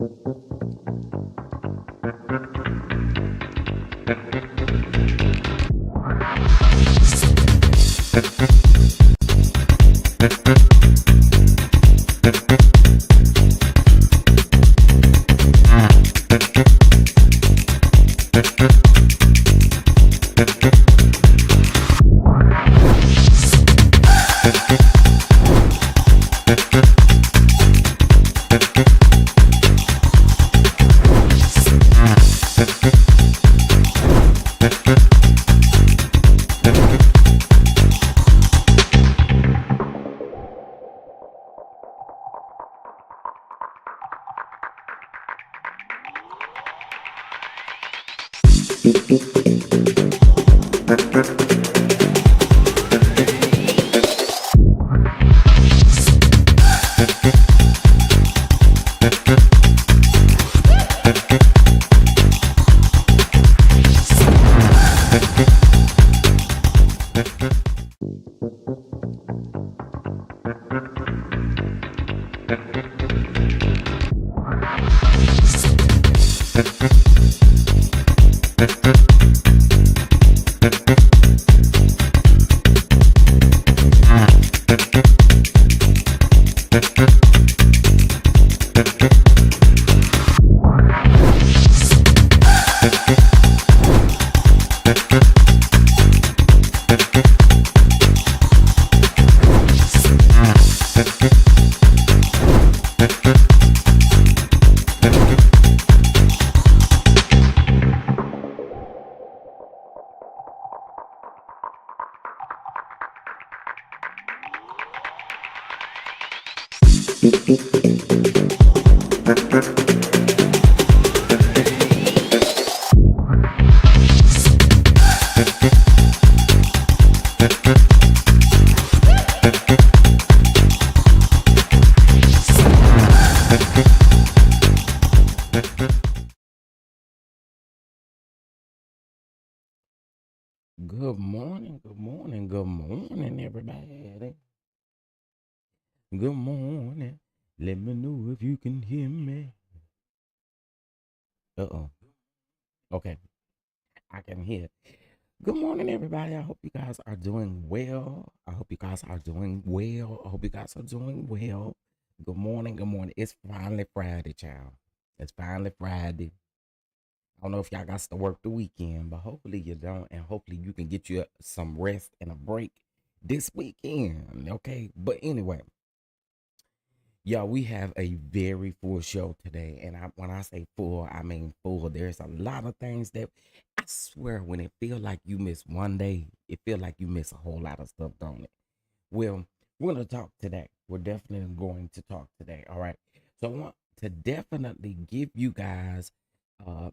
Good morning, good morning, good morning, everybody. Good morning. Let me know if you can hear me. Uh-oh. Okay, I can hear. Good morning, everybody. I hope you guys are doing well. I hope you guys are doing well. I hope you guys are doing well. Good morning, good morning. It's finally Friday, child. It's finally Friday. I don't know if y'all got to work the weekend, but hopefully you don't, and hopefully you can get you some rest and a break this weekend, okay? But anyway, y'all, we have a very full show today, and when I say full, I mean full. There's a lot of things that I swear when it feel like you miss one day, it feel like you miss a whole lot of stuff, don't it? Well, we're going to talk today. We're definitely going to talk today, all right? So I want to definitely give you guys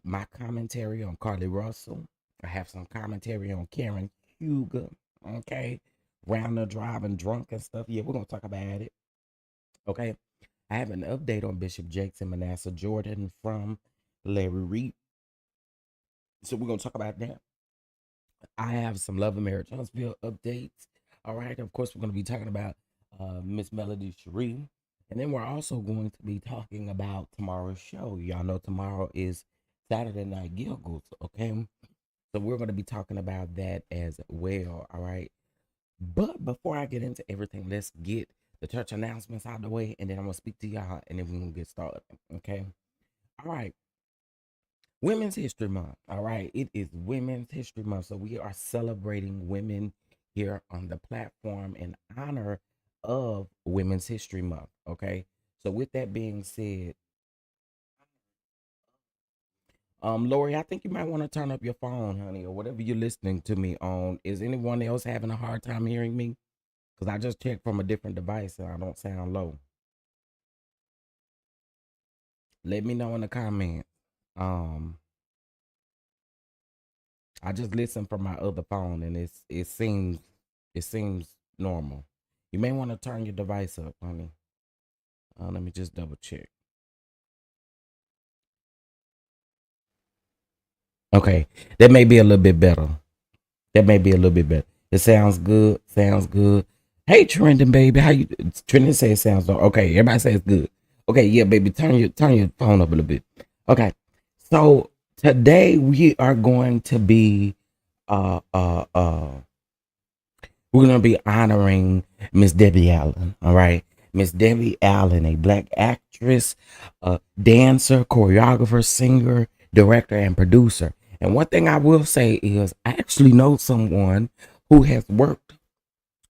my commentary on Carlie Russel. I have some commentary on Karen Huger, okay? Round the driving drunk and stuff. Yeah, we're going to talk about it, okay? I have an update on Bishop Jakes and Mannasah Jordan from Larry Reed. So we're going to talk about that. I have some Love and Marriage Huntsville updates. All right. Of course, we're going to be talking about Miss MelodyShari. And then we're also going to be talking about tomorrow's show. Y'all know tomorrow is Saturday Night Giggles. Okay. So we're going to be talking about that as well. All right. But before I get into everything, let's get the church announcements out of the way. And then I'm going to speak to y'all and then we're going to get started. Okay. All right. Women's History Month. All right. It is Women's History Month. So we are celebrating women here on the platform in honor of Women's History Month. Okay. So with that being said, Lori, I think you might want to turn up your phone, honey, or whatever you're listening to me on. Is anyone else having a hard time hearing me? Because I just checked from a different device and I don't sound low. Let me know in the comments. I just listened from my other phone and it seems normal. You may want to turn your device up, honey. Let me just double check. Okay, that may be a little bit better. That may be a little bit better. It sounds good. Sounds good. Hey, Trending baby, how you? Trending says it sounds okay. Everybody says good. Okay, yeah, baby, turn your phone up a little bit. Okay, so today we are going to be uh uh uh we're gonna be honoring Miss Debbie Allen. All right, Miss Debbie Allen, a black actress, dancer, choreographer, singer, director, and producer. And one thing I will say is I actually know someone who has worked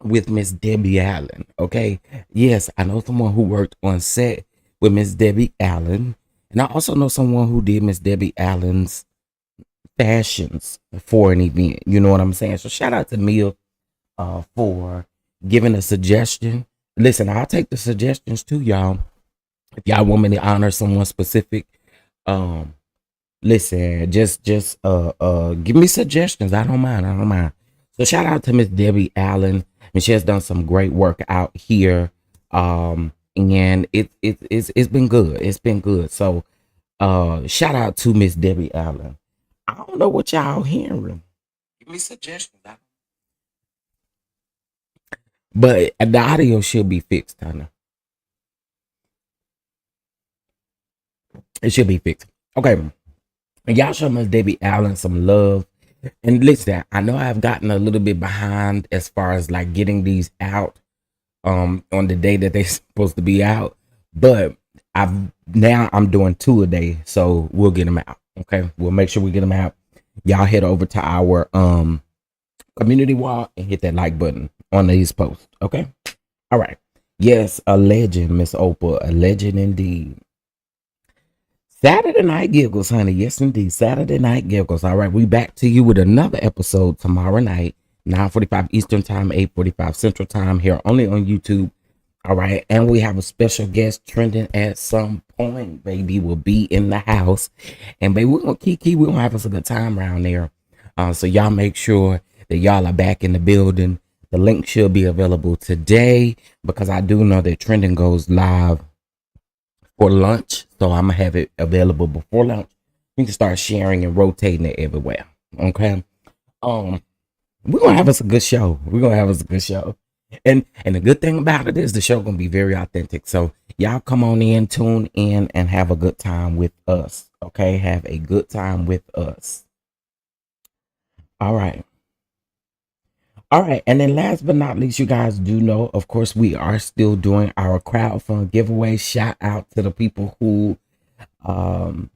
with Miss Debbie Allen. Okay. Yes, I know someone who worked on set with Miss Debbie Allen. And I also know someone who did Miss Debbie Allen's fashions for an event. You know what I'm saying? So shout out to Mia for giving a suggestion. Listen, I'll take the suggestions too, y'all. If y'all want me to honor someone specific, um, listen, just give me suggestions. I don't mind. I don't mind. So shout out to Miss Debbie Allen, and she has done some great work out here. And it's been good. It's been good. So shout out to Miss Debbie Allen. I don't know what y'all hearing. Give me suggestions. But the audio should be fixed, honey. It should be fixed. Okay. And y'all show Miss Debbie Allen some love. And listen, I know I've gotten a little bit behind as far as like getting these out on the day that they're supposed to be out. But I'm doing 2 a day, so we'll get them out. Okay. We'll make sure we get them out. Y'all head over to our community wall and hit that like button on these posts. Okay. All right. Yes, a legend, Miss Oprah, a legend indeed. Saturday Night Giggles, honey. Yes, indeed. Saturday Night Giggles. All right, we back to you with another episode tomorrow night, 9:45 Eastern Time, 8:45 Central Time, here only on YouTube. All right, and we have a special guest trending at some point. Baby will be in the house, and baby, we're gonna kiki. We're gonna have us a good time around there. So y'all make sure that y'all are back in the building. The link should be available today because I do know that trending goes live for lunch, so I'm gonna have it available before lunch. We can start sharing and rotating it everywhere. Okay. Um, we're gonna have us a good show. We're gonna have us a good show. And the good thing about it is the show gonna be very authentic. So y'all come on in, tune in, and have a good time with us. Okay, have a good time with us. All right. All right. And then last but not least, you guys do know, of course, we are still doing our crowdfund giveaway. Shout out to the people um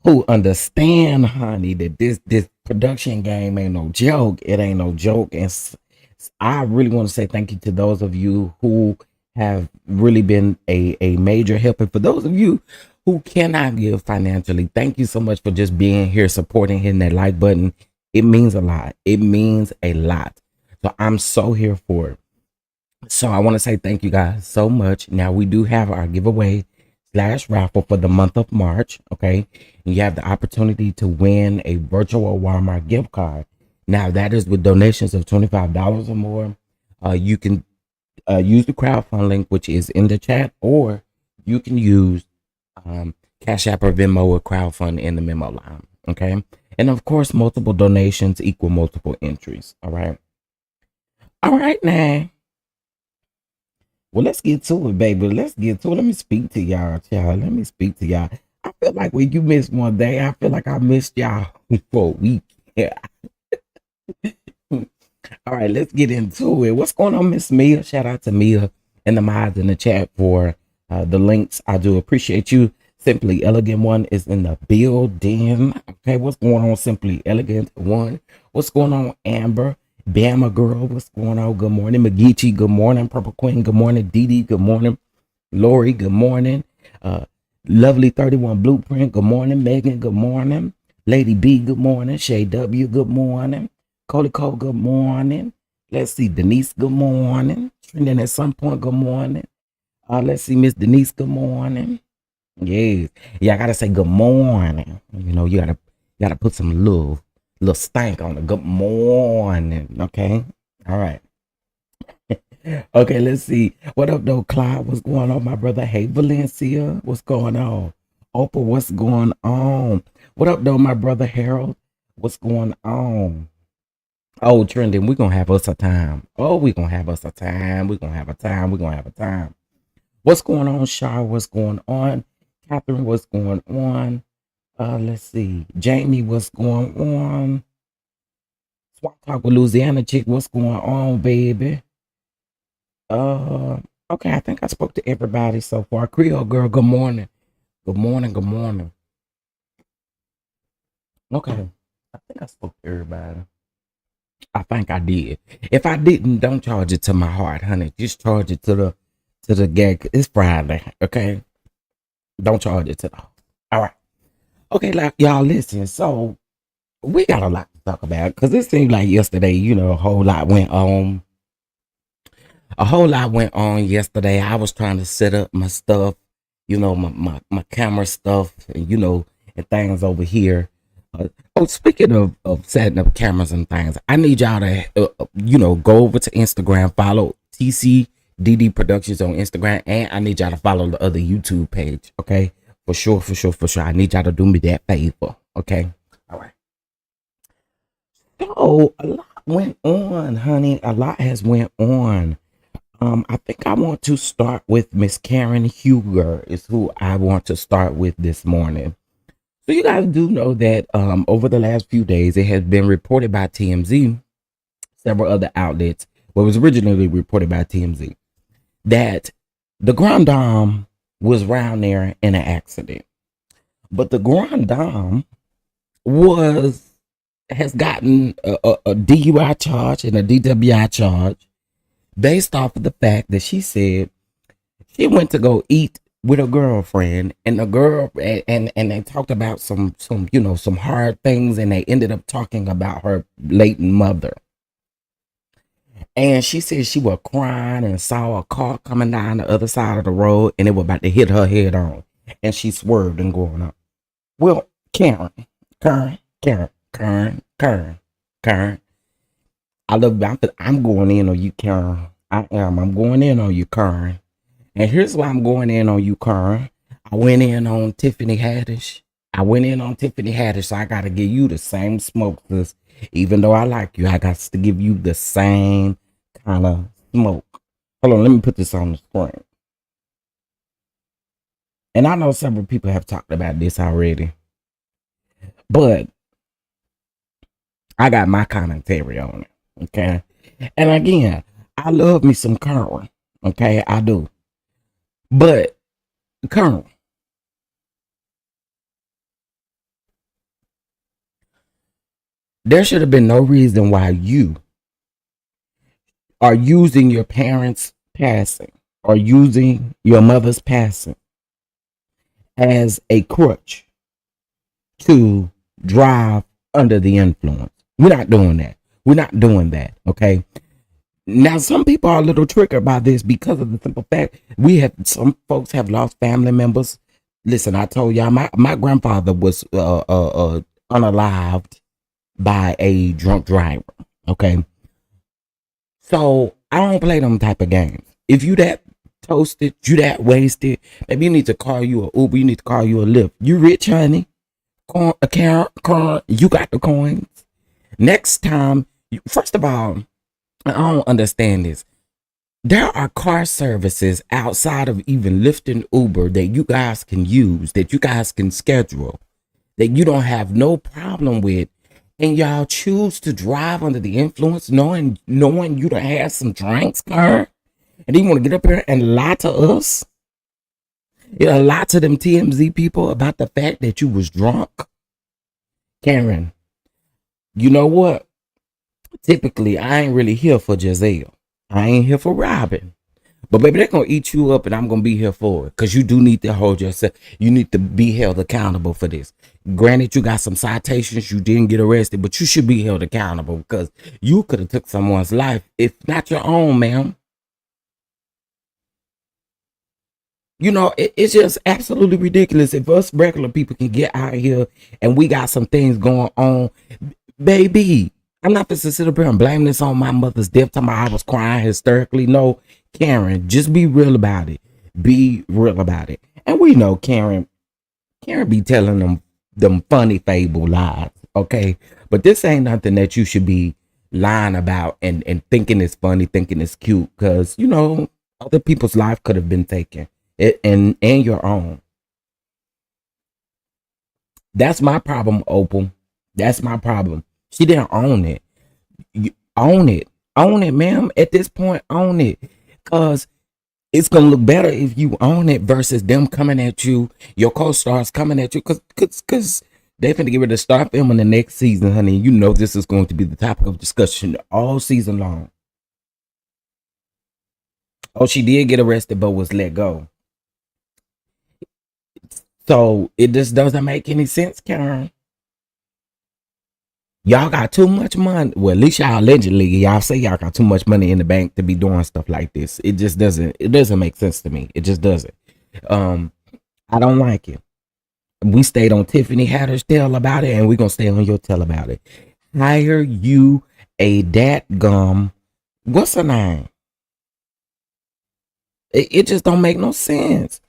who understand, honey, that this production game ain't no joke. It ain't no joke. And I really want to say thank you to those of you who have really been a major help. And for those of you who cannot give financially, thank you so much for just being here, supporting, hitting that like button. It means a lot. It means a lot. So I'm so here for it. So I want to say thank you guys so much. Now we do have our giveaway slash raffle for the month of March. Okay. And you have the opportunity to win a virtual Walmart gift card. Now that is with donations of $25 or more. You can use the crowdfund link, which is in the chat, or you can use Cash App or Venmo or crowdfund in the memo line. Okay. And of course, multiple donations equal multiple entries. All right. All right, now. Well, let's get to it, baby. Let's get to it. Let me speak to y'all, child. Let me speak to y'all. I feel like when you miss one day, I feel like I missed y'all for a week. Yeah. All right, let's get into it. What's going on, Miss Mia? Shout out to Mia and the mods in the chat for the links. I do appreciate you. Simply Elegant One is in the building. Okay, what's going on, Simply Elegant One? What's going on, Amber? Bama Girl, what's going on? Good morning. McGeechee, good morning. Purple Queen, good morning. Dee Dee, good morning. Lori, good morning. Lovely 31 Blueprint, good morning. Megan, good morning. Lady B, good morning. Shay W, good morning. Cody Cole, good morning. Let's see, Denise, good morning. Trending at some point, good morning. Let's see, Miss Denise, good morning. Yes. Yeah, I gotta say good morning. You know, you gotta put some little stank on it. Good morning. Okay. All right. Okay, let's see. What up though, Clyde? What's going on, my brother? Hey, Valencia. What's going on? Oprah, what's going on? What up though, my brother Harold? What's going on? Oh, trending. We're gonna have us a time. Oh, we're gonna have us a time. We're gonna have a time. We're gonna have a time. What's going on, Shar? What's going on? Catherine, what's going on? Let's see. Jamie, what's going on? Swat Talk with Louisiana chick, what's going on, baby? Uh, okay, I think I spoke to everybody so far. Creole girl, good morning. Good morning, good morning. Okay, I think I spoke to everybody. I think I did. If I didn't, don't charge it to my heart, honey. Just charge it to the gag. It's Friday, okay? Don't charge it to the heart. All right. Okay, like y'all listen. So we got a lot to talk about because it seemed like yesterday, a whole lot went on. A whole lot went on yesterday. I was trying to set up my stuff, my camera stuff, and things over here. Speaking of setting up cameras and things, I need y'all to, go over to Instagram, follow TCDD Productions on Instagram, and I need y'all to follow the other YouTube page, okay? For sure. I need y'all to do me that favor, okay? All right. So a lot went on, honey. A lot has went on. I think I want to start with Miss Karen Huger is who I want to start with this morning. So you guys do know that over the last few days, it has been reported by TMZ, several other outlets, well, it was originally reported by TMZ, that the Grand Dame was around there in an accident. But the Grand Dame has gotten a DUI charge and a DWI charge based off of the fact that she said she went to go eat with a girlfriend, and the girl and they talked about some hard things, and they ended up talking about her late mother. And she said she was crying and saw a car coming down the other side of the road, and it was about to hit her head on, and she swerved and going up. Well, Karen, I love you. I'm going in on you, Karen. I am. I'm going in on you, Karen. And here's why I'm going in on you, Karen. I went in on Tiffany Haddish. So I got to give you the same smoke. Cause even though I like you, I got to give you the same kind of smoke. Hold on, let me put this on the screen. And I know several people have talked about this already. But I got my commentary on it. Okay. And again, I love me some Karen. Okay, I do. But Karen, there should have been no reason why you are using your parents' passing or using your mother's passing as a crutch to drive under the influence. We're not doing that. Okay. Now, some people are a little triggered by this because of the simple fact some folks have lost family members. Listen, I told y'all my grandfather was unalived by a drunk driver. Okay, so I don't play them type of games. If you that toasted, you that wasted, maybe you need to call you a Uber. You need to call you a Lyft. You rich, honey. A car, you got the coins. Next time, first of all, I don't understand this. There are car services outside of even Lyft and Uber that you guys can use, that you guys can schedule, that you don't have no problem with, and y'all choose to drive under the influence, knowing you done had some drinks, car, and then you want to get up here and lie to us, lie to them TMZ people about the fact that you was drunk. Karen, you know what? Typically, I ain't really here for Giselle. I ain't here for Robin. But baby, they're going to eat you up, and I'm going to be here for it. Because you do need to hold yourself. You need to be held accountable for this. Granted, you got some citations. You didn't get arrested. But you should be held accountable. Because you could have took someone's life, if not your own, ma'am. It's just absolutely ridiculous. If us regular people can get out here and we got some things going on, baby, I'm not supposed to sit up here and blame this on my mother's death. Time I was crying hysterically. No, Karen, just be real about it. Be real about it. And we know Karen be telling them funny fable lies, okay? But this ain't nothing that you should be lying about and thinking it's funny, thinking it's cute, because other people's life could have been taken. and your own. That's my problem, Opal. That's my problem. She didn't own it. You own it, ma'am. At this point, own it, cause it's gonna look better if you own it versus them coming at you. Your co-stars coming at you, cause they finna get ready to start filming the next season, honey. You know this is going to be the topic of discussion all season long. Oh, she did get arrested, but was let go. So it just doesn't make any sense, Karen. Y'all got too much money. Well, at least y'all allegedly, y'all say y'all got too much money in the bank to be doing stuff like this. It just doesn't. It doesn't make sense to me. It just doesn't. Um, I don't like it. We stayed on Tiffany Haddish tell about it, and we're gonna stay on your tell about it. Hire you a dat gum. What's her name? It just don't make no sense.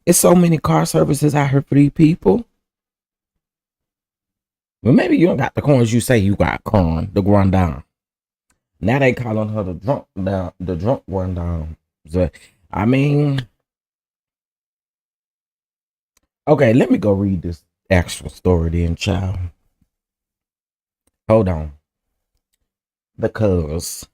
It's so many car services out here for these people. Well, maybe you don't got the corns you say you got, corn, the down. Now they calling her the drunk rundown. So, I mean, okay, let me go read this actual story then, child. Hold on. Because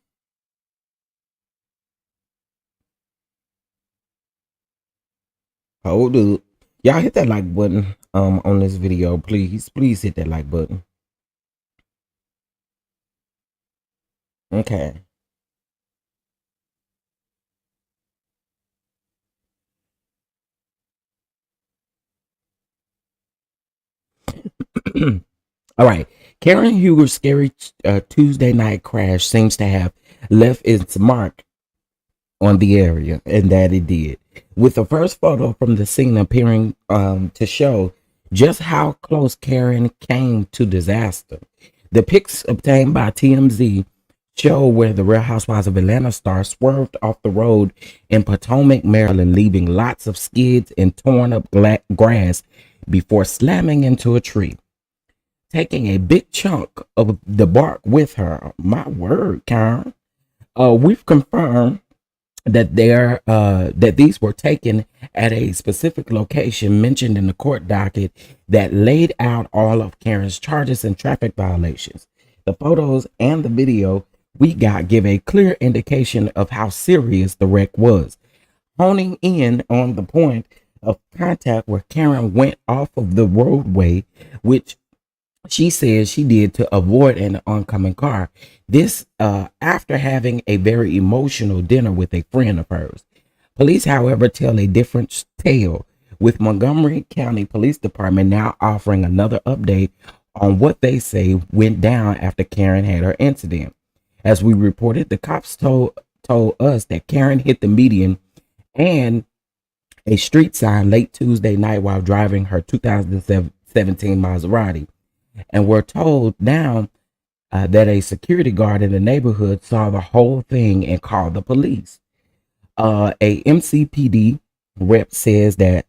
hold up. Y'all hit that like button on this video, please. Please hit that like button. Okay. All right. Karen Huger's scary Tuesday night crash seems to have left its mark on the area, and that it did. With the first photo from the scene appearing to show just how close Karen came to disaster. The pics obtained by TMZ show where the Real Housewives of Atlanta star swerved off the road in Potomac, Maryland, leaving lots of skids and torn up grass before slamming into a tree, taking a big chunk of the bark with her. My word, Karen. We've confirmed that these were taken at a specific location mentioned in the court docket that laid out all of Karen's charges and traffic violations. The photos and the video we got give a clear indication of how serious the wreck was, honing in on the point of contact where Karen went off of the roadway, which she says she did to avoid an oncoming car. This after having a very emotional dinner with a friend of hers. Police, however, tell a different tale, with Montgomery County Police Department now offering another update on what they say went down after Karen had her incident. As we reported, the cops told us that Karen hit the median and a street sign late Tuesday night while driving her 2017 Maserati. And we're told now that a security guard in the neighborhood saw the whole thing and called the police. A MCPD rep says that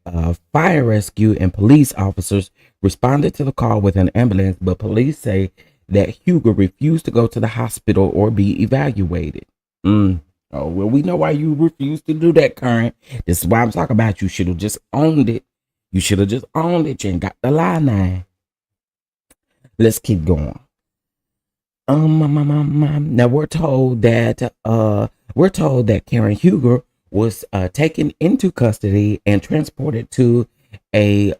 fire rescue and police officers responded to the call with an ambulance, but police say that Huger refused to go to the hospital or be evaluated. Oh, well, we know why you refused to do that, Karen. This is why I'm talking about. You should have just owned it. You should have just owned it. You ain't got the lie now. Let's keep going. Now we're told that Karen Huger was taken into custody and transported to a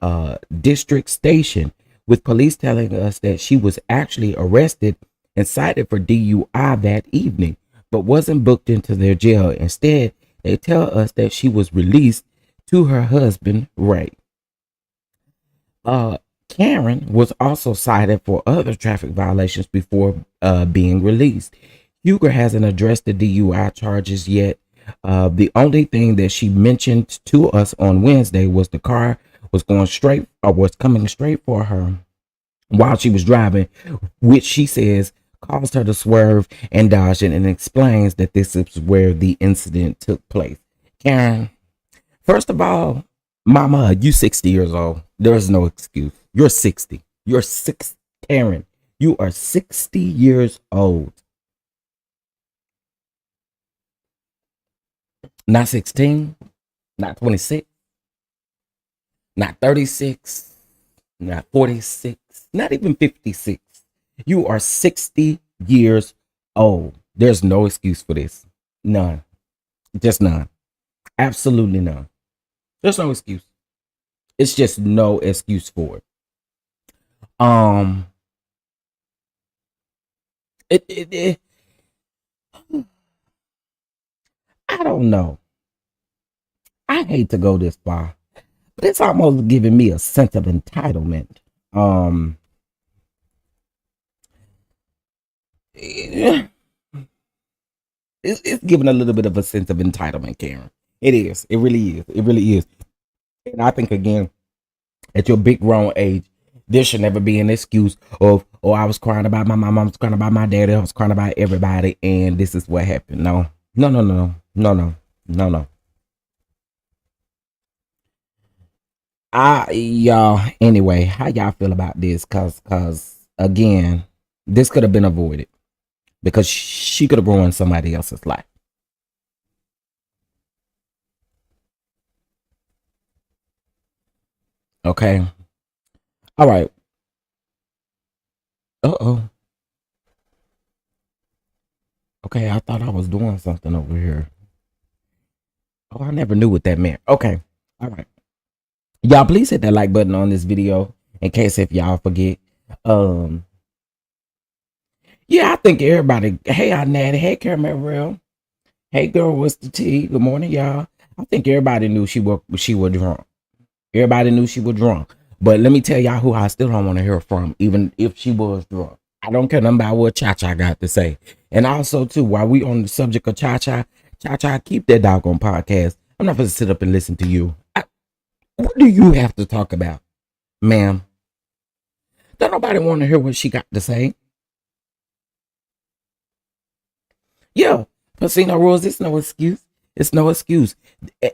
district station, with police telling us that she was actually arrested and cited for DUI that evening, but wasn't booked into their jail. Instead, they tell us that she was released to her husband, Ray. Karen was also cited for other traffic violations before being released. Huger hasn't addressed the DUI charges yet. The only thing that she mentioned to us on Wednesday was the car was coming straight for her while she was driving, which she says caused her to swerve and dodge it, and explains that this is where the incident took place. Karen, first of all, Mama, you 60 years old. There's no excuse. You're 60. You're 6, Karen. You are 60 years old. Not 16, not 26. Not 36, not 46, not even 56. You are 60 years old. There's no excuse for this. None. Just none. Absolutely none. There's no excuse. It's just no excuse for it. Um, it I don't know. I hate to go this far, but it's almost giving me a sense of entitlement. Um, it- it's giving a little bit of a sense of entitlement, Karen. It is. It really is. It really is. And I think again, at your big grown age, there should never be an excuse of, oh, I was crying about my mom, I was crying about my daddy, I was crying about everybody, and this is what happened. No, no, no, no, no, no, no, no. Y'all, anyway, how y'all feel about this? Cause again, this could have been avoided because she could have ruined somebody else's life. Okay. All right. Uh-oh. Okay, I thought I was doing something over here. Oh, I never knew what that meant. Okay. All right. Y'all please hit that like button on this video in case if y'all forget. Um, yeah, I think everybody, hey Natty, hey Caramel, hey girl, what's the tea? Good morning, y'all. I think everybody knew she was drunk. Everybody knew she was drunk. But let me tell y'all who I still don't want to hear from, even if she was drunk. I don't care nothing about what Cha Cha got to say. And also, too, while we on the subject of Cha Cha, Cha Cha, keep that doggone podcast. I'm not going to sit up and listen to you. What do you have to talk about, ma'am? Don't nobody want to hear what she got to say. Yeah, casino rules. It's no excuse. It's no excuse.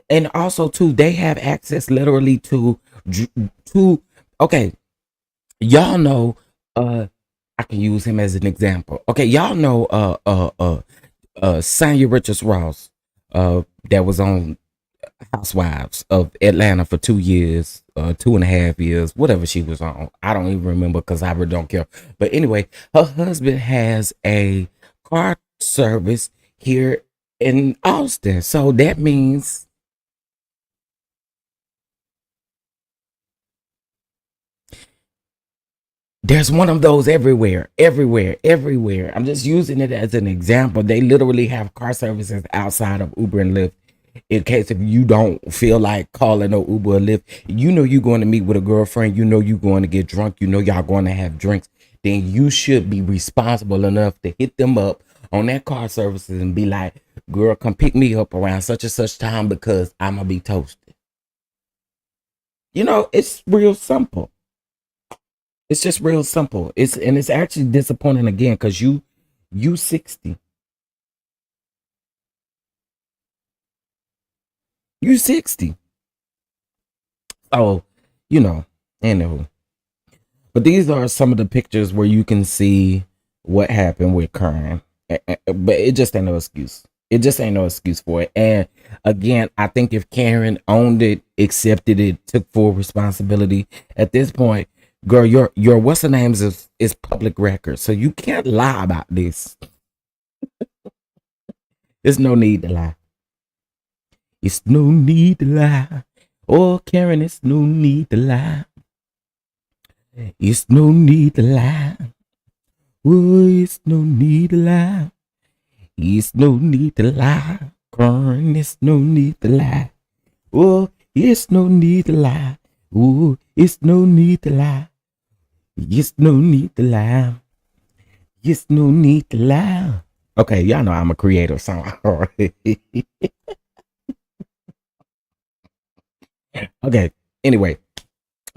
And also, too, they have access literally to. Okay, y'all know. I can use him as an example. Okay, y'all know. Sanya Richards Ross. That was on Housewives of Atlanta for 2 years, 2.5 years, whatever she was on. I don't even remember because I really don't care. But anyway, her husband has a car service here in Austin. So that means there's one of those everywhere, everywhere, everywhere. I'm just using it as an example. They literally have car services outside of Uber and Lyft. In case if you don't feel like calling no Uber or Lyft, you know you're going to meet with a girlfriend, you know you're going to get drunk, you know y'all going to have drinks, then you should be responsible enough to hit them up on that car services and be like, girl, come pick me up around such and such time because I'm gonna be toasted. You know, it's real simple. It's just real simple. It's actually disappointing again because you 60. You 60. So, you know, anywho. But these are some of the pictures where you can see what happened with Karen. But it just ain't no excuse. It just ain't no excuse for it. And again, I think if Karen owned it, accepted it, took full responsibility, at this point, girl, your what's the names is public record. So you can't lie about this. There's no need to lie. It's no need to lie. Oh, Karen, it's no need to lie. It's no need to lie. Oh, it's no need to lie. It's no need to lie. Karen, it's no need to lie. Oh, it's no need to lie. Oh, it's no need to lie. It's no need to lie. It's no need to lie. Okay, y'all know I'm a creator, so okay. Anyway,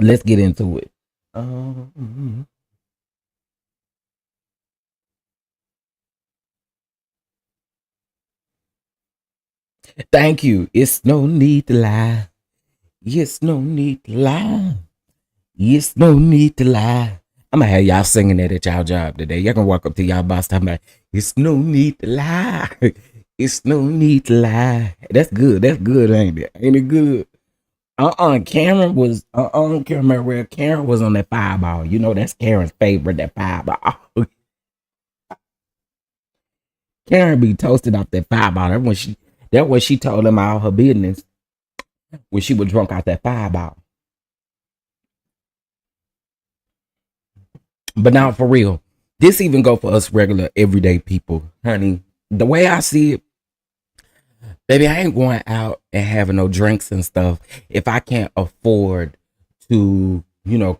let's get into it. Um, Thank you. It's no need to lie. It's no need to lie. It's no need to lie. I'm gonna have y'all singing that at y'all job today. Y'all can walk up to y'all boss talking about, it's no need to lie. It's no need to lie. That's good. That's good, ain't it? Ain't it good? Karen was Karen Mariel. Karen was on that fireball. You know that's Karen's favorite, that fireball. Karen be toasted off that fireball. That when she told him all her business when she was drunk out that fireball. But now for real, this even go for us regular everyday people, honey. The way I see it, baby, I ain't going out and having no drinks and stuff if I can't afford to,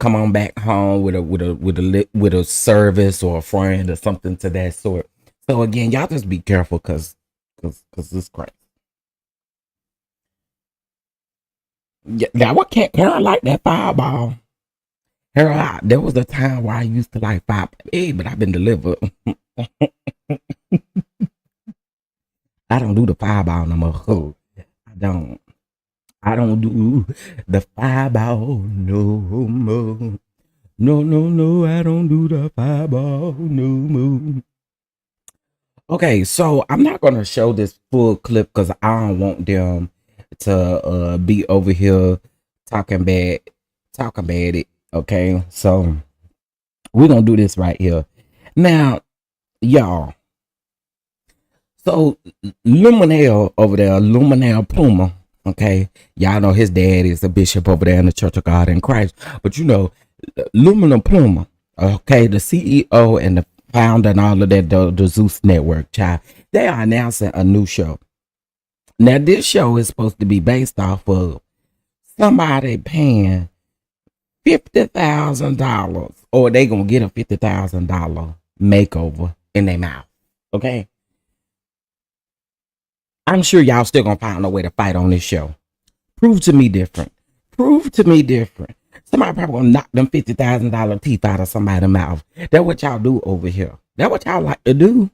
come on back home with a service or a friend or something to that sort. So again, y'all just be careful, cause it's crazy. Yeah, that what can't Karen like that fireball. Girl, there was a time where I used to like five, hey, but I've been delivered. I don't do the fireball no more. I don't. I don't do the fireball no more. No, no, no, I don't do the fireball no more. Okay, so I'm not gonna show this full clip because I don't want them to be over here talking bad, talking bad it. Okay, so we're gonna do this right here. Now, y'all. So Luminel over there, Luminel Pluma. Okay, y'all know his dad is a bishop over there in the Church of God in Christ. But Luminel Pluma, okay, the CEO and the founder and all of that, the Zeus Network, child, they are announcing a new show. Now, this show is supposed to be based off of somebody paying $50,000, or they gonna get a $50,000 makeover in their mouth. Okay, I'm sure y'all still gonna find a way to fight on this show. Prove to me different. Prove to me different. Somebody probably gonna knock them $50,000 teeth out of somebody's mouth. That's what y'all do over here. That's what y'all like to do.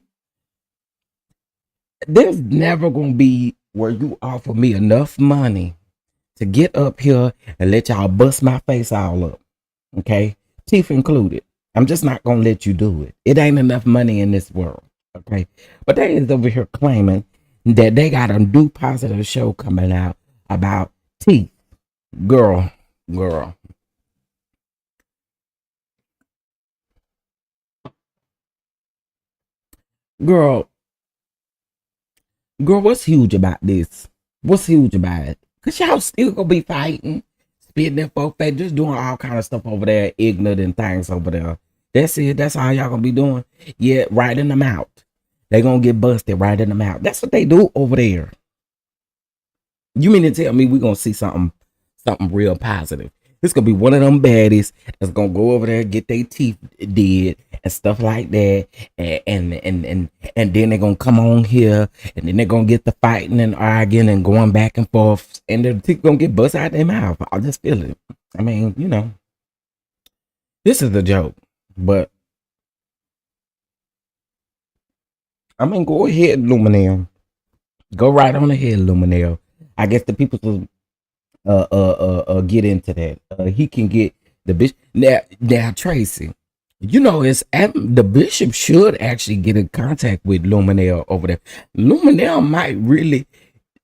There's never gonna be where you offer me enough money to get up here and let y'all bust my face all up. Okay? Teeth included. I'm just not gonna let you do it. It ain't enough money in this world. Okay? But they is over here claiming that they got a new positive show coming out about teeth. Girl, girl. Girl, girl, what's huge about this? What's huge about it? Cause y'all still gonna be fighting, spitting in folk face, just doing all kind of stuff over there, ignorant and things over there. That's it. That's all y'all gonna be doing. Yeah, right in the mouth. They gonna get busted right in the mouth. That's what they do over there. You mean to tell me we gonna see something real positive? This gonna be one of them baddies that's gonna go over there, get their teeth did and stuff like that, and then they're gonna come on here, and then they're gonna get the fighting and arguing and going back and forth, and the teeth gonna get busted out their mouth. I just feel it. I mean, this is a joke, but I mean, go ahead, Luminell. Go right on ahead, Luminell. I guess the people will get into that. He can get the bishop. Now, Tracy, the bishop should actually get in contact with Luminell over there. Luminell might really,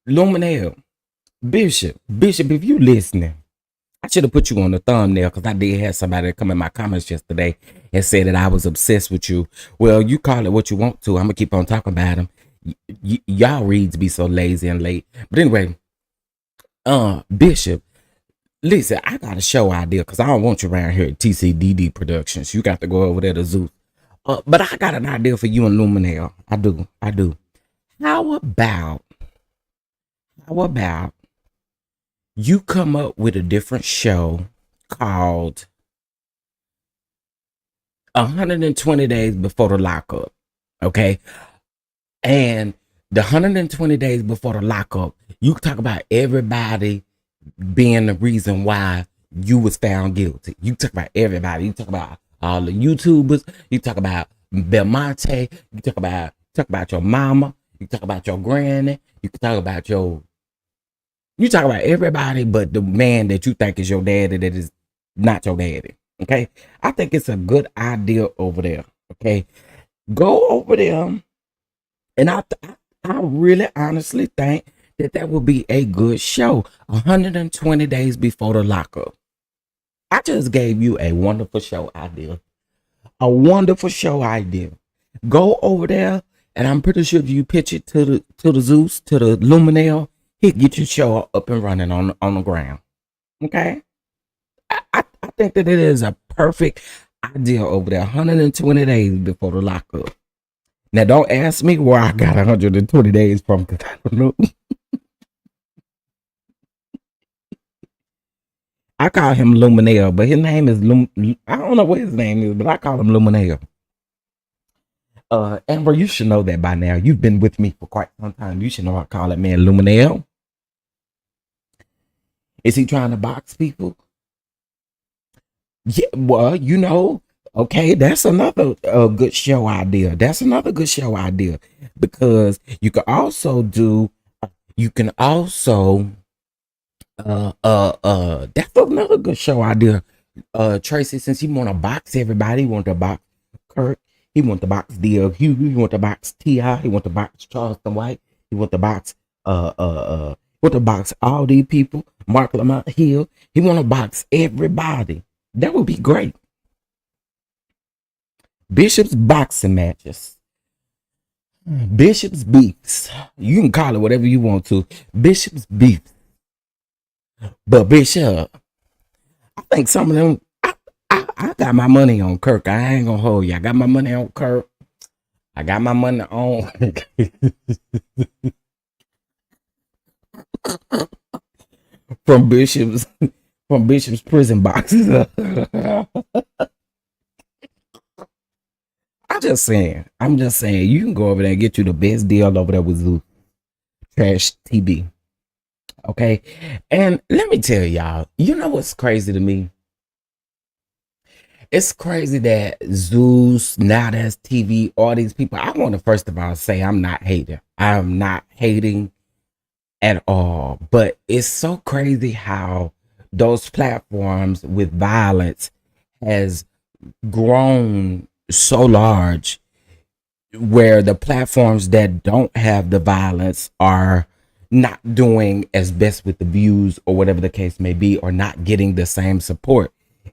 Luminell, Bishop, if you listening, I should have put you on the thumbnail because I did have somebody come in my comments yesterday and say that I was obsessed with you. Well, you call it what you want to. I'm gonna keep on talking about him. Y'all reads be so lazy and late. But anyway, Bishop, listen, I got a show idea because I don't want you around here at TCDD Productions. You got to go over there to Zeus. But I got an idea for you and Luminell. I do. How about you come up with a different show called 120 Days Before the Lockup? Okay. And the 120 days before the lockup, you talk about everybody being the reason why you was found guilty. You talk about everybody. You talk about all the YouTubers. You talk about Belmonte. You talk about your mama. You talk about your granny. You talk about you talk about everybody but the man that you think is your daddy that is not your daddy. Okay. I think it's a good idea over there. Okay. Go over there. And I really honestly think that would be a good show. 120 days before the lockup. I just gave you a wonderful show idea. A wonderful show idea. Go over there, and I'm pretty sure if you pitch it to the Zeus, to the Luminale, he'll get your show up and running on the ground. Okay? I think that it is a perfect idea over there. 120 days before the lockup. Now, don't ask me where I got 120 days from, because I don't know. I call him Luminale, but his name is I don't know what his name is, but I call him Luminale. Amber, you should know that by now. You've been with me for quite some time. You should know I call that man Luminale. Is he trying to box people? Yeah, well, okay, that's another good show idea. That's another good show idea, because you can also that's another good show idea. Tracy, since he want to box everybody, he want to box Kirk, he want to box DL Hugh, he want to box T.I., he want to box Charleston White, he want to box all these people, Mark Lamont Hill, he want to box everybody. That would be great. Bishop's boxing matches. Bishop's beefs. You can call it whatever you want to. Bishop's beefs. But Bishop, I think some of them, I got my money on Kirk. I ain't gonna hold you. I got my money on Kirk. I got my money on from Bishop's prison boxes. I'm just saying, you can go over there and get you the best deal over there with Zoo Trash TV. Okay. And let me tell y'all, you know what's crazy to me? It's crazy that Zeus, Now That's TV, all these people. I want to first of all say I'm not hating. I'm not hating at all. But it's so crazy how those platforms with violence has grown so large, where the platforms that don't have the violence are not doing as best with the views, or whatever the case may be, or not getting the same support.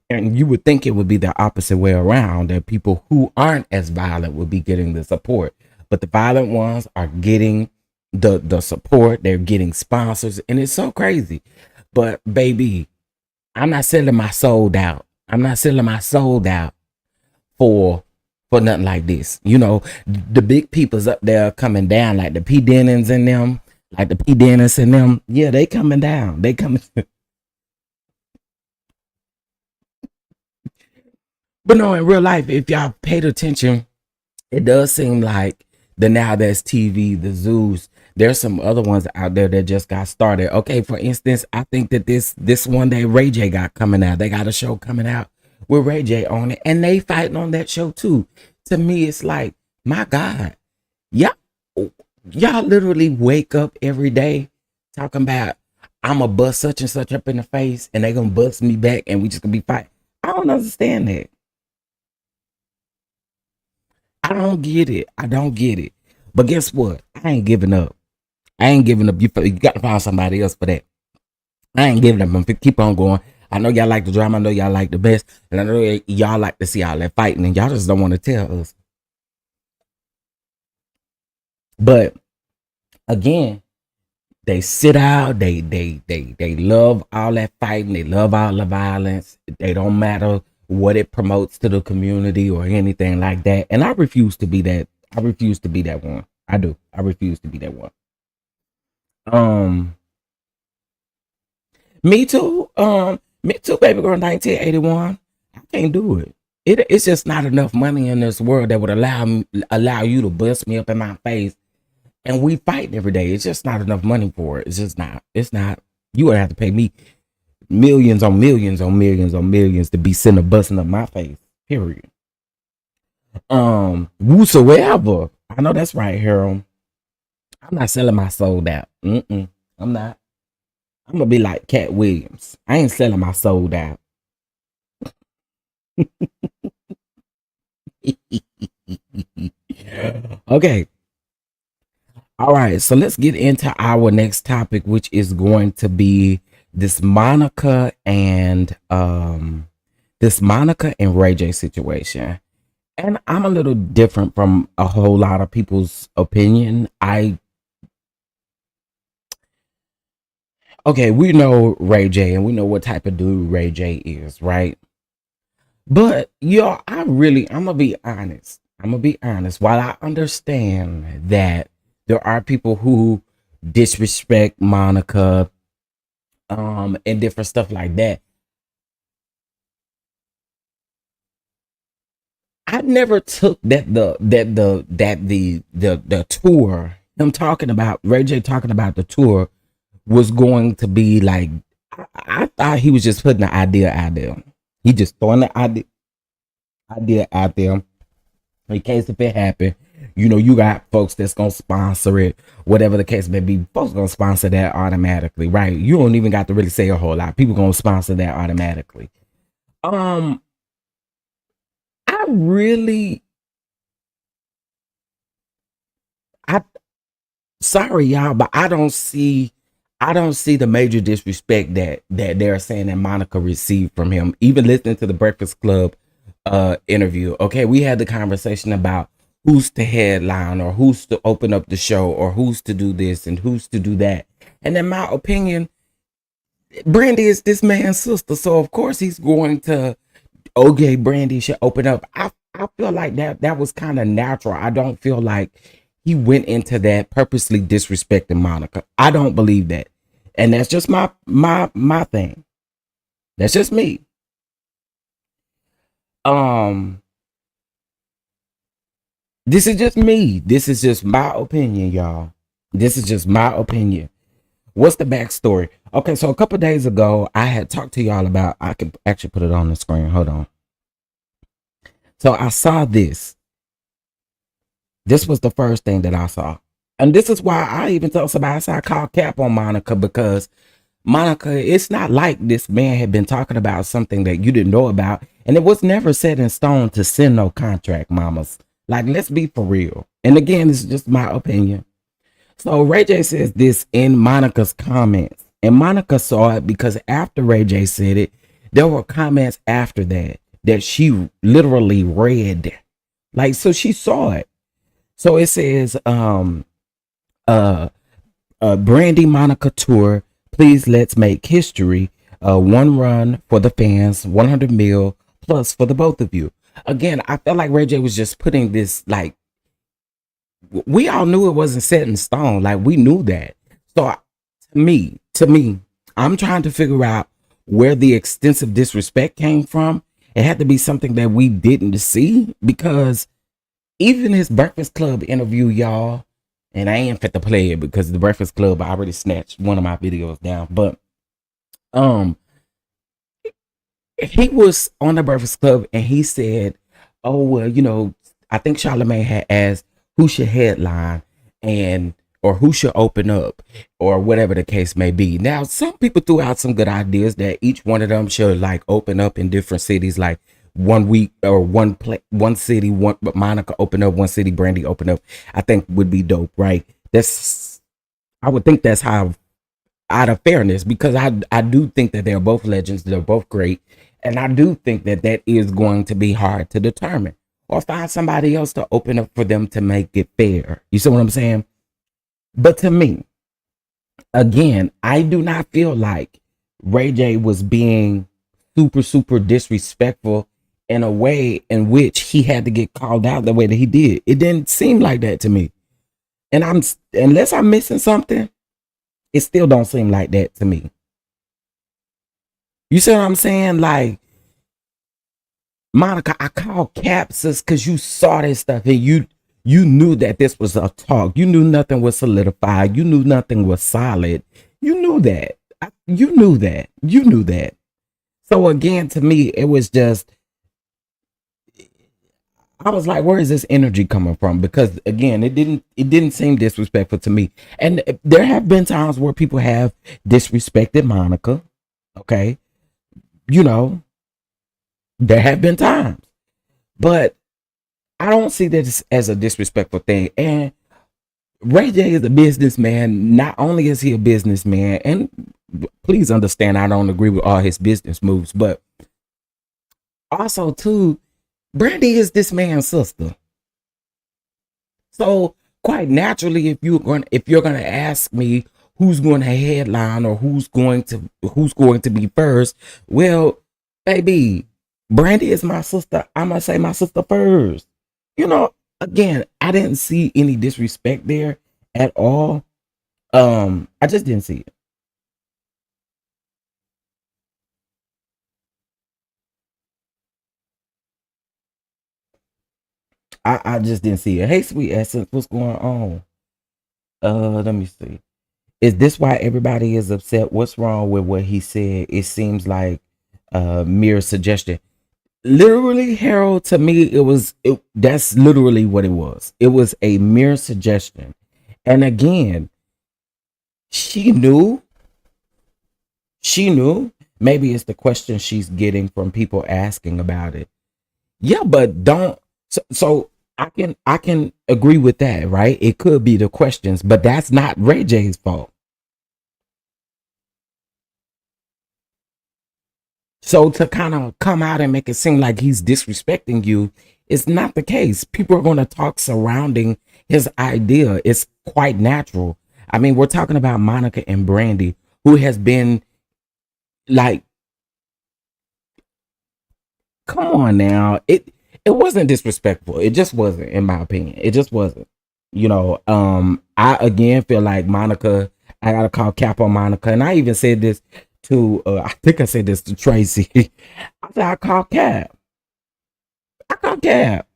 And you would think it would be the opposite way around, that people who aren't as violent would be getting the support. But the violent ones are getting the support, they're getting sponsors, and it's so crazy. But baby, I'm not selling my soul out. I'm not selling my soul out for nothing like this. You know, the big people's up there coming down, like the P. Dennons and them, yeah, they coming down. They coming. But no, in real life, if y'all paid attention, it does seem like the Now That's TV, the Zeus, there's some other ones out there that just got started. Okay, for instance, I think that this one day Ray J got coming out. They got a show coming out with Ray J on it, and they fighting on that show too. To me, it's like, my God, y'all literally wake up every day talking about, I'm gonna bust such and such up in the face, and they gonna bust me back, and we just gonna be fighting. I don't understand that. I don't get it. I don't get it. But guess what? I ain't giving up. I ain't giving up. You got to find somebody else for that. I ain't giving up. I'm gonna keep on going. I know y'all like the drama. I know y'all like the best. And I know y'all like to see all that fighting. And y'all just don't want to tell us. But again, they sit out. They love all that fighting. They love all the violence. They don't matter what it promotes to the community or anything like that. And I refuse to be that. I refuse to be that one. I do. I refuse to be that one. Um, Me too. Me too, baby girl. 1981. I can't do it. It's just not enough money in this world that would allow you to bust me up in my face, and we fighting every day. It's just not enough money for it. It's just not. It's not. You would have to pay me millions on millions on millions on millions to be sitting there busting up my face. Period. Whosoever. I know that's right, Harold. I'm not selling my soul out. I'm not. I'm gonna be like Cat Williams. I ain't selling my soul out. Okay. All right, so let's get into our next topic, which is going to be this Monica and Ray J situation. And I'm a little different from a whole lot of people's opinion. Okay, we know Ray J and we know what type of dude Ray J is, right? But yo, I'm gonna be honest. I'm gonna be honest. While I understand that there are people who disrespect Monica, and different stuff like that, I never took the tour. Him talking about Ray J talking about the tour was going to be like. I thought he was just putting the idea out there. He just throwing the idea out there in case if it happened. You know, you got folks that's gonna sponsor it, whatever the case may be. Folks gonna sponsor that automatically, right? You don't even got to really say a whole lot. People gonna sponsor that automatically. Um, I really, I sorry y'all, but I don't see the major disrespect that they're saying that Monica received from him. Even listening to the Breakfast Club interview, okay, we had the conversation about who's to headline or who's to open up the show or who's to do this and who's to do that. And in my opinion, Brandy is this man's sister, so of course he's going to, okay, Brandy should open up. I feel like that was kind of natural. I don't feel like he went into that purposely disrespecting Monica. I don't believe that. And that's just my thing. That's just me. Um this is just me. This is just my opinion, y'all. This is just my opinion. What's the backstory? Okay, so a couple days ago, I had talked to y'all about, I could actually put it on the screen. Hold on. So I saw this. This was the first thing that I saw. And this is why I even told somebody, I said I called cap on Monica, because Monica, it's not like this man had been talking about something that you didn't know about. And it was never set in stone to send no contract, mamas. Like, let's be for real. And again, this is just my opinion. So Ray J says this in Monica's comments. And Monica saw it because after Ray J said it, there were comments after that she literally read. Like, so she saw it. So it says, uh Brandy Monica tour, please let's make history. One run for the fans, 100 mil plus for the both of you. Again, I felt like Ray J was just putting this, like, we all knew it wasn't set in stone. Like, we knew that. So to me, I'm trying to figure out where the extensive disrespect came from. It had to be something that we didn't see, because even his Breakfast Club interview, y'all, and I ain't fit to play it because the Breakfast Club, I already snatched one of my videos down. But um he was on the Breakfast Club and he said, oh well, I think Charlamagne had asked who should headline and or who should open up or whatever the case may be. Now, some people threw out some good ideas that each one of them should like open up in different cities, like one week or one city, one but Monica open up, one city, Brandy open up. I think would be dope, right? I would think that's how, out of fairness, because I do think that they're both legends, they're both great, and I do think that is going to be hard to determine, or find somebody else to open up for them to make it fair. You see what I'm saying? But to me, again, I do not feel like Ray J was being super disrespectful in a way in which he had to get called out the way that he did. It didn't seem like that to me. And unless I'm missing something, it still don't seem like that to me. You see what I'm saying? Like, Monica, I call capsus because you saw this stuff and you knew that this was a talk. You knew nothing was solidified. You knew nothing was solid. You knew that. You knew that. You knew that. So again, to me, it was just, I was like, where is this energy coming from? Because again, it didn't seem disrespectful to me. And there have been times where people have disrespected Monica. Okay. There have been times. But I don't see this as a disrespectful thing. And Ray J is a businessman. Not only is he a businessman, and please understand, I don't agree with all his business moves, but also too, Brandy is this man's sister. So quite naturally, if you're gonna ask me who's going to headline or who's going to be first, well, baby, Brandy is my sister. I'm gonna say my sister first. Again, I didn't see any disrespect there at all. I just didn't see it. I just didn't see it. Hey, sweet essence, what's going on? Let me see. Is this why everybody is upset? What's wrong with what he said? It seems like mere suggestion. Literally, Harold, to me, that's literally what it was. It was a mere suggestion. And again, she knew, she knew. Maybe it's the question she's getting from people asking about it. Yeah, but don't. So I can agree with that, right? It could be the questions, but that's not Ray J's fault. So to kind of come out and make it seem like he's disrespecting you, it's not the case. People are going to talk surrounding his idea. It's quite natural. I mean, we're talking about Monica and Brandy, who has been like, come on now. It wasn't disrespectful. It just wasn't, in my opinion. It just wasn't. I again feel like Monica, I gotta call cap on Monica. And I even said this to I think I said this to Tracy. I said I call cap. I call cap.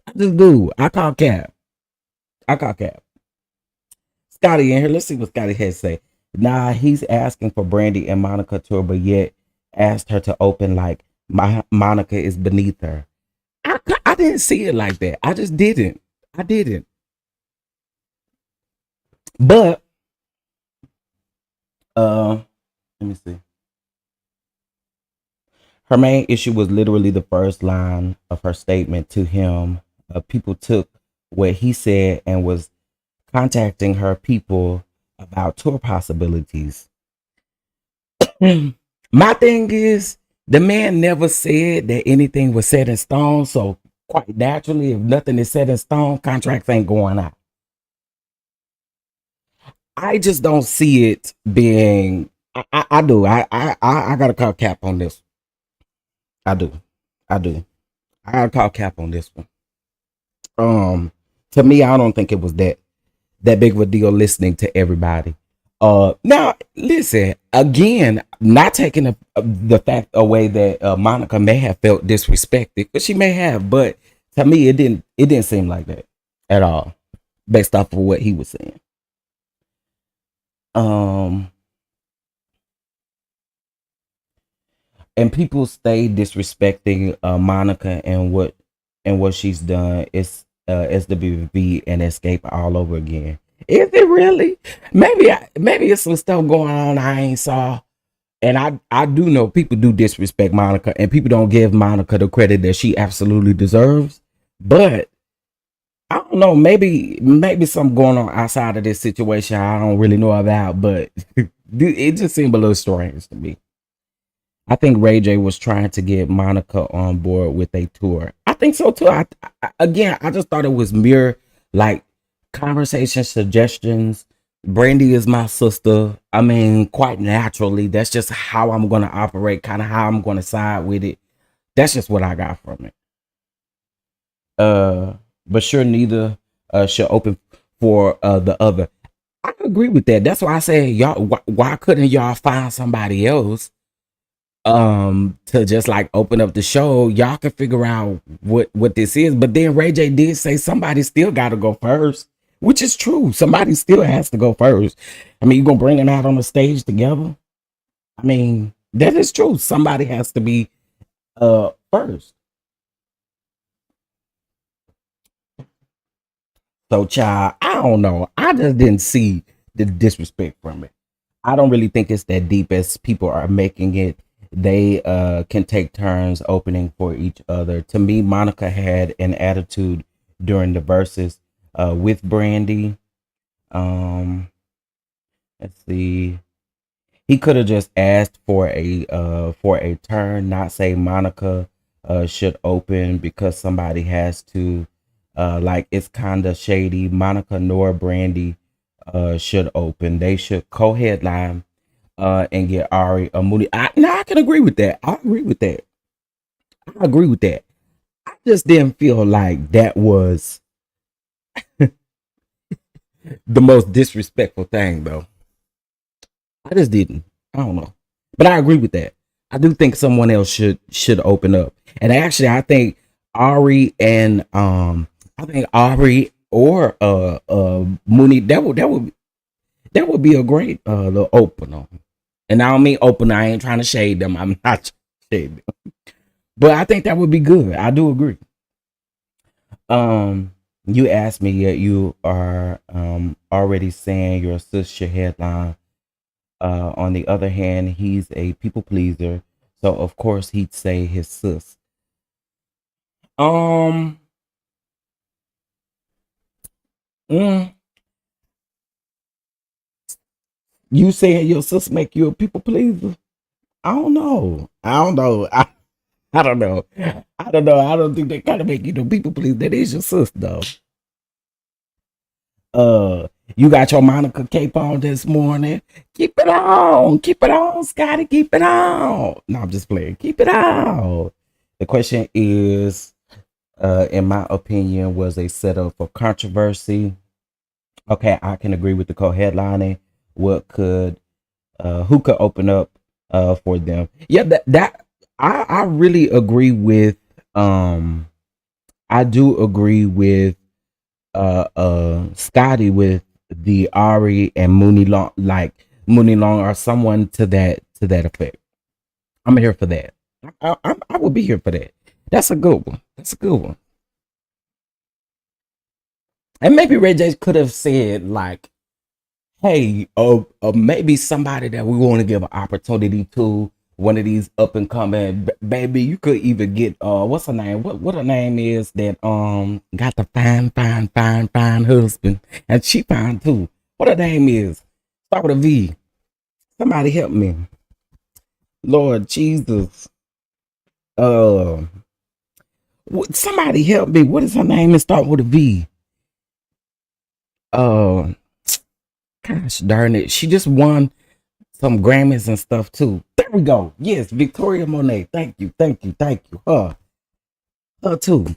I just do. I call cap. I call cap. Scotty in here. Let's see what Scotty has to say. Nah, he's asking for Brandy and Monica tour, but yet asked her to open like Monica is beneath her. I didn't see it like that. I just didn't. I didn't. But let me see. Her main issue was literally the first line of her statement to him. People took what he said and was contacting her people about tour possibilities. My thing is, the man never said that anything was set in stone. So quite naturally, if nothing is set in stone, contracts ain't going out. I just don't see it being. I do. I gotta call cap on this. I do. I do. I gotta call cap on this one. Um, to me, I don't think it was that big of a deal listening to everybody. Now listen again, not taking the fact away that Monica may have felt disrespected, but she may have. But to me, it didn't seem like that at all, based off of what he was saying. Um, and people stay disrespecting Monica and what she's done. It's SWV and Escape all over again. Is it really? Maybe it's some stuff going on I ain't saw. And I do know people do disrespect Monica, and people don't give Monica the credit that she absolutely deserves. But I don't know. Maybe something going on outside of this situation I don't really know about. But it just seemed a little strange to me. I think Ray J was trying to get Monica on board with a tour. I think so too. Again, I just thought it was mere like conversation suggestions. Brandy is my sister. I mean, quite naturally, that's just how I'm gonna operate, kind of how I'm gonna side with it. That's just what I got from it. Uh, but sure, neither should open for the other. I agree with that. That's why I say y'all. Why couldn't y'all find somebody else to just like open up the show? Y'all can figure out what this is. But then Ray J did say somebody still got to go first, which is true. Somebody still has to go first. I mean, you gonna bring them out on the stage together? I mean, that is true. Somebody has to be first. So, child, I don't know. I just didn't see the disrespect from it. I don't really think it's that deep as people are making it. They can take turns opening for each other. To me, Monica had an attitude during the verses with Brandy. Um, let's see. He could have just asked for a turn, not say Monica should open because somebody has to. Like it's kind of shady. Monica nor Brandy should open. They should co-headline and get Ari or Moody. I can agree with that. I agree with that. I agree with that. I just didn't feel like that was the most disrespectful thing, though. I just didn't. I don't know, but I agree with that. I do think someone else should open up, and actually, I think Ari or Mooney that would be a great little opener. And I don't mean opener. I ain't trying to shade them. I'm not shade them, but I think that would be good. I do agree. You asked me yet you are already saying your sister headline. On the other hand, he's a people pleaser, so of course he'd say his sis. Um, mm, you saying your sis make you a people pleaser? I don't know. I don't know. I don't know. I don't know. I don't think they kind of make you the people pleaser. That is your sis though. You got your Monica cape on this morning. Keep it on. Keep it on, Scotty. Keep it on. No, I'm just playing. Keep it on. The question is, in my opinion, was a setup for controversy. Okay, I can agree with the co-headlining. What could who could open up for them? Yeah, that I really agree with I do agree with Scotty with the Ari and Mooney Long, like Mooney Long or someone to that effect. I'm here for that. I will be here for that. That's a good one. That's a good one. And maybe Ray J could have said like, "Hey, maybe somebody that we want to give an opportunity to, one of these up and coming baby. You could even get what's her name? What her name is that got the fine husband, and she fine too. What her name is? Start with a V. Somebody help me, Lord Jesus. Uh, somebody help me. What is her name? And start with a V. Uh, gosh darn it, she just won some Grammys and stuff too. There we go. Yes, Victoria Monet. Thank you. Her too.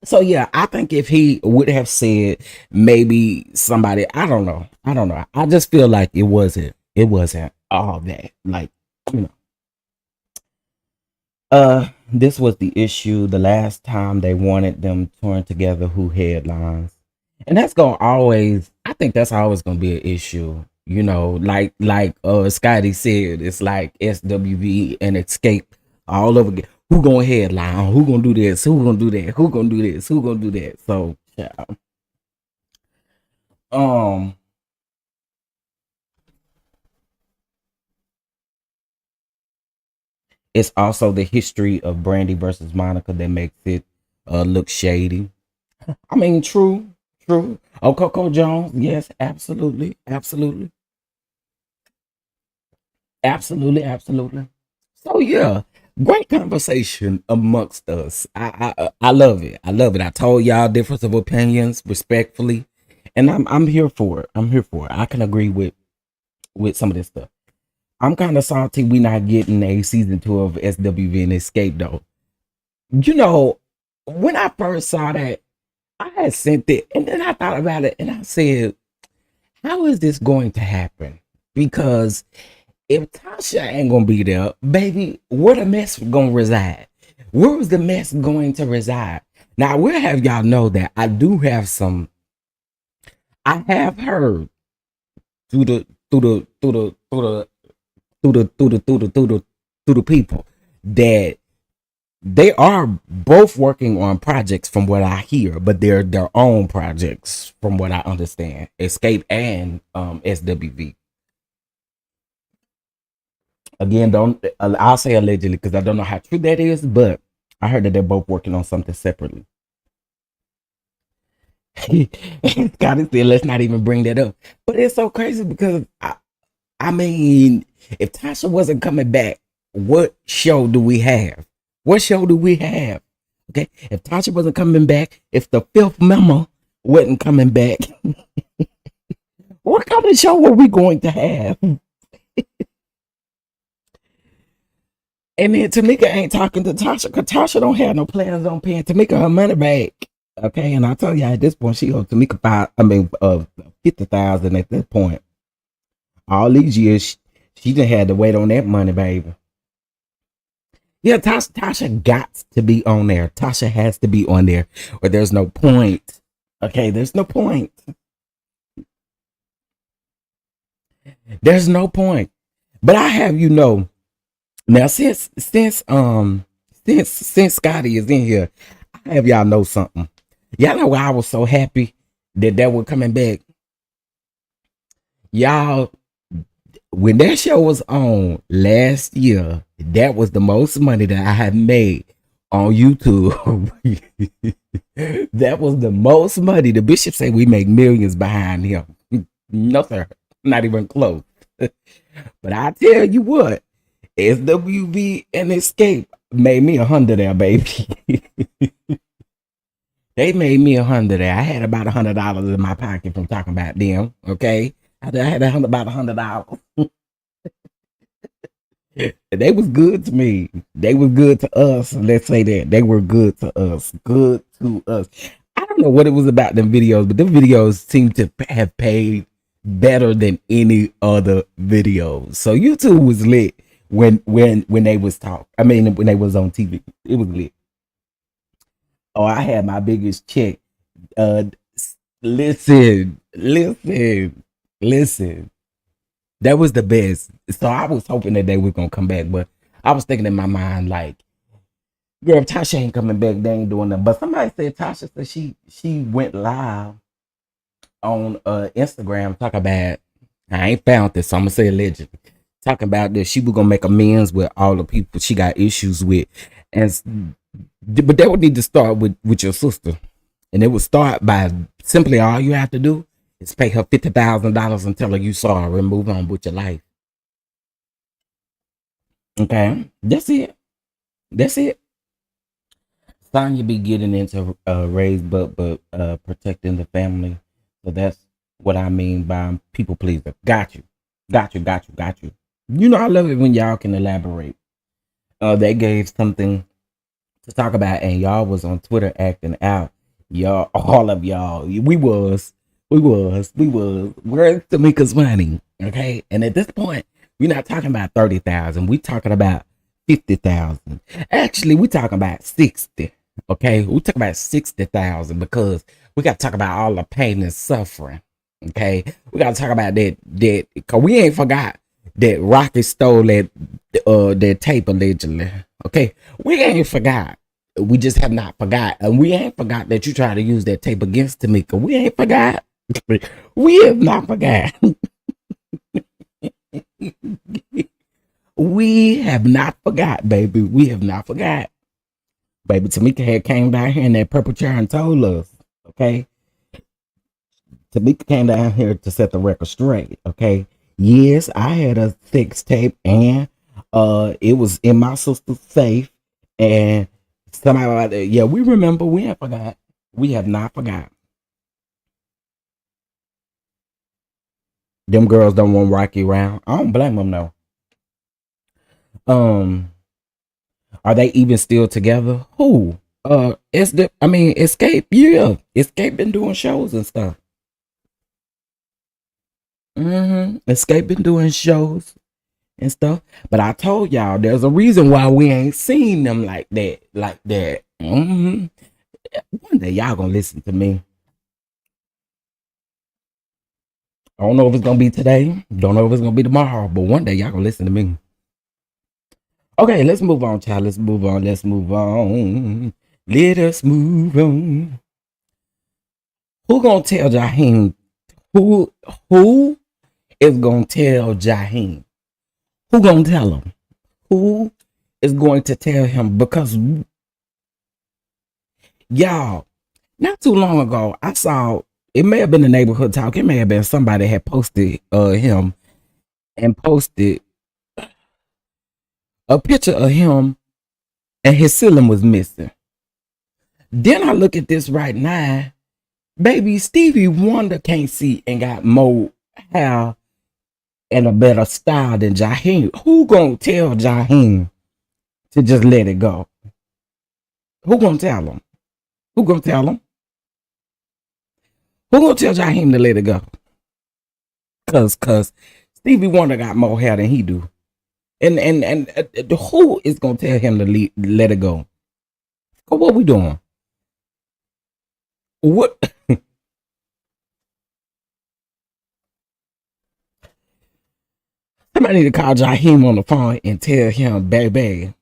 So yeah, I think if he would have said maybe somebody, I don't know. I just feel like it wasn't all that. Like, you know, this was the issue the last time they wanted them touring together who headlines. And that's gonna always I think that's always gonna be an issue. You know, like Scotty said, it's like SWV and Escape all over again. Who gonna headline? Who gonna do this? Who gonna do that? Who gonna do this? Who gonna do that? So yeah. Um it's also the history of Brandy versus Monica that makes it look shady. I mean, true. Oh, Coco Jones, yes, absolutely. So yeah, great conversation amongst us. I love it. I love it. I told y'all difference of opinions respectfully, and I'm here for it. I'm here for it. I can agree with some of this stuff. I'm kind of salty we not getting a season 2 of SWV and Escape though. You know, when I first saw that, I had sent it, and then I thought about it, and I said, "How is this going to happen?" Because if Tasha ain't gonna be there, baby, where the mess gonna reside? Where was the mess going to reside? Now I will have y'all know that I do have some. I have heard through the through the through the through the through the through the through the through the through the people that they are both working on projects from what I hear, but they're their own projects from what I understand. Escape and SWV. Again, don't I'll say allegedly because I don't know how true that is, but I heard that they're both working on something separately. Scotty said, let's not even bring that up. But it's so crazy because I mean, if Tasha wasn't coming back, what show do we have? What show do we have? Okay, if Tasha wasn't coming back, if the fifth member wasn't coming back, what kind of show were we going to have? And then Tamika ain't talking to Tasha because Tasha don't have no plans on paying Tamika her money back. Okay, and I tell you at this point she owed Tamika 50,000 at this point. All these years she done had to wait on that money, baby. Yeah, Tasha got to be on there. Tasha has to be on there, or there's no point. Okay, there's no point. There's no point. But I have you know. Now, since Scotty is in here, I have y'all know something. Y'all know why I was so happy that was coming back. Y'all, when that show was on last year, that was the most money that I have made on YouTube. That was the most money. The bishop said we make millions behind him. No, sir, not even close. But I tell you what. SWV and Escape made me 100 there, baby. They made me 100 there. I had about $100 in my pocket from talking about them. Okay, I had about $100. They was good to me. They was good to us. Let's say that they were good to us. Good to us. I don't know what it was about them videos, but them videos seem to have paid better than any other videos. So YouTube was lit. When they was when they was on TV, it was lit. Oh, I had my biggest check. Listen. That was the best. So I was hoping that they were gonna come back, but I was thinking in my mind like, girl, if Tasha ain't coming back, they ain't doing nothing. But somebody said Tasha said she went live on Instagram talk about. I ain't found this, so I'm gonna say allegedly. Talking about that she was gonna make amends with all the people she got issues with, but that would need to start with your sister, and it would start by simply all you have to do is pay her $50,000 and tell her you sorry and move on with your life. Okay, that's it. That's it. Sonya be getting into raised but protecting the family, so that's what I mean by people pleaser. Got you. You know, I love it when y'all can elaborate. They gave something to talk about, and y'all was on Twitter acting out. Y'all, all of y'all, we was. Where's Tamika's money? Okay, and at this point, we're not talking about 30,000. We talking about 50,000. Actually, we talking about 60. Okay, we talking about 60,000 because we got to talk about all the pain and suffering. Okay, we got to talk about that because we ain't forgot that Rocky stole that tape allegedly. Okay, we ain't forgot. We just have not forgot, and we ain't forgot that you tried to use that tape against Tamika. We ain't forgot. We have not forgot. We have not forgot, baby. We have not forgot. Baby, Tamika had came down here in that purple chair and told us, okay? Tamika came down here to set the record straight, okay? Yes, I had a sex tape and it was in my sister's safe. And somebody like that, yeah, we remember, we have forgot. We have not forgot. Them girls don't want Rocky around. I don't blame them though. Are they even still together? Who? Escape. Yeah, Escape been doing shows and stuff. Escape been doing shows and stuff. But I told y'all there's a reason why we ain't seen them like that. One day y'all gonna listen to me. I don't know if it's gonna be today. Don't know if it's gonna be tomorrow. But one day y'all gonna listen to me. Okay, let's move on, child. Let's move on. Let us move on. Who gonna tell Jahim? Who is gonna tell Jahim? Who gonna tell him? Who is going to tell him? Because y'all, Not too long ago, I saw it may have been the neighborhood talk. It may have been somebody had posted him and posted a picture of him and his ceiling was missing. Then I look at this right now, baby. Stevie Wonder can't see and got more hair and a better style than Jahim. Who gonna tell Jahim to just let it go? Who gonna tell him? Who gonna tell him? Who gonna tell Jahim to let it go? Cause Stevie Wonder got more hair than he do, and who is gonna tell him to let it go? What we doing? What? Somebody need to call Jahim on the phone and tell him, baby,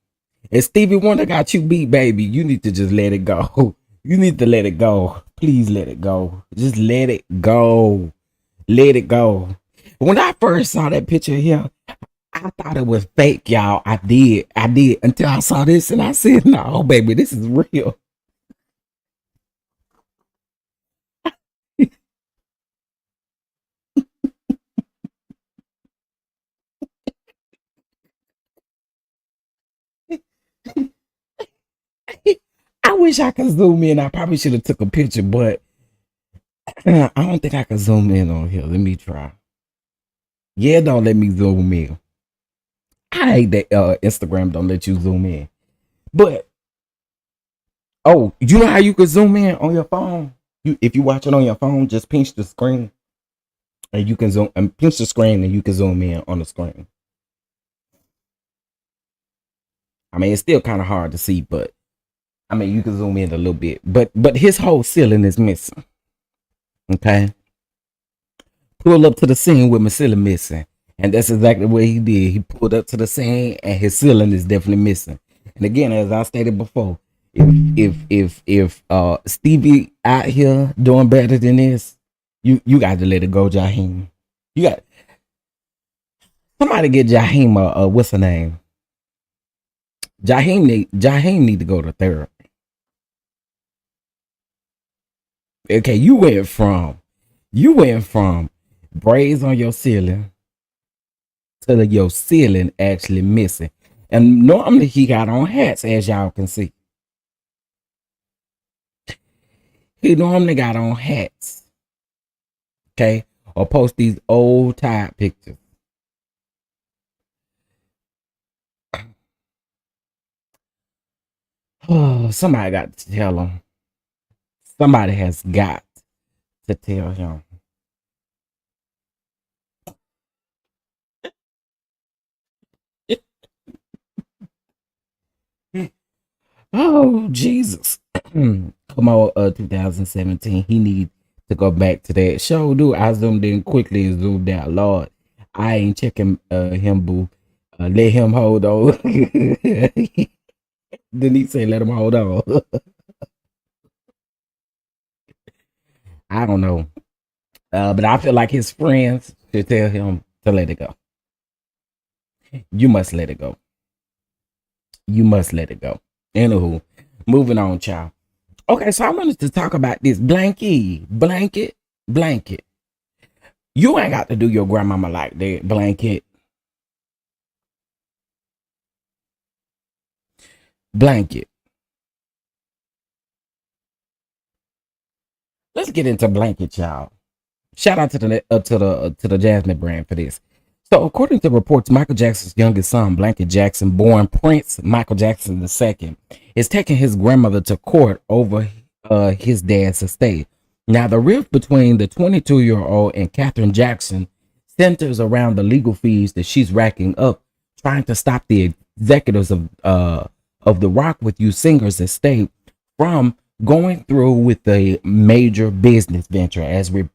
if Stevie Wonder got you beat, baby, you need to just let it go. You need to let it go. Please let it go. Just let it go. Let it go. When I first saw that picture of him, I thought it was fake, y'all. I did. Until I saw this and I said, no, baby, this is real. I wish I could zoom in. I probably should have took a picture, but I don't think I can zoom in on here. Let me try. Yeah, don't let me zoom in. I hate that Instagram don't let you zoom in. But oh, you know how you can zoom in on your phone? If you watch it on your phone, just pinch the screen and you can zoom and pinch the screen and you can zoom in on the screen. I mean, it's still kind of hard to see, but I mean, you can zoom in a little bit. But his whole ceiling is missing. Okay. Pull up to the scene with my ceiling missing. And that's exactly what he did. He pulled up to the scene and his ceiling is definitely missing. And again, as I stated before, if Stevie out here doing better than this, you got to let it go, Jahim. You got somebody get Jahim what's her name? Jahim need to go to therapy. Okay, you went from braids on your ceiling to your ceiling actually missing. And normally he got on hats, as y'all can see. He normally got on hats. Okay? Or post these old tired pictures. Oh, somebody got to tell him. Somebody has got to tell him. Oh, Jesus. Come on, 2017. He need to go back to that show, dude. I zoomed in quickly and zoomed out. Lord, I ain't checking him, boo. Let him hold on. Then he say, let him hold on. I don't know. But I feel like his friends should tell him to let it go. You must let it go. You must let it go. Anywho, moving on, child. Okay, so I wanted to talk about this blanket. You ain't got to do your grandmama like that, blanket. Let's get into blanket, y'all. Shout out to the Jasmine brand for this. So, according to reports, Michael Jackson's youngest son, Blanket Jackson, born Prince Michael Jackson II, is taking his grandmother to court over his dad's estate. Now, the rift between the 22-year-old and Catherine Jackson centers around the legal fees that she's racking up, trying to stop the executives of the Rock With You singers estate from going through with a major business venture. As we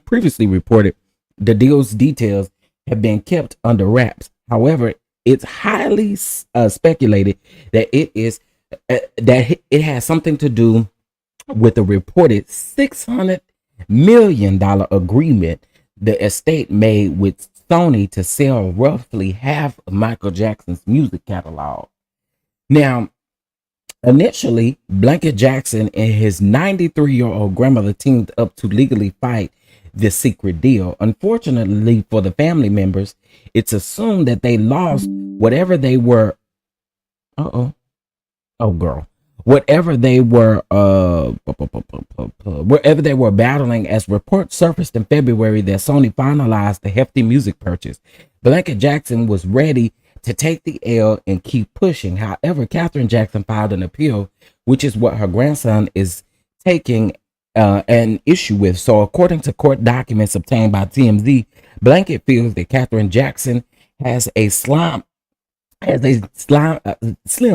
previously reported, the deal's details have been kept under wraps. However, it's highly speculated that it has something to do with a reported $600 million agreement the estate made with Sony to sell roughly half of Michael Jackson's music catalog. Now, Initially, Blanket Jackson and his 93-year-old grandmother teamed up to legally fight this secret deal. Unfortunately for the family members, it's assumed that they lost whatever they were. Uh oh. Oh, girl. Whatever they were, wherever they were battling, as reports surfaced in February that Sony finalized the hefty music purchase. Blanket Jackson was ready to take the L and keep pushing. However, Catherine Jackson filed an appeal, which is what her grandson is taking an issue with. So, according to court documents obtained by TMZ, Blanket feels that Catherine Jackson has a slim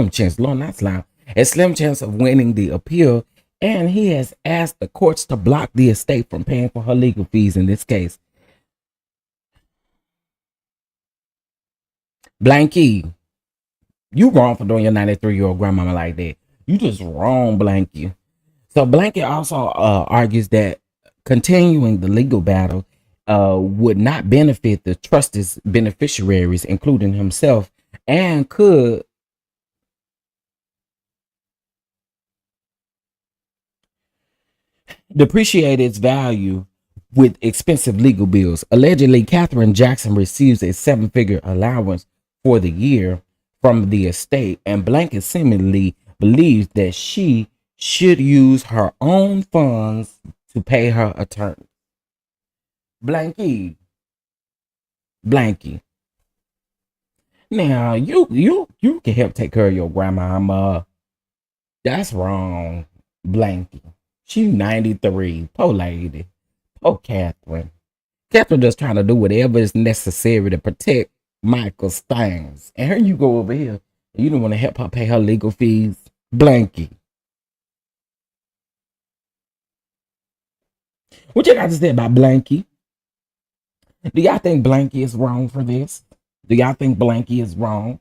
chance, no, not slime, a slim chance of winning the appeal, and he has asked the courts to block the estate from paying for her legal fees in this case. Blanky, you wrong for doing your 93-year-old grandmama like that. You just wrong, Blanky. So Blanky also argues that continuing the legal battle would not benefit the trust's beneficiaries, including himself, and could depreciate its value with expensive legal bills. Allegedly, Catherine Jackson receives a seven-figure allowance for the year from the estate, and Blanket seemingly believes that she should use her own funds to pay her attorney. Blanky, Blanky. Now you can help take care of your grandmama. That's wrong, Blanky. She's 93. Poor lady. Poor Catherine. Catherine just trying to do whatever is necessary to protect Michael's things. And here you go over here. You don't want to help her pay her legal fees. Blanky. What you got to say about Blanky? Do y'all think Blanky is wrong for this? Do y'all think Blanky is wrong?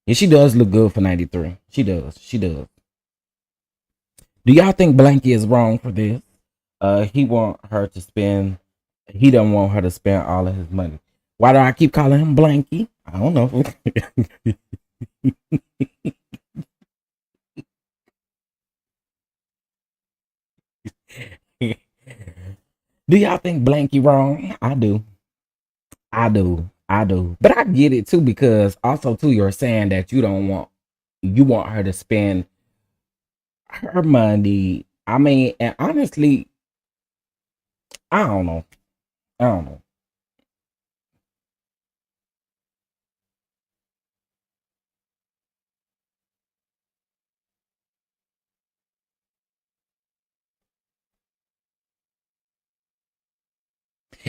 Yeah, she does look good for 93. She does. She does. Do y'all think Blanky is wrong for this? He want her to spend. He don't want her to spend all of his money. Why do I keep calling him Blanky? I don't know. Do y'all think Blanky wrong? I do. I do. I do. But I get it too, because also too, you're saying that you want her to spend her money. I mean, and honestly, I don't know. I don't know.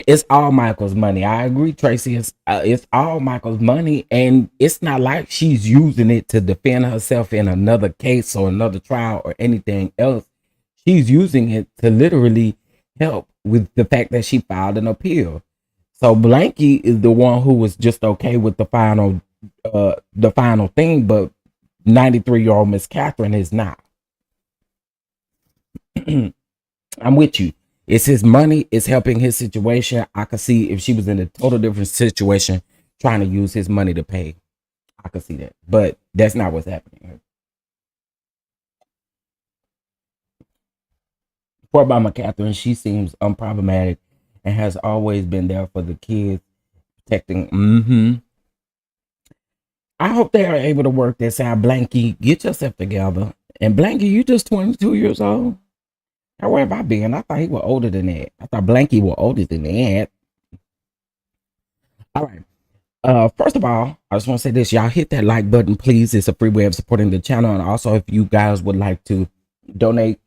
It's all Michael's money. I agree, Tracy. It's all Michael's money, and it's not like she's using it to defend herself in another case or another trial or anything else. She's using it to literally help with the fact that she filed an appeal. So Blanky is the one who was just okay with the final thing, but 93-year-old Miss Catherine is not. I'm with you. It's his money. It's helping his situation. I could see if she was in a total different situation, trying to use his money to pay. I could see that, but that's not what's happening. Poor Mama Catherine, she seems unproblematic and has always been there for the kids, protecting. I hope they are able to work this out. Blanky, get yourself together. And Blanky, you just 22 years old. How where have I been? I thought he was older than that. I thought Blanky was older than that. All right. First of all, I just want to say this. Y'all hit that like button, please. It's a free way of supporting the channel. And also, if you guys would like to donate,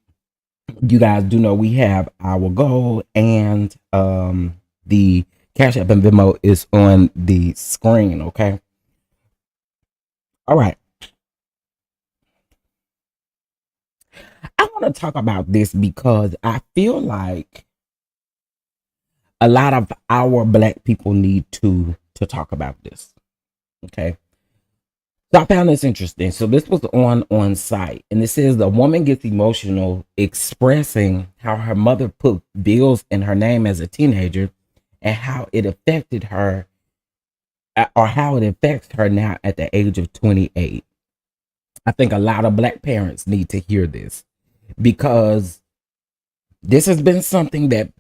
you guys do know we have our goal, and the Cash App and Venmo is on the screen. Okay. All right. I want to talk about this because I feel like a lot of our black people need to talk about this. Okay. So I found this interesting. So this was on site, and it says the woman gets emotional expressing how her mother put bills in her name as a teenager, and how it affected her, or how it affects her now at the age of 28. I think a lot of black parents need to hear this because this has been something that,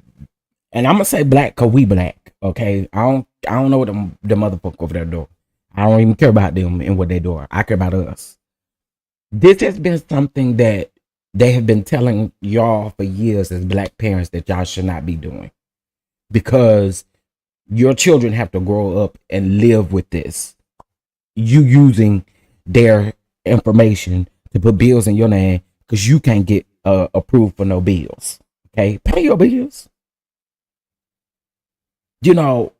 and I'm gonna say black because we black. Okay, I don't know what the motherfucker over there do. I don't even care about them and what they do. I care about us. This has been something that they have been telling y'all for years as black parents that y'all should not be doing because your children have to grow up and live with this. You using their information to put bills in your name because you can't get approved for no bills. Okay, pay your bills. You know,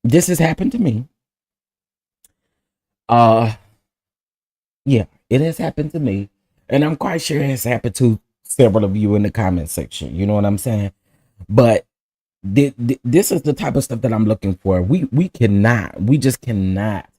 this has happened to me. Uh, yeah, it has happened to me, and I'm quite sure it has happened to several of you in the comment section. You know what I'm saying? But this is the type of stuff that I'm looking for. We just cannot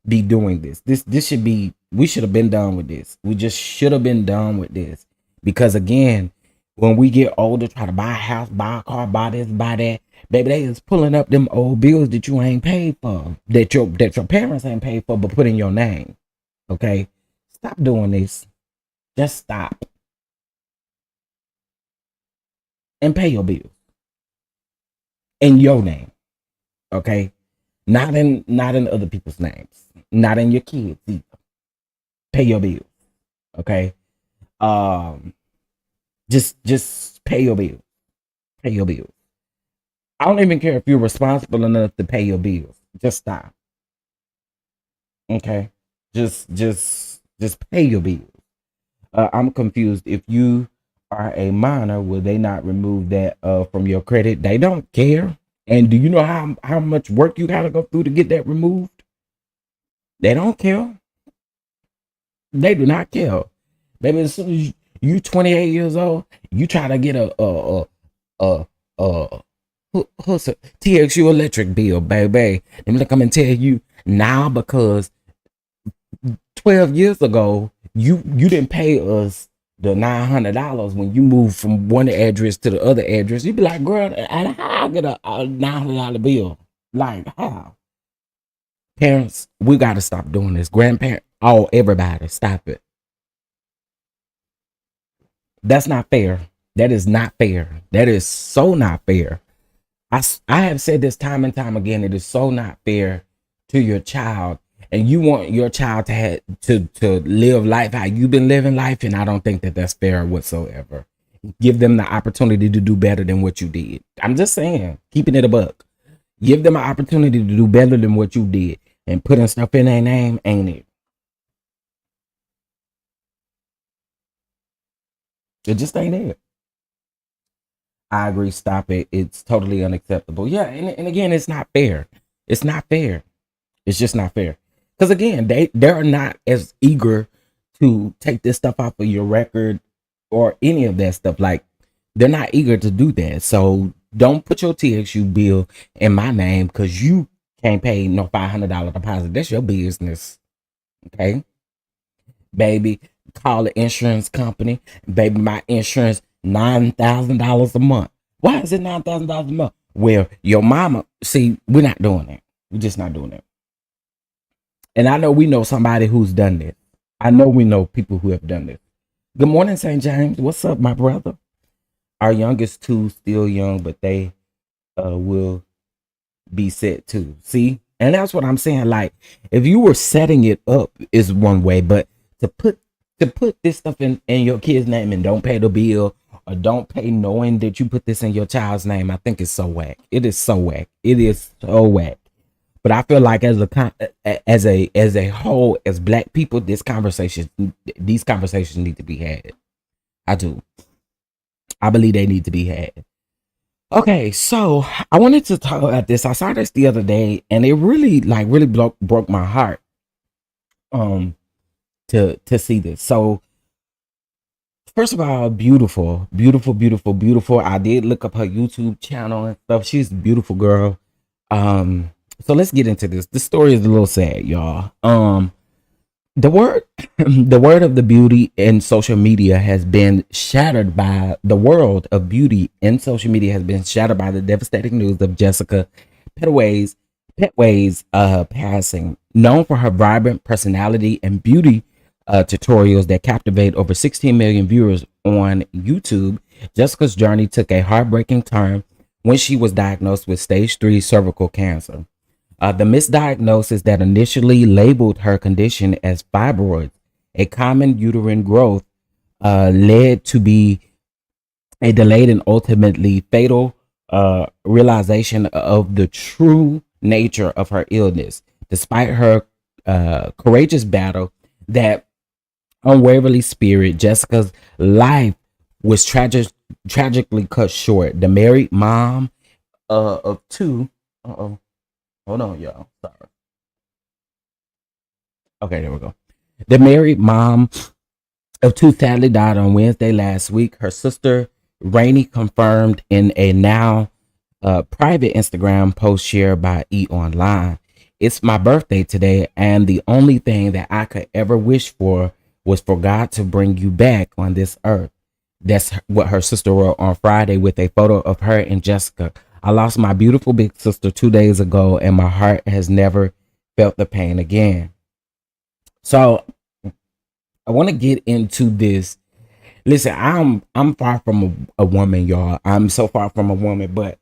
be doing this. This should be, we should have been done with this. We just should have been done with this. Because again, when we get older, try to buy a house, buy a car, buy this, buy that, baby, they is pulling up them old bills that you ain't paid for, that your parents ain't paid for, but put in your name. Okay? Stop doing this. Just stop. And pay your bills. In your name. Okay? Not in other people's names. Not in your kids either. Pay your bills. Okay? Just pay your bills. Pay your bills. I don't even care if you're responsible enough to pay your bills. Just stop. Okay? Just pay your bills. I'm confused. If you are a minor, will they not remove that from your credit? They don't care. And do you know how much work you gotta go through to get that removed? They don't care. They do not care. Baby, as soon as you 28 years old, you try to get a what's a TXU electric bill, baby. Let me come and tell you now because 12 years ago, you didn't pay us the $900 when you moved from one address to the other address. You'd be like, girl, and how I get a $900 bill? Like, how? Parents, we got to stop doing this. Grandparents, everybody, stop it. That's not fair. That is not fair. That is so not fair. I have said this time and time again. It is so not fair to your child, and you want your child to have to live life how you've been living life, and I don't think that that's fair whatsoever. Give them the opportunity to do better than what you did. I'm just saying, keeping it a buck. Give them an opportunity to do better than what you did, and putting stuff in their name ain't it. It just ain't it. I agree. Stop it. It's totally unacceptable. Yeah, and again, it's not fair. It's not fair. It's just not fair. Because again, they're not as eager to take this stuff off of your record or any of that stuff. Like they're not eager to do that. So don't put your TXU bill in my name because you can't pay no $500 deposit. That's your business. Okay, baby. Call the insurance company. Baby, my insurance $9,000 a month. Why is it $9,000 a month? Well, your mama. See, we're not doing that. We're just not doing that. And I know we know somebody who's done this. I know we know people who have done this. Good morning, St. James. What's up, my brother? Our youngest two still young, but they will be set too. See? And that's what I'm saying. Like, if you were setting it up is one way, but to put this stuff in your kid's name and don't pay the bill or don't pay knowing that you put this in your child's name, I think it's so whack. It is so whack. It is so whack. But I feel like as a whole, as black people, these conversations need to be had. I do. I believe they need to be had. Okay, so I wanted to talk about this. I saw this the other day, and it really broke my heart. To see this. So first of all, beautiful. I did look up her YouTube channel and stuff. She's a beautiful girl. So let's get into this. The story is a little sad, y'all. The word the word of the beauty in social media has been shattered by the world of beauty in social media has been shattered by the devastating news of Jessica Pettaway's Petway's passing. Known for her vibrant personality and beauty tutorials that captivate over 16 million viewers on YouTube, Jessica's journey took a heartbreaking turn when she was diagnosed with stage 3 cervical cancer. The misdiagnosis that initially labeled her condition as fibroids, a common uterine growth, led to be a delayed and ultimately fatal realization of the true nature of her illness. Despite her courageous battle, that unwaveringly spirit, Jessica's life was tragically cut short. The married mom of two. Uh-oh. Hold on, y'all. Sorry. Okay, there we go. The married mom of two sadly died on Wednesday last week. Her sister, Rainey, confirmed in a now private Instagram post shared by E Online. It's my birthday today, and the only thing that I could ever wish for was for God to bring you back on this earth. That's what her sister wrote on Friday with a photo of her and Jessica. I lost my beautiful big sister 2 days ago, and my heart has never felt the pain again. So I want to get into this. Listen, I'm far from a woman, y'all. I'm so far from a woman, but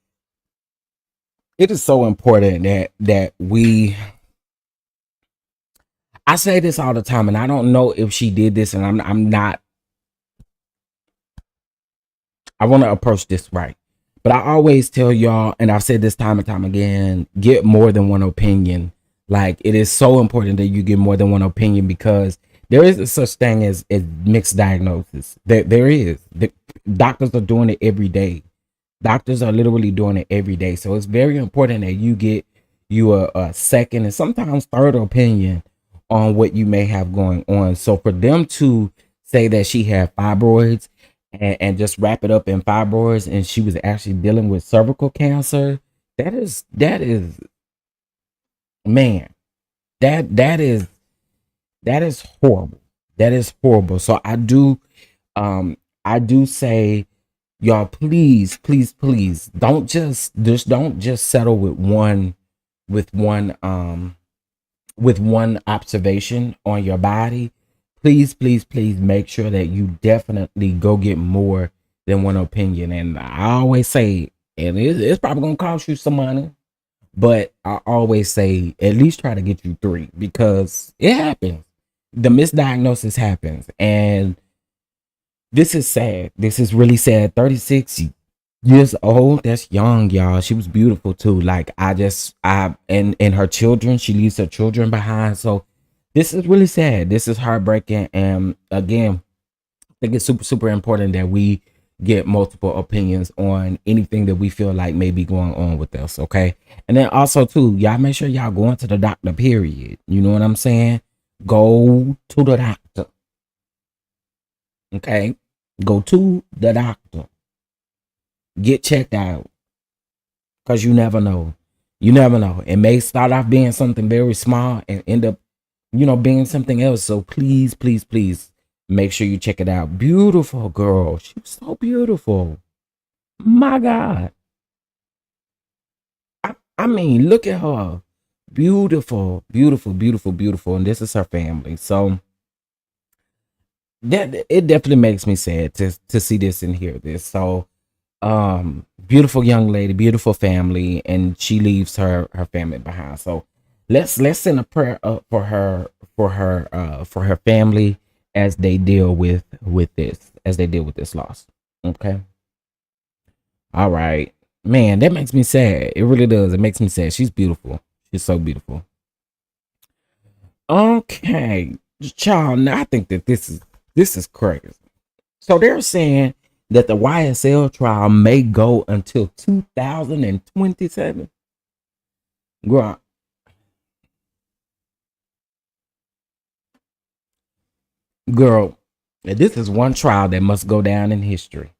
it is so important that we. I say this all the time, and I don't know if she did this, and I'm not. I want to approach this right, but I always tell y'all, and I've said this time and time again: get more than one opinion. Like, it is so important that you get more than one opinion, because there is a such thing as mixed diagnosis. There is. The doctors are doing it every day. Doctors are literally doing it every day. So it's very important that you get you a second and sometimes third opinion on what you may have going on. So for them to say that she had fibroids and just wrap it up in fibroids, and she was actually dealing with cervical cancer, that is man, that is horrible. That is horrible. So I do say, y'all, please, please, please don't just settle with one with one observation on your body. Please, please, please make sure that you definitely go get more than one opinion. And I always say, and it's probably gonna cost you some money, but I always say at least try to get you three, because it happens. The misdiagnosis happens, and this is sad. This is really sad. 36 years old. That's young, y'all. She was beautiful too. Like, I and her children. She leaves her children behind. So this is really sad. This is heartbreaking. And again, I think it's super, super important that we get multiple opinions on anything that we feel like may be going on with us. Okay. And then also too, y'all make sure y'all going to the doctor, period. You know what I'm saying? Go to the doctor. Okay. Go to the doctor. Get checked out. Because you never know. You never know. It may start off being something very small and end up, being something else. So please, please, please make sure you check it out. Beautiful girl. She was so beautiful. My God. I mean, look at her. Beautiful, beautiful, beautiful, beautiful. And this is her family. So that it definitely makes me sad to see this and hear this. So beautiful young lady, beautiful family, and she leaves her family behind. So let's send a prayer up for her family as they deal with this loss. Okay. All right. Man, that makes me sad. It really does. It makes me sad. She's beautiful. She's so beautiful. Okay. Child, now I think that this is crazy. So they're saying that the YSL trial may go until 2027. Girl, girl, this is one trial that must go down in history.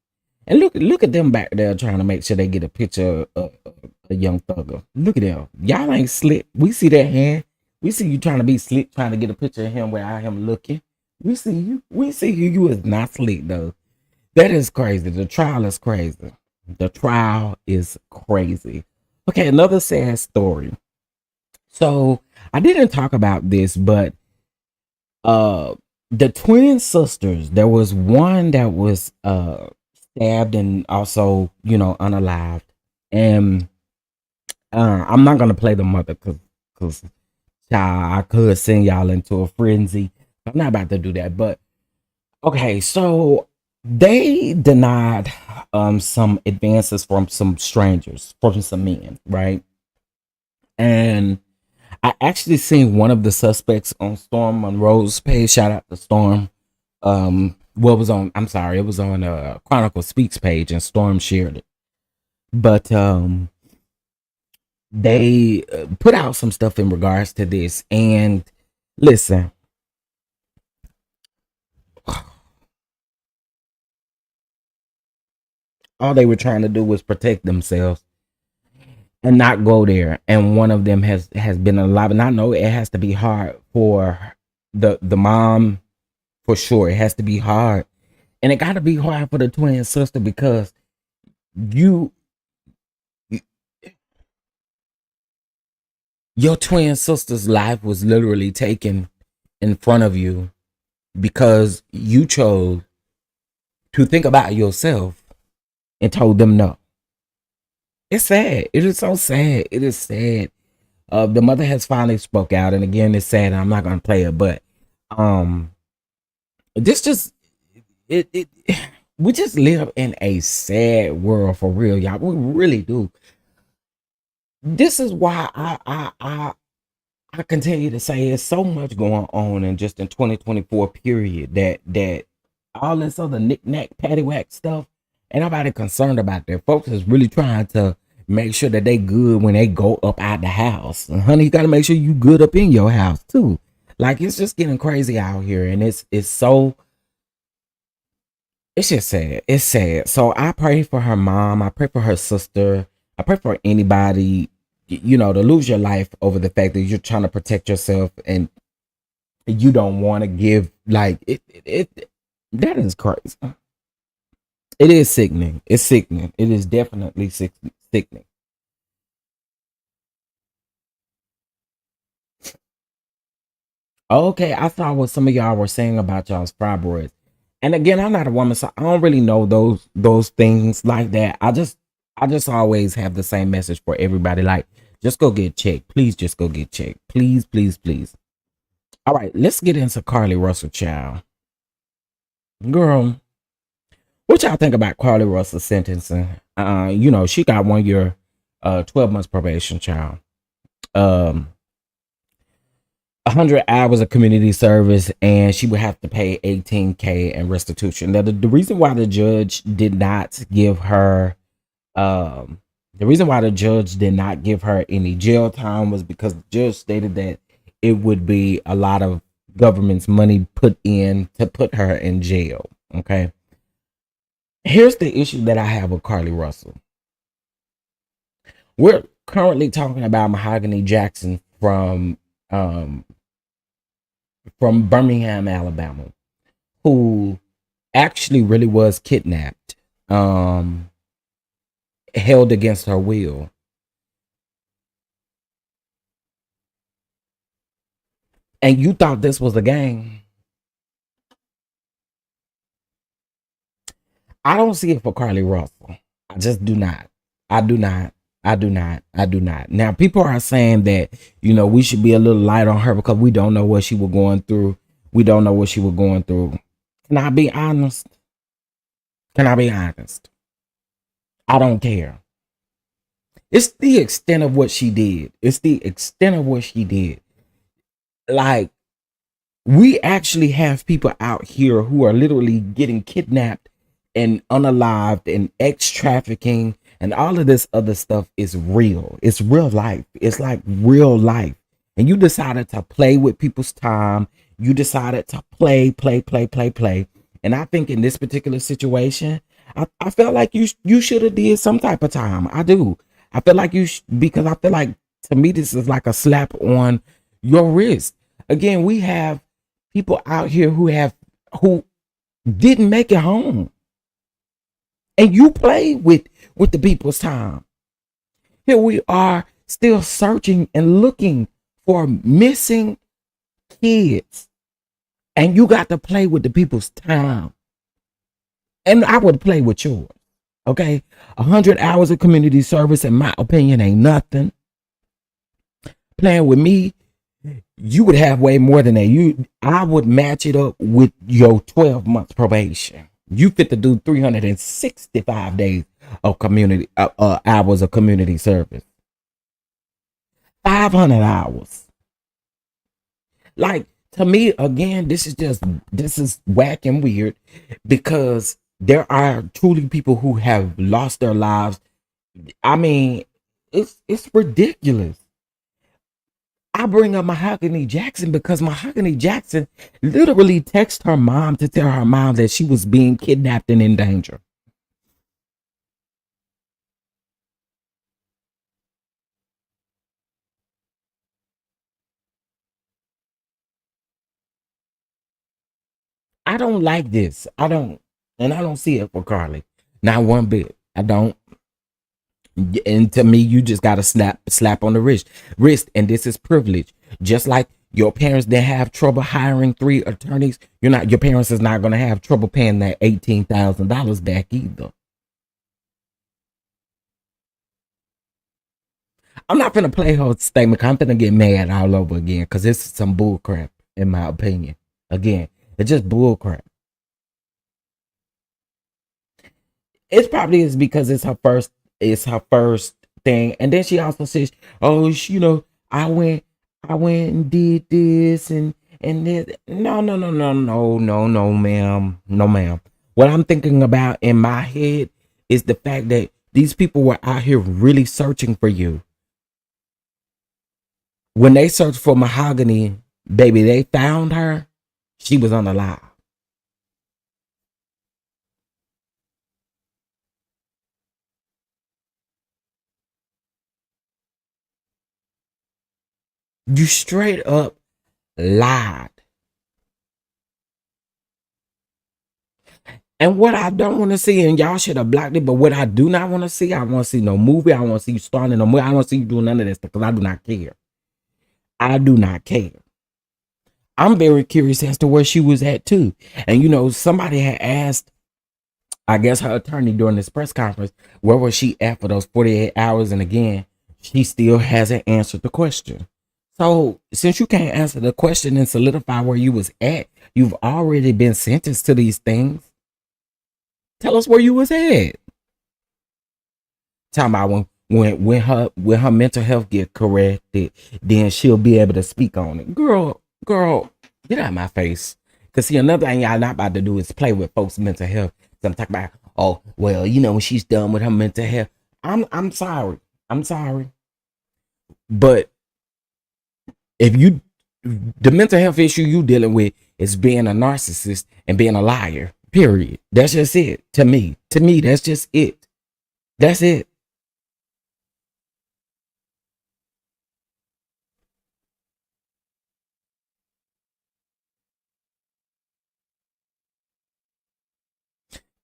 And look at them back there trying to make sure they get a picture of a young thugger. Look at them. Y'all ain't slick. We see that hand. We see you trying to be slick, trying to get a picture of him without him looking. We see you. We see you. You is not slick though. That is crazy. The trial is crazy. The trial is crazy. Okay, another sad story. So I didn't talk about this, but uh the twin sisters, there was one that was stabbed and also, unalived. And I'm not gonna play the mother because child, I could send y'all into a frenzy. I'm not about to do that. But okay, so they denied some advances from some strangers, from some men, right? And I actually seen one of the suspects on Storm Monroe's page. Shout out to Storm. What was on? I'm sorry, it was on Chronicle Speaks page, and Storm shared it. But they put out some stuff in regards to this. And listen, all they were trying to do was protect themselves and not go there. And one of them has been alive. And I know it has to be hard for the mom, for sure. It has to be hard, and it got to be hard for the twin sister because you your twin sister's life was literally taken in front of you because you chose to think about yourself and told them no. It's sad. It is so sad. It is sad. The mother has finally spoke out, and again, it's sad. I'm not gonna play it, but um, this just it we just live in a sad world for real, y'all. We really do. This is why I continue to say there's so much going on in just in 2024 period that all this other knick-knack paddywhack stuff ain't nobody concerned about that. Folks is really trying to make sure that they good when they go up out the house. And honey, you gotta make sure you good up in your house too. Like it's just getting crazy out here, and it's just sad. It's sad. So I pray for her mom. I pray for her sister. I pray for anybody, to lose your life over the fact that you're trying to protect yourself and you don't want to give like it. That is crazy. It is sickening. It's sickening. It is definitely sickening. Okay, I saw what some of y'all were saying about y'all's fibroids. And again, I'm not a woman, so I don't really know those things like that. I just always have the same message for everybody. Like, just go get checked. Please just go get checked. Please, please, please. All right, let's get into Carlie Russell, child. Girl, what y'all think about Carlie Russell sentencing? She got 1 year, 12 months probation, child. Um, 100 hours of community service, and she would have to pay 18K in restitution. Now, the reason why the judge did not give her um any jail time was because the judge stated that it would be a lot of government's money put in to put her in jail. Okay, here's the issue that I have with Carlie Russell. We're currently talking about Mahogany Jackson um from Birmingham, Alabama, who actually really was kidnapped, held against her will. And you thought this was a game. I don't see it for Carlie Russell. I just do not. I do not. I do not. I do not. Now, people are saying that, we should be a little light on her because we don't know what she was going through. We don't know what she was going through. Can I be honest? Can I be honest? I don't care. It's the extent of what she did. It's the extent of what she did. Like, we actually have people out here who are literally getting kidnapped and unalived and ex trafficking, and all of this other stuff is real. It's real life. It's like real life. And you decided to play with people's time. You decided to play. And I think in this particular situation, I felt like you should have did some type of time. I do. I feel like because I feel like, to me, this is like a slap on your wrist. Again, we have people out here who didn't make it home, and you play with the people's time. Here we are still searching and looking for missing kids, and you got to play with the people's time. And I would play with yours. Okay, 100 hours of community service, in my opinion, ain't nothing. Playing with me, you would have way more than that. I would match it up with your 12 months probation. You fit to do 365 days of community hours of community service. 500 hours. Like, to me, again, this is whack and weird, because there are truly people who have lost their lives. I mean, it's ridiculous. I bring up Mahogany Jackson because Mahogany Jackson literally texted her mom to tell her mom that she was being kidnapped and in danger. I don't like this. I don't, and I don't see it for Carlie. Not one bit. I don't. And to me, you just gotta slap on the wrist, and this is privilege. Just like your parents didn't have trouble hiring 3 attorneys, your parents is not gonna have trouble paying that $18,000 back either. I'm not gonna play her statement. I'm gonna get mad all over again because this is some bull crap, in my opinion. Again, it's just bull crap. It probably is because it's her first thing. And then she also says, "Oh, I went and did this and this." No, no, no, no, no, no, no, ma'am, no, ma'am. What I'm thinking about in my head is the fact that these people were out here really searching for you. When they searched for Mahogany, baby, they found her. She was on the live. You straight up lied. And what I don't want to see, and y'all should have blocked it, but what I do not want to see, I want to see no movie. I want to see you starting no movie. I don't want to see you doing none of this because I do not care. I do not care. I'm very curious as to where she was at too. And somebody had asked, I guess, her attorney during this press conference, where was she at for those 48 hours? And again, she still hasn't answered the question. So since you can't answer the question and solidify where you was at, you've already been sentenced to these things. Tell us where you was at. Talking about when her mental health get corrected, then she'll be able to speak on it. Girl, get out of my face. Cause see, another thing y'all not about to do is play with folks' mental health. So I'm talking about, oh, well, when she's done with her mental health. I'm sorry. I'm sorry. But if the mental health issue you dealing with is being a narcissist and being a liar. Period. That's just it. To me, that's just it. That's it.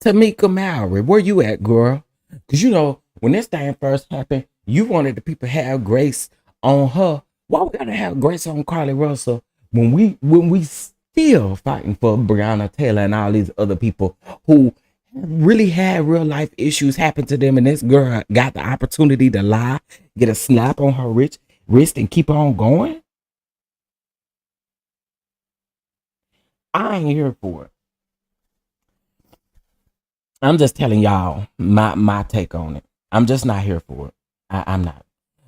Tamika Mallory, where you at, girl? Because when this thing first happened, you wanted the people to have grace on her. Why we gotta have grace on Carlie Russell when we still fighting for Breonna Taylor and all these other people who really had real life issues happen to them, and this girl got the opportunity to lie, get a slap on her wrist, and keep on going? I ain't here for it. I'm just telling y'all my take on it. I'm just not here for it. I'm not.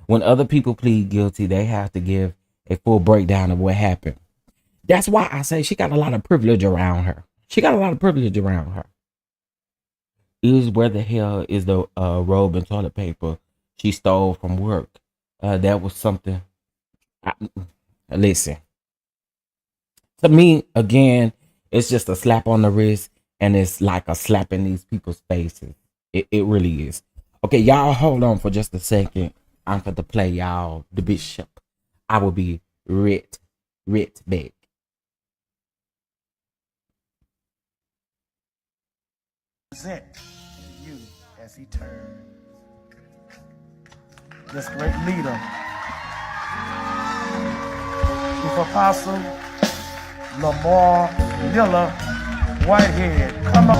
When other people plead guilty, they have to give a full breakdown of what happened. That's why I say she got a lot of privilege around her. She got a lot of privilege around her. Is where the hell is the robe and toilet paper she stole from work? That was something. I, listen, to me, again, it's just a slap on the wrist, and it's like a slap in these people's faces. It really is. Okay, y'all, hold on for just a second. I'm for to play y'all the bishop. I will be writ back. Present you as he turns. This great leader Apostle Lamar Miller Whitehead. Come on.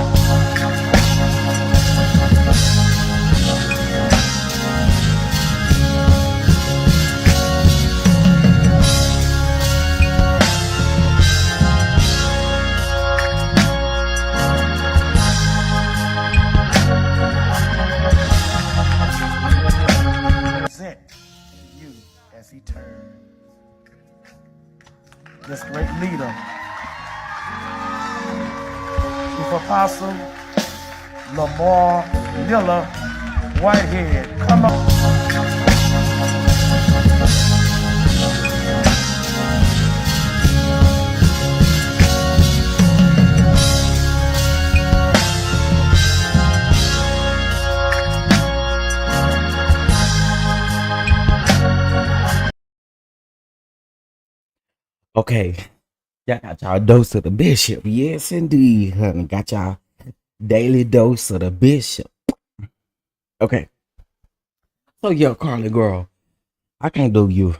Present you as he turns. This great leader, Chief Apostle Lamar Miller Whitehead. Come on. Okay, y'all got y'all dose of the bishop. Yes, indeed, honey. Got y'all daily dose of the bishop. Okay, so yo, Carlie girl, I can't do you.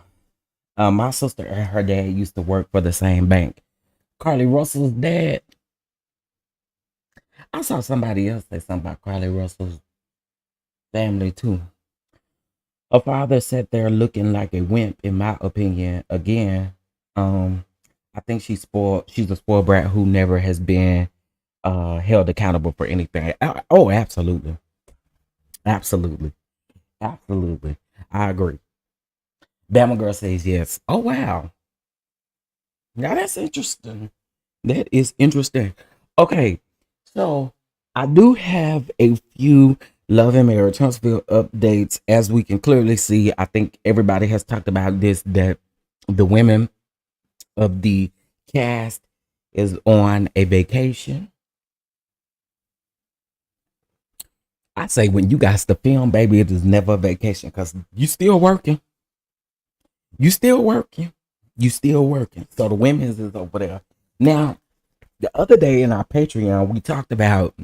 My sister and her dad used to work for the same bank. Carlie Russell's dad. I saw somebody else say something about Carlie Russell's family too. Her father sat there looking like a wimp, in my opinion. Again, I think she's spoiled. She's a spoiled brat who never has been held accountable for anything. Oh, absolutely, absolutely, absolutely. I agree. Bama girl says yes. Oh wow, now that's interesting. That is interesting. Okay, so I do have a few Love and Marriage Huntsville updates. As we can clearly see, I think everybody has talked about this, that the women of the cast is on a vacation. I say when you guys to film, baby, it is never a vacation because you still working. You still working. You still working. So the women's is over there. Now, the other day in our Patreon, we talked about,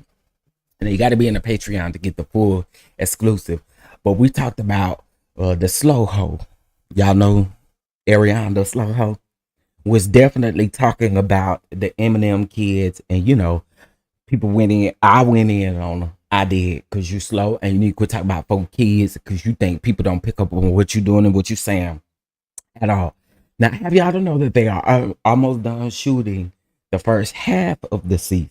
and you got to be in the Patreon to get the full exclusive, but we talked about the slow ho. Y'all know Ariana, the slow ho, was definitely talking about the Eminem kids, and you know, people went in. I went in on them. I did, because you slow and you need to quit talking about folk kids because you think people don't pick up on what you're doing and what you're saying at all. Now, have y'all to know that they are almost done shooting the first half of the season.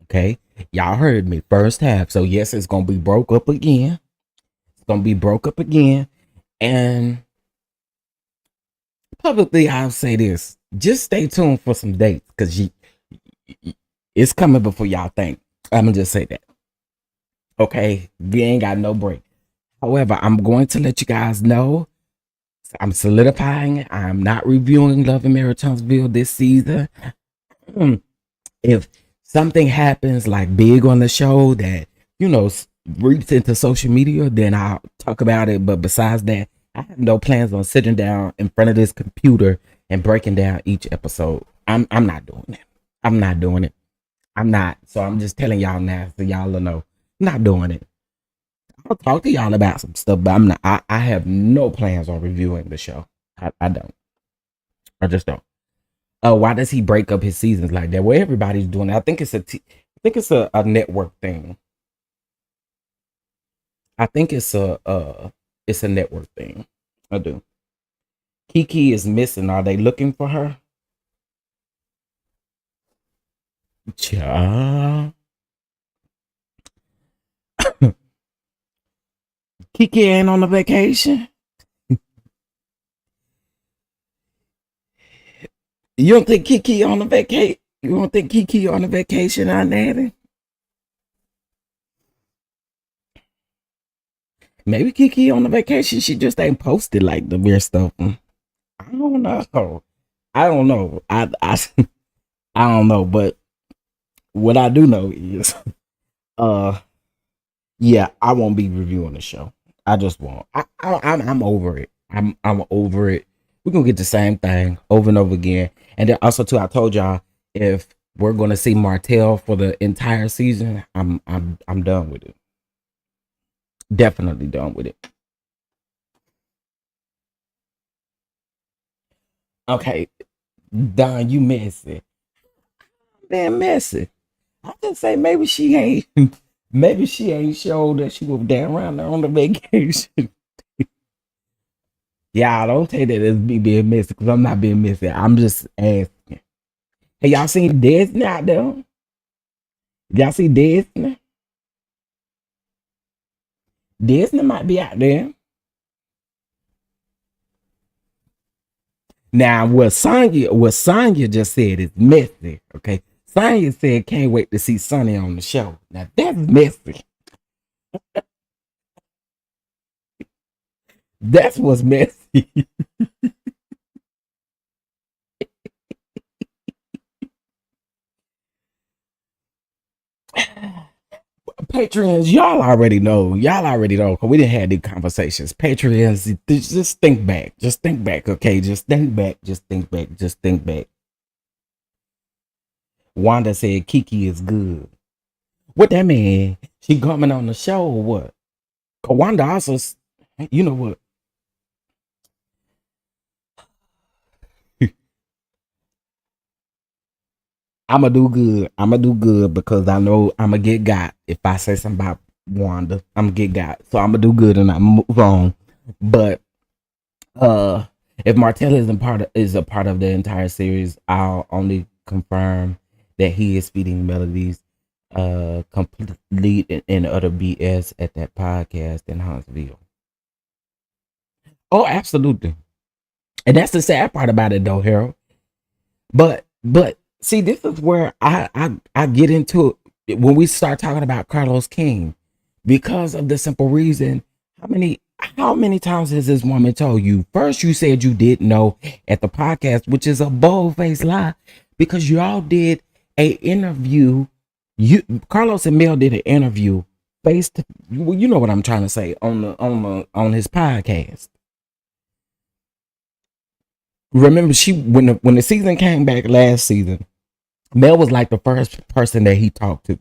Okay, y'all heard me, first half. So yes, it's gonna be broke up again. It's gonna be broke up again, and publicly, I'll say this: just stay tuned for some dates because it's coming before y'all think. I'm gonna just say that. Okay, we ain't got no break. However, I'm going to let you guys know I'm solidifying it. I'm not reviewing Love and Marriage Huntsville this season. If something happens like big on the show that, you know, reads into social media, then I'll talk about it. But besides that, I have no plans on sitting down in front of this computer and breaking down each episode. I'm not doing it. I'm not doing it. I'm not. So I'm just telling y'all now so y'all will know. I'm not doing it. I'll talk to y'all about some stuff, but I'm not. I have no plans on reviewing the show. I don't. I just don't. Why does he break up his seasons like that? Well, everybody's doing it. I think it's a network thing. I think it's a network thing. I do. Kiki is missing. Are they looking for her? Child. Kiki ain't on a vacation. You don't think Kiki on a vacation? You don't think Kiki on a vacation, Aunt Natty? Maybe Kiki on a vacation. She just ain't posted like the weird stuff. I don't know. I don't know. I don't know. But what I do know is, yeah, I won't be reviewing the show. I just won't. I'm over it. I'm over it. We're gonna get the same thing over and over again. And then also too, I told y'all if we're gonna see Martell for the entire season, I'm done with it. Definitely done with it. Okay. Don, you messy. Damn messy. I just say maybe she ain't maybe she ain't showed that she was down around there on the vacation. Y'all don't take that as me being messy because I'm not being messy. I'm just asking. Hey, y'all seen Disney out there? Y'all see Disney? Disney might be out there. Now, what Sonya just said is messy. Okay. Sonya said can't wait to see Sonny on the show. Now that's messy. That's what's messy. Patreons, y'all already know. Y'all already know because we didn't have these conversations. Patreons, just think back. Just think back, okay? Just think back. Just think back. Just think back. Wanda said Kiki is good. What that mean? She coming on the show or what? Cause Wanda also, you know what? I'ma do good. I'ma do good because I know I'ma get got if I say something about Wanda. I'ma get got. So I'ma do good and I move on. But uh if Martell is a part of the entire series, I'll only confirm that he is feeding melodies complete and utter BS at that podcast in Huntsville. Oh, absolutely. And that's the sad part about it though, Harold. But see, this is where I get into it when we start talking about Carlos King, because of the simple reason how many times has this woman told you? First, you said you didn't know at the podcast, which is a bold faced lie, because y'all did a interview. You Carlos and Mel did an interview based. Well, you know what I'm trying to say on his podcast. Remember, when the season came back last season, Mel was like the first person that he talked to.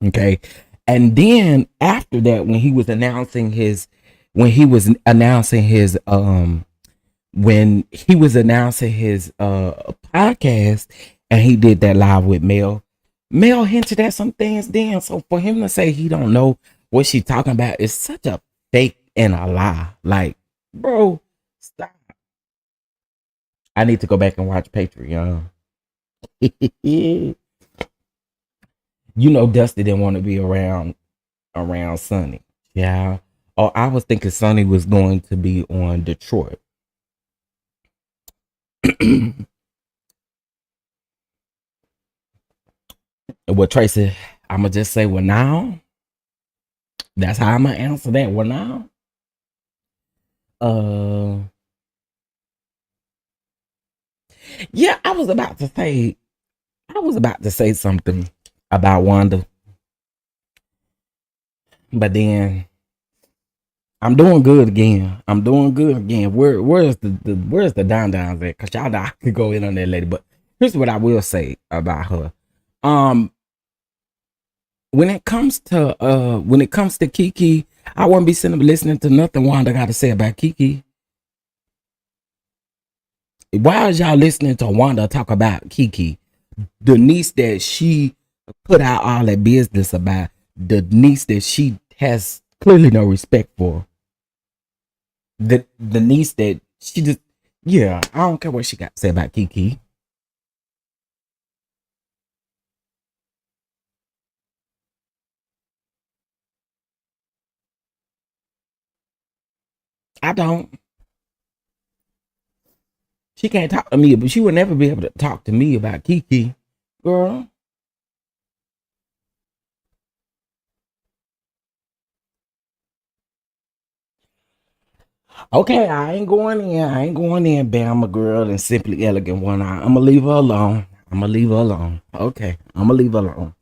Okay. And then after that, when he was announcing his podcast and he did that live with Mel hinted at some things then. So for him to say he don't know what she talking about is such a fake and a lie. Like, bro, stop. I need to go back and watch Patreon. You know Dusty didn't want to be around Sonny. Yeah. Oh, I was thinking Sonny was going to be on Detroit. Well, Tracy, I'ma just say, well, now. That's how I'm gonna answer that. Well, now. Uh, yeah, I was about to say something about Wanda, but then I'm doing good again. I'm doing good again. Where's the DonDons at? Cause y'all know I could go in on that lady. But here's what I will say about her. Um, when it comes to Kiki, I won't be sitting up listening to nothing Wanda got to say about Kiki. Why is y'all listening to Wanda talk about Kiki, the niece that she put out all that business about, the niece that she has clearly no respect for, the niece that she just, yeah, I don't care what she got to say about Kiki. I don't. She can't talk to me, but she would never be able to talk to me about Kiki, girl. Okay, I ain't going in, Bama girl and simply elegant one. I'ma leave her alone. I'ma leave her alone. Okay, I'ma leave her alone.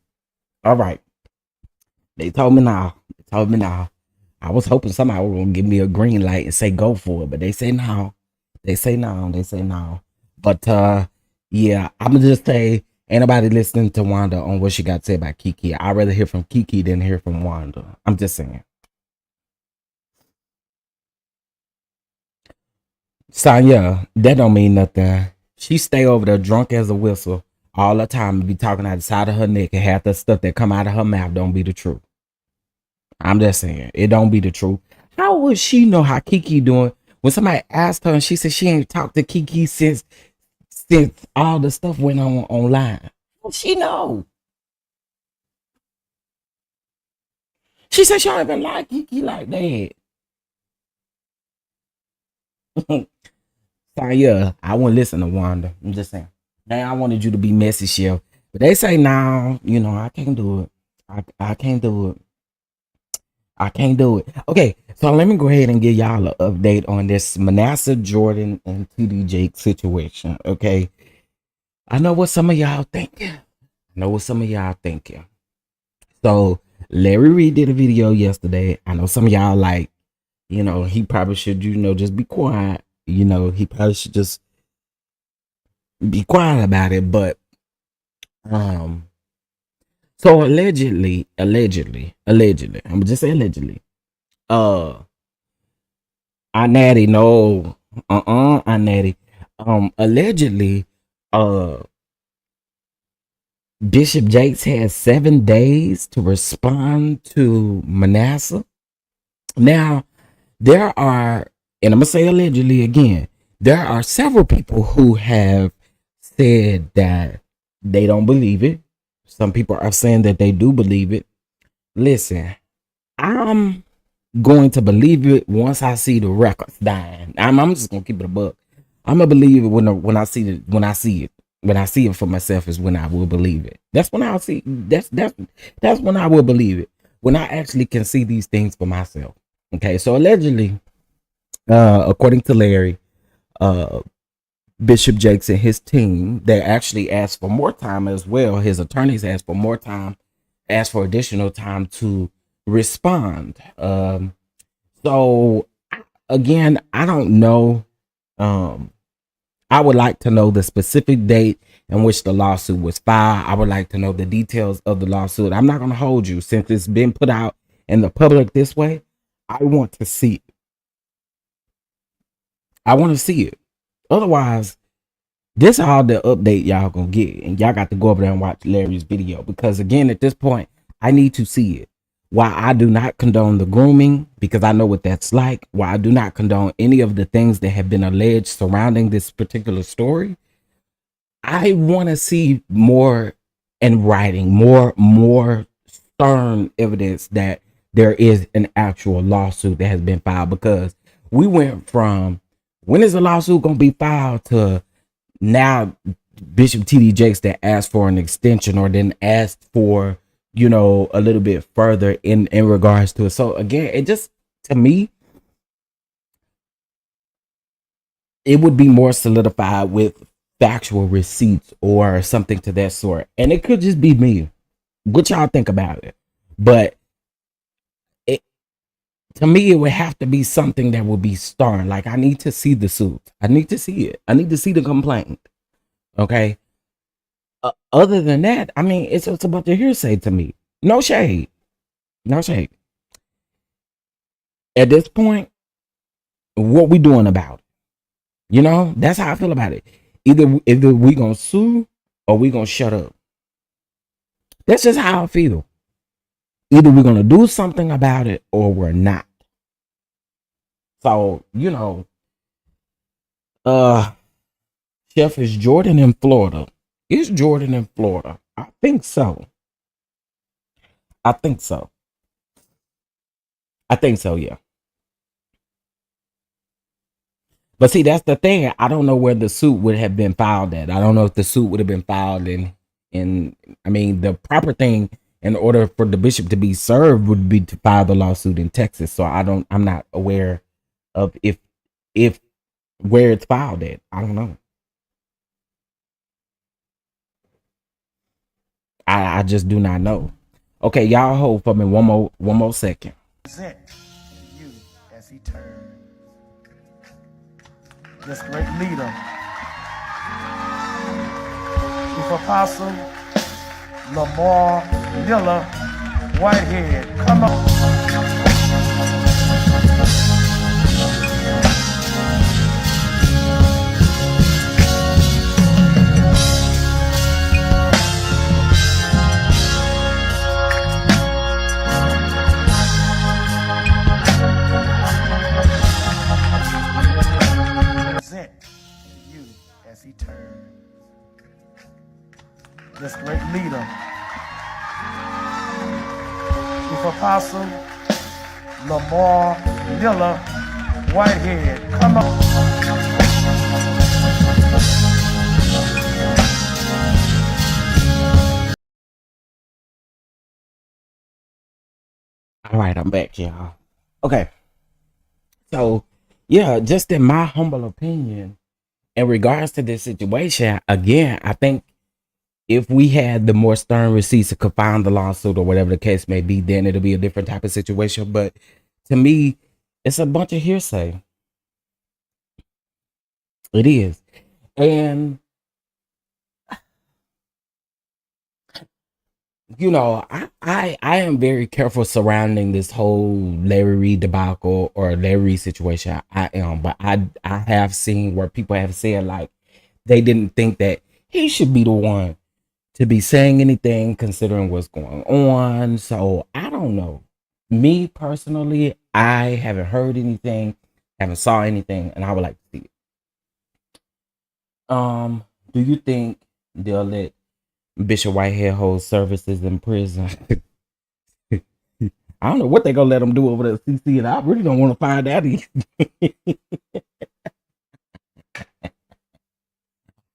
All right. They told me now. They told me now. I was hoping somebody was gonna give me a green light and say go for it, but they say no. They say no. They say no. But yeah, I'ma just say ain't nobody listening to Wanda on what she got to say about Kiki. I'd rather hear from Kiki than hear from Wanda. I'm just saying. Sonya, that don't mean nothing. She stay over there drunk as a whistle all the time and be talking out the side of her neck, and half the stuff that come out of her mouth don't be the truth. I'm just saying, it don't be the truth. How would she know how Kiki doing when somebody asked her and she said she ain't talked to Kiki since all the stuff went on online? How she know? She said she don't even like Kiki like that. So yeah, I wouldn't listen to Wanda. I'm just saying. Now I wanted you to be messy, Chef. But they say now, I can't do it. I can't do it. I can't do it. Okay, so let me go ahead and give y'all an update on this Mannasah, Jordan, and TD Jake situation. Okay. I know what some of y'all thinking. So Larry Reed did a video yesterday. I know some of y'all like, he probably should, just be quiet. He probably should just be quiet about it. But so allegedly, I'm gonna just say allegedly. I natty, no, I natty. Allegedly, Bishop Jakes had 7 days to respond to Mannasah. Now, there are, and I'm gonna say allegedly again, there are several people who have said that they don't believe it. Some people are saying that they do believe it. Listen, I'm going to believe it once I see the records dying. I'm just gonna keep it a buck. I'm gonna believe it when I see it. When I see it for myself is when I will believe it. That's when I'll see. That's when I will believe it. When I actually can see these things for myself. Okay, so allegedly, according to Larry, Bishop Jakes and his team, they actually asked for more time as well. His attorneys asked for more time, asked for additional time to respond. So again, I don't know. I would like to know the specific date in which the lawsuit was filed. I would like to know the details of the lawsuit. I'm not going to hold you since it's been put out in the public this way. I want to see it. I want to see it. Otherwise, this is all the update y'all gonna get, and y'all got to go over there and watch Larry's video, because again, at this point, I need to see it. While I do not condone the grooming, because I know what that's like, while I do not condone any of the things that have been alleged surrounding this particular story, I want to see more in writing, more stern evidence that there is an actual lawsuit that has been filed, because we went from when is the lawsuit gonna be filed to now Bishop TD Jakes that asked for an extension or then asked for, a little bit further in regards to it. So again, it just, to me, it would be more solidified with factual receipts or something to that sort. And it could just be me. What y'all think about it? But to me, it would have to be something that would be stern. Like, I need to see the suit. I need to see it. I need to see the complaint. Okay. Other than that, I mean, it's a bunch of hearsay to me. No shade. No shade. At this point, what we doing about it? That's how I feel about it. Either we gonna sue or we gonna shut up. That's just how I feel. Either we're gonna do something about it or we're not. So, Chef, is Jordan in Florida? Is Jordan in Florida? I think so. Yeah. But see, that's the thing. I don't know where the suit would have been filed at. I don't know if the suit would have been filed I mean, the proper thing in order for the bishop to be served would be to file the lawsuit in Texas. So I'm not aware of if where it's filed at. I don't know. I just do not know. Okay, y'all hold for me one more second. Present to you as he turns. This great leader, Chief Apostle Lamar Miller Whitehead. Come on. he turns. This great leader, Chief Apostle Lamar Miller Whitehead. Come on. All right, I'm back, y'all. Okay, so yeah, just in my humble opinion, in regards to this situation, again, I think if we had the more stern receipts to confound the lawsuit or whatever the case may be, then it'll be a different type of situation. But to me, it's a bunch of hearsay. It is. And you know, I am very careful surrounding this whole Larry Reid debacle or Larry Reid situation. I am, but I have seen where people have said like they didn't think that he should be the one to be saying anything considering what's going on. So I don't know. Me personally, I haven't heard anything, haven't saw anything, and I would like to see it. Do you think they'll let Bishop Whitehead hold services in prison? I don't know what they gonna let him do over there at CC, and I really don't want to find out either.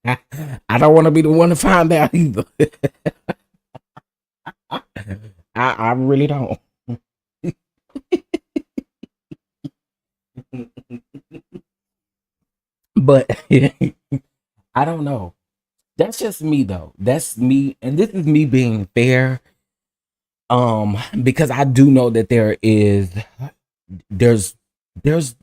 I don't want to be the one to find out either. I really don't. But I don't know. That's just me though. That's me, and this is me being fair. Because I do know that there's there's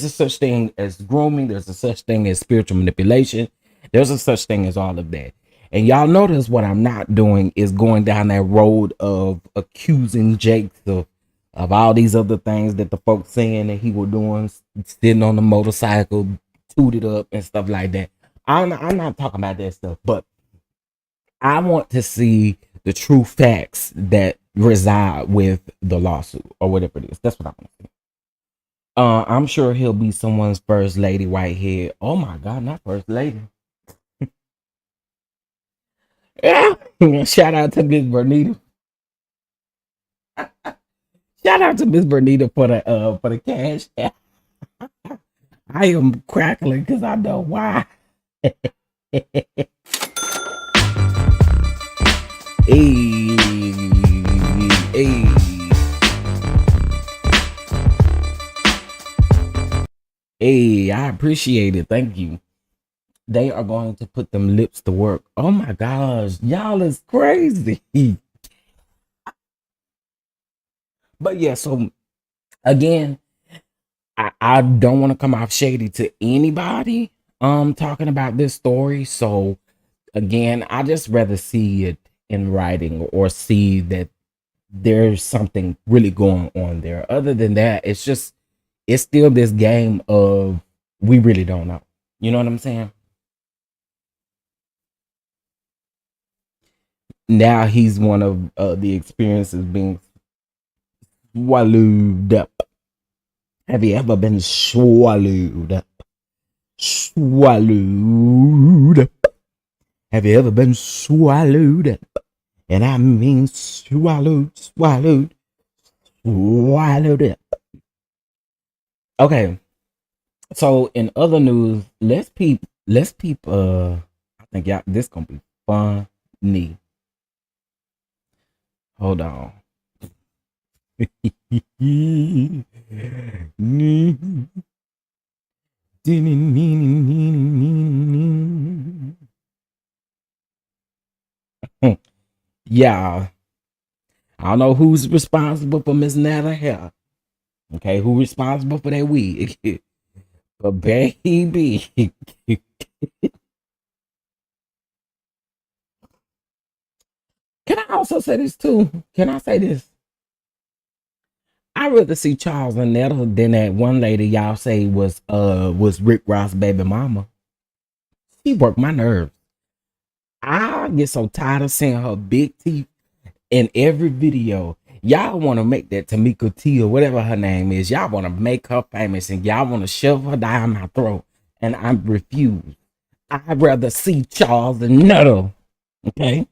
a such thing as grooming, there's a such thing as spiritual manipulation, there's a such thing as all of that. And y'all notice what I'm not doing is going down that road of accusing Jakes of all these other things that the folks saying that he was doing, sitting on the motorcycle, tooted up and stuff like that. I'm not talking about that stuff, but I want to see the true facts that reside with the lawsuit or whatever it is. That's what I want to see. I'm sure he'll be someone's first lady Whitehead. Oh my God, not first lady. Yeah. Shout out to Miss Bernita. Shout out to Miss Bernita for the cash. I am crackling because I know why. Hey, hey. Hey, I appreciate it. Thank you. They are going to put them lips to work. Oh my gosh, y'all is crazy. But yeah, so again, I don't want to come off shady to anybody talking about this story. So again, I just rather see it in writing or see that there's something really going on there. Other than that, it's still this game of we really don't know. You know what I'm saying? Now he's one of the experiences being swallowed up. Have you ever been swallowed up? Swallowed up. Have you ever been swallowed up? And I mean swallowed up. Okay. So in other news, let's peep I think y'all this gonna be funny. Hold on. Yeah, I don't know who's responsible for Miss Nana hair. Okay, who responsible for that wig? But baby, can I also say this too? Can I say this? I'd rather see Charles and Netta than that one lady y'all say was Rick Ross' baby mama. She worked my nerves. I get so tired of seeing her big teeth in every video. Y'all want to make that Tamika T or whatever her name is. Y'all want to make her famous and y'all want to shove her down my throat. And I refuse. I'd rather see Charles than Netta. Okay.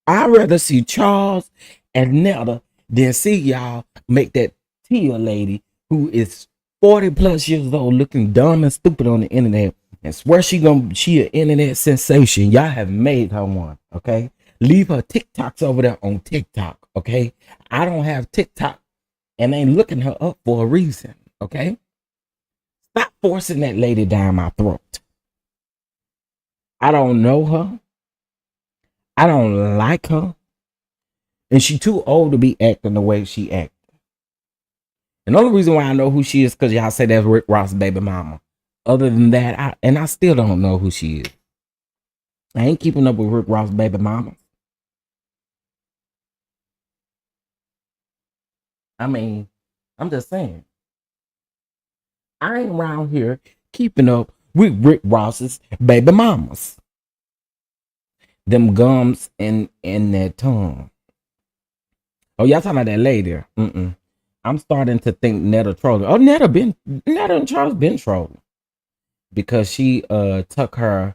I'd rather see Charles and Netta than see y'all make that Tia lady who is 40 plus years old looking dumb and stupid on the internet and swear she an internet sensation. Y'all have made her one. Okay. Leave her TikToks over there on TikTok. Okay. I don't have TikTok and ain't looking her up for a reason. Okay. Stop forcing that lady down my throat. I don't know her. I don't like her. And she too old to be acting the way she acts. And the only reason why I know who she is because y'all say that's Rick Ross' baby mama. Other than that, I still don't know who she is. I ain't keeping up with Rick Ross' baby mama. I mean, I'm just saying. I ain't around here keeping up with Rick Ross's baby mamas. Them gums in their tongue. Oh, y'all talking about that lady? Mm-mm. I'm starting to think Netta trolling. Oh, Netta and Charles been trolling because she took her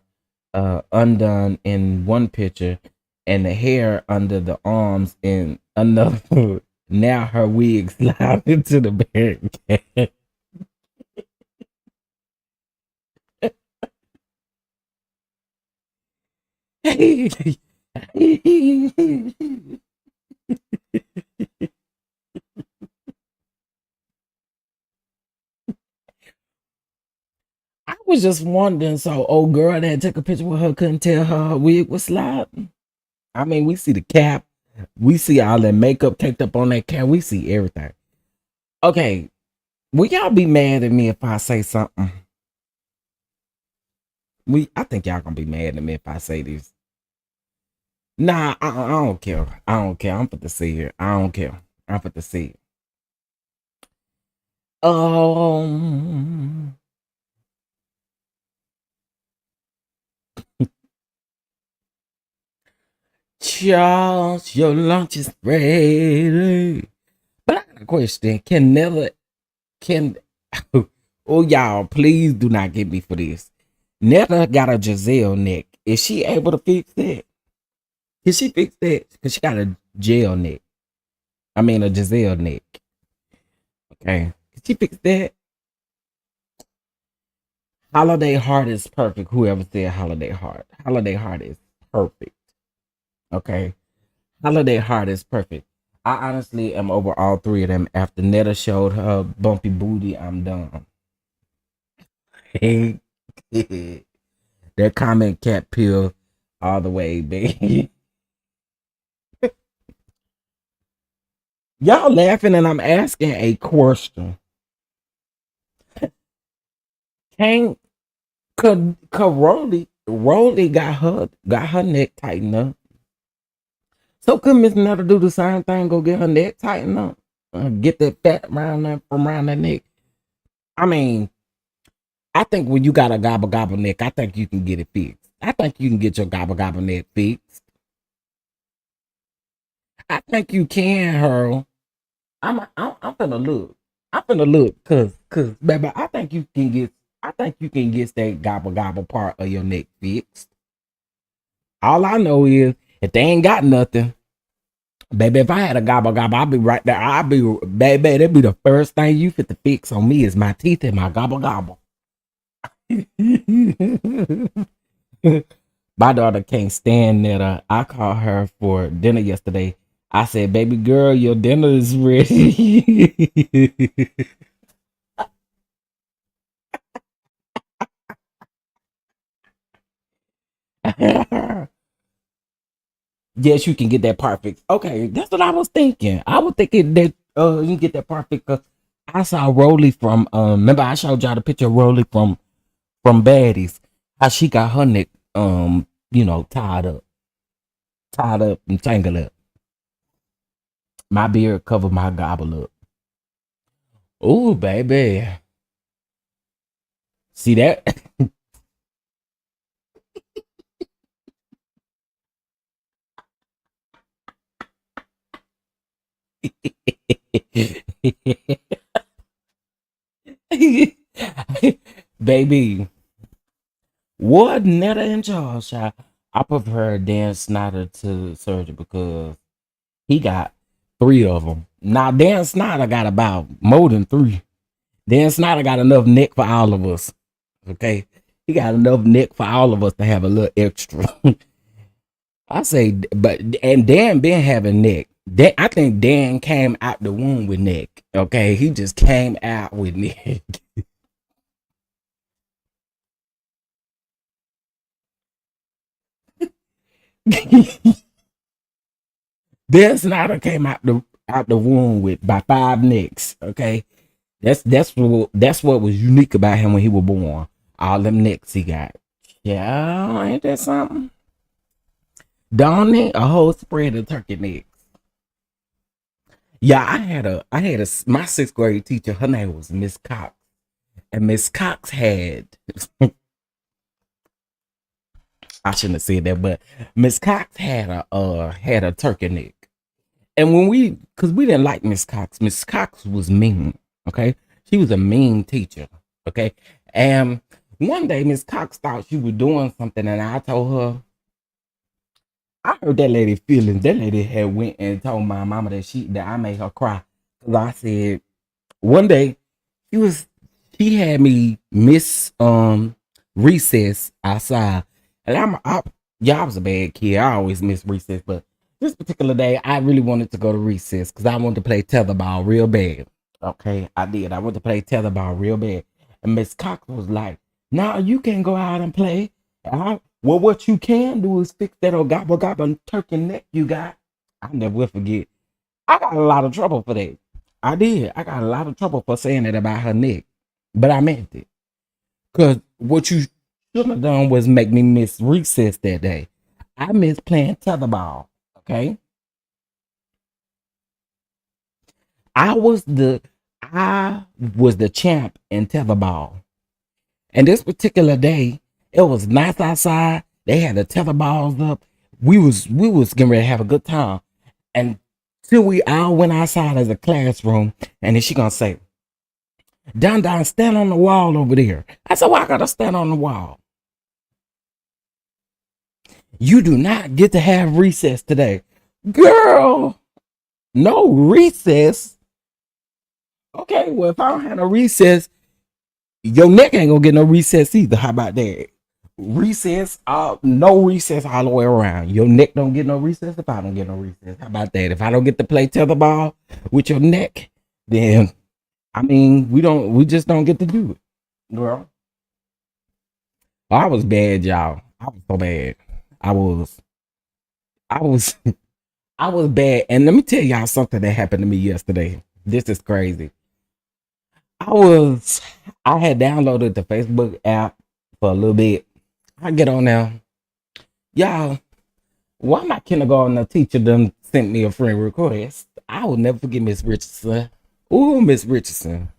undone in one picture and the hair under the arms in another. Now her wig slide into the barricade. I was just wondering, so old girl that took a picture with her couldn't tell her wig was sliding. I mean, we see the cap, we see all that makeup caked up on that cap, we see everything. Okay, will y'all be mad at me if I say something? I think y'all gonna be mad at me if I say this. Nah, I don't care. I don't care. I'm for to see it. I don't care. I'm for to see it. Um, Charles, your lunch is ready. But I got a question. Can oh y'all, please do not get me for this. Netta got a Giselle neck. Is she able to fix that? Can she fix that? Because she got a gel neck. I mean a Giselle neck. Okay. Can she fix that? Holiday Heart is perfect. Whoever said Holiday Heart. Holiday Heart is perfect. Okay. Holiday Heart is perfect. I honestly am over all three of them. After Netta showed her bumpy booty, I'm done. That comment cat peel all the way, baby. Y'all laughing and I'm asking a question. Can't Rolly got her neck tightened up. So could Miss Netta do the same thing? Go get her neck tightened up, get that fat around that from around that neck. I mean, I think when you got a gobble gobble neck, I think you can get it fixed. I think you can get your gobble gobble neck fixed. I think you can, Harold. I'm finna look. I'm finna look, cause baby, I think you can get that gobble gobble part of your neck fixed. All I know is if they ain't got nothing, baby, if I had a gobble gobble, I'd be right there. I'd be, baby, that'd be the first thing you fit to fix on me is my teeth and my gobble gobble. My daughter can't stand that. I called her for dinner yesterday. I said, baby girl, your dinner is ready. Yes, you can get that part fixed. Okay, that's what I was thinking. I was thinking that you can get that part fixed. 'Cause I saw Rolly from remember I showed y'all the picture of Rolly from Baddies. How she got her neck tied up and tangled up. My beard covered my gobble up. Ooh, baby. See that? Baby, what Netta in charge, child. I prefer Dan Snyder to Surgery because he got three of them. Now Dan Snyder got about more than three. Dan Snyder got enough neck for all of us. Okay, he got enough neck for all of us to have a little extra. I say, but and Dan been having neck. I think Dan came out the womb with neck. Okay, he just came out with neck. Dan Snyder came out the womb with by five necks. Okay, that's what was unique about him when he was born. All them necks he got. Yeah, ain't that something? Don't it? A whole spread of turkey necks. Yeah, I had a my sixth grade teacher. Her name was Miss Cox, and Miss Cox had I shouldn't have said that, but Miss Cox had a turkey neck. And cause we didn't like Miss Cox was mean. Okay, she was a mean teacher. Okay, and one day Miss Cox thought she was doing something, and I told her I heard that lady feelings. That lady had went and told my mama that I made her cry. Cause I said one day she was she had me miss recess outside, and I was a bad kid. I always miss recess, but this particular day I really wanted to go to recess because I wanted to play tetherball real bad. Okay, I did. I wanted to play tetherball real bad, and Miss Cox was like, "No, you can't go out and play. Well, what you can do is fix that old gobble gobble turkey neck you got." I never will forget. I got a lot of trouble for that. I did. I got a lot of trouble for saying that about her neck, but I meant it. Cause what you should have done was make me miss recess that day. I missed playing tetherball. Okay, I was the I was the champ in tetherball. And this particular day, it was nice outside. They had the tether balls up. We was getting ready to have a good time. And till we all went outside as a classroom, and then she gonna say, Don, stand on the wall over there. I said, "Why I gotta stand on the wall? You do not get to have recess today." Girl, no recess. Okay, well, if I don't have no recess, your neck ain't gonna get no recess either. How about that? Recess, no recess all the way around. Your neck don't get no recess if I don't get no recess. How about that? If I don't get to play tetherball with your neck, then I mean we just don't get to do it. Girl, I was bad, y'all. I was so bad. I was, I was, I was bad. And let me tell y'all something that happened to me yesterday. This is crazy. I was, I had downloaded the Facebook app for a little bit. I get on there, y'all. Why my kindergarten teacher done sent me a friend request? I will never forget Miss Richardson. Ooh, Miss Richardson.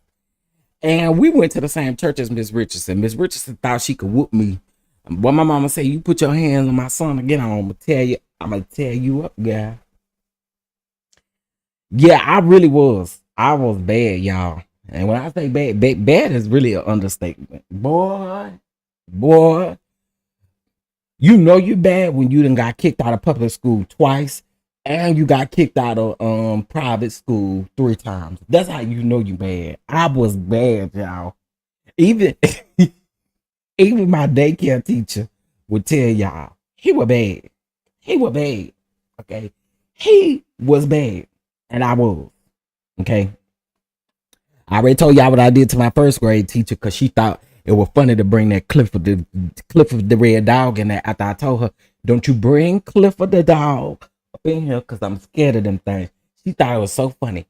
And we went to the same church as Miss Richardson. Miss Richardson thought she could whoop me. But my mama said, "You put your hands on my son again, I'm gonna tear you up, guy." Yeah, I really was. I was bad, y'all. And when I say bad, bad is really an understatement. Boy, you know you bad when you done got kicked out of public school twice and you got kicked out of private school three times. That's how you know you bad. I was bad, y'all. Even even my daycare teacher would tell y'all he was bad. He was bad. Okay. He was bad. And I was. Okay. I already told y'all what I did to my first grade teacher because she thought it was funny to bring that Clifford the red dog in there after I told her, "Don't you bring Clifford the dog up in here because I'm scared of them things." She thought it was so funny.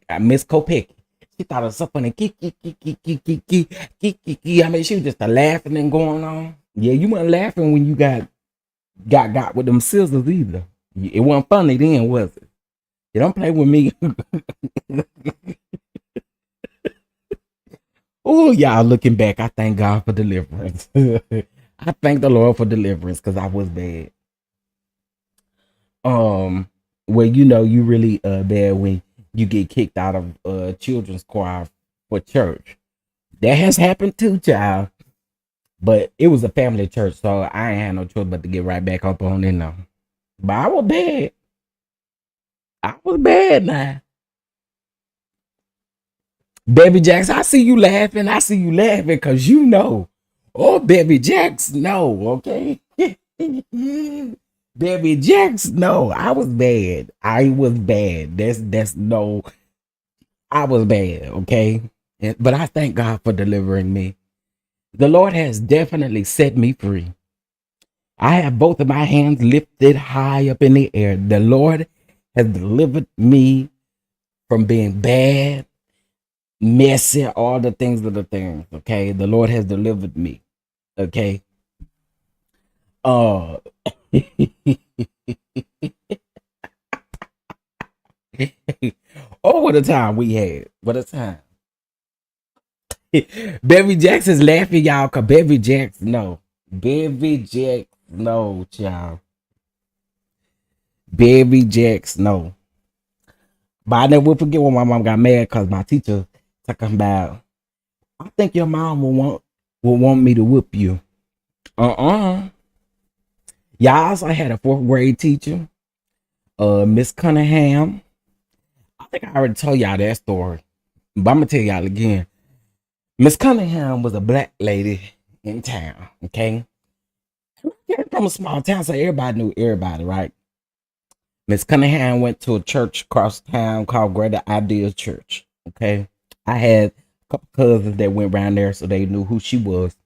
And Miss Kopecki, she thought it was so funny. I mean, she was just laughing and going on. Yeah, you weren't laughing when you got with them scissors either. It wasn't funny then, was it? You don't play with me. Oh, y'all looking back, I thank God for deliverance. I thank the Lord for deliverance because I was bad. Um, well, you really bad when you get kicked out of children's choir for church. That has happened too, child. But it was a family church, so I ain't had no choice but to get right back up on in there. But I was bad. I was bad now. Baby Jax, I see you laughing. I see you laughing because you know. Oh, Baby Jax, no, okay? Baby Jax, no. I was bad. I was bad. That's no. I was bad, okay? But I thank God for delivering me. The Lord has definitely set me free. I have both of my hands lifted high up in the air. The Lord has delivered me from being bad, messy, all the things of the things. Okay. The Lord has delivered me. Okay. Uh oh, what a time we had. What a time. Bevy Jackson's laughing, y'all, cause Bevy Jackson, no. Bevy Jackson, no, child. Bevy Jackson, no. But I never will forget when my mom got mad because my teacher talking about, I think your mom will want me to whoop you. Y'all also had a fourth grade teacher, Miss Cunningham. I think I already told y'all that story, but I'm gonna tell y'all again. Miss Cunningham was a black lady in town. Okay, came from a small town, so everybody knew everybody, right? Miss Cunningham went to a church across town called Greater Ideas Church. Okay, I had a couple cousins that went around there, so they knew who she was.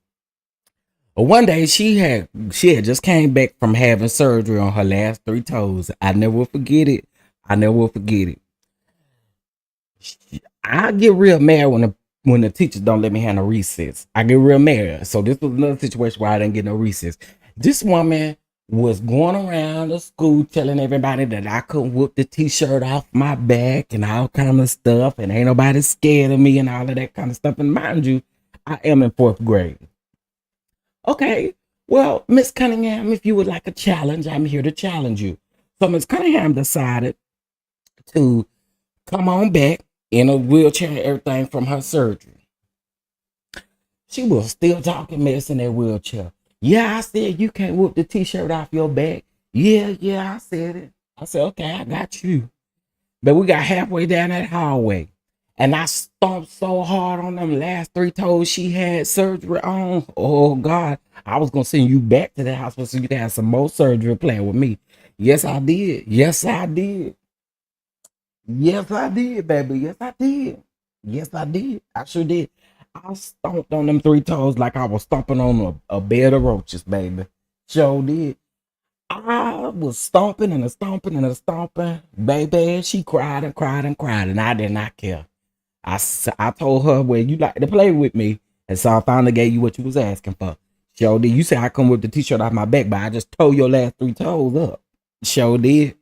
But one day she had just came back from having surgery on her last three toes. I never will forget it. I never will forget it. I get real mad when the teachers don't let me have no recess. I get real mad. So this was another situation where I didn't get no recess. This woman was going around the school telling everybody that I could whoop the t-shirt off my back and all kind of stuff, and ain't nobody scared of me and all of that kind of stuff. And mind you, I am in fourth grade. Okay, well, Miss Cunningham, if you would like a challenge, I'm here to challenge you. So Miss Cunningham decided to come on back in a wheelchair and everything from her surgery. She was still talking mess in that wheelchair. Yeah, I said you can't whoop the t-shirt off your back. Yeah, I said it. I said, okay, I got you. But we got halfway down that hallway. And I stomped so hard on them last three toes she had surgery on. Oh God. I was gonna send you back to the hospital so you could have some more surgery playing with me. Yes, I did. Yes, I did. Yes, I did, baby. Yes, I did. Yes, I did. I sure did. I stomped on them three toes like I was stomping on a bed of roaches, baby. Sure did. I was stomping and a stomping and a stomping. Baby, she cried and cried and cried, and I did not care. I told her, well, you like to play with me. And so I finally gave you what you was asking for. Sure did. You said I come with the t-shirt off my back, but I just tore your last three toes up. Sure did.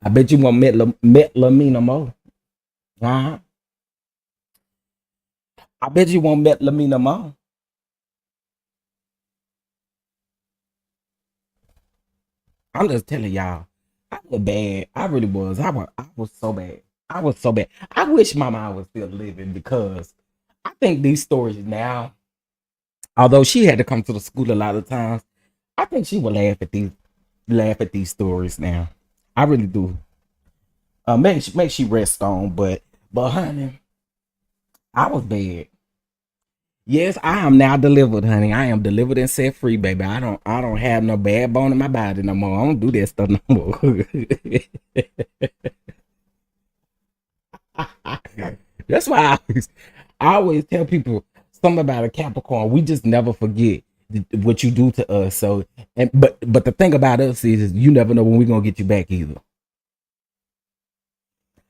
I bet you won't met Lamina more. Huh? I bet you won't met Lamina more. I'm just telling y'all. I was bad. I really was. I was so bad. I was so bad. I wish my mom was still living because I think these stories now, although she had to come to the school a lot of times, I think she would laugh at these stories now. I really do. Make she rest on, but honey, I was bad. Yes, I am now delivered, honey. I am delivered and set free, baby. I don't have no bad bone in my body no more. I don't do that stuff no more. That's why I always tell people something about a Capricorn. We just never forget what you do to us. So, but the thing about us is you never know when we're gonna get you back either.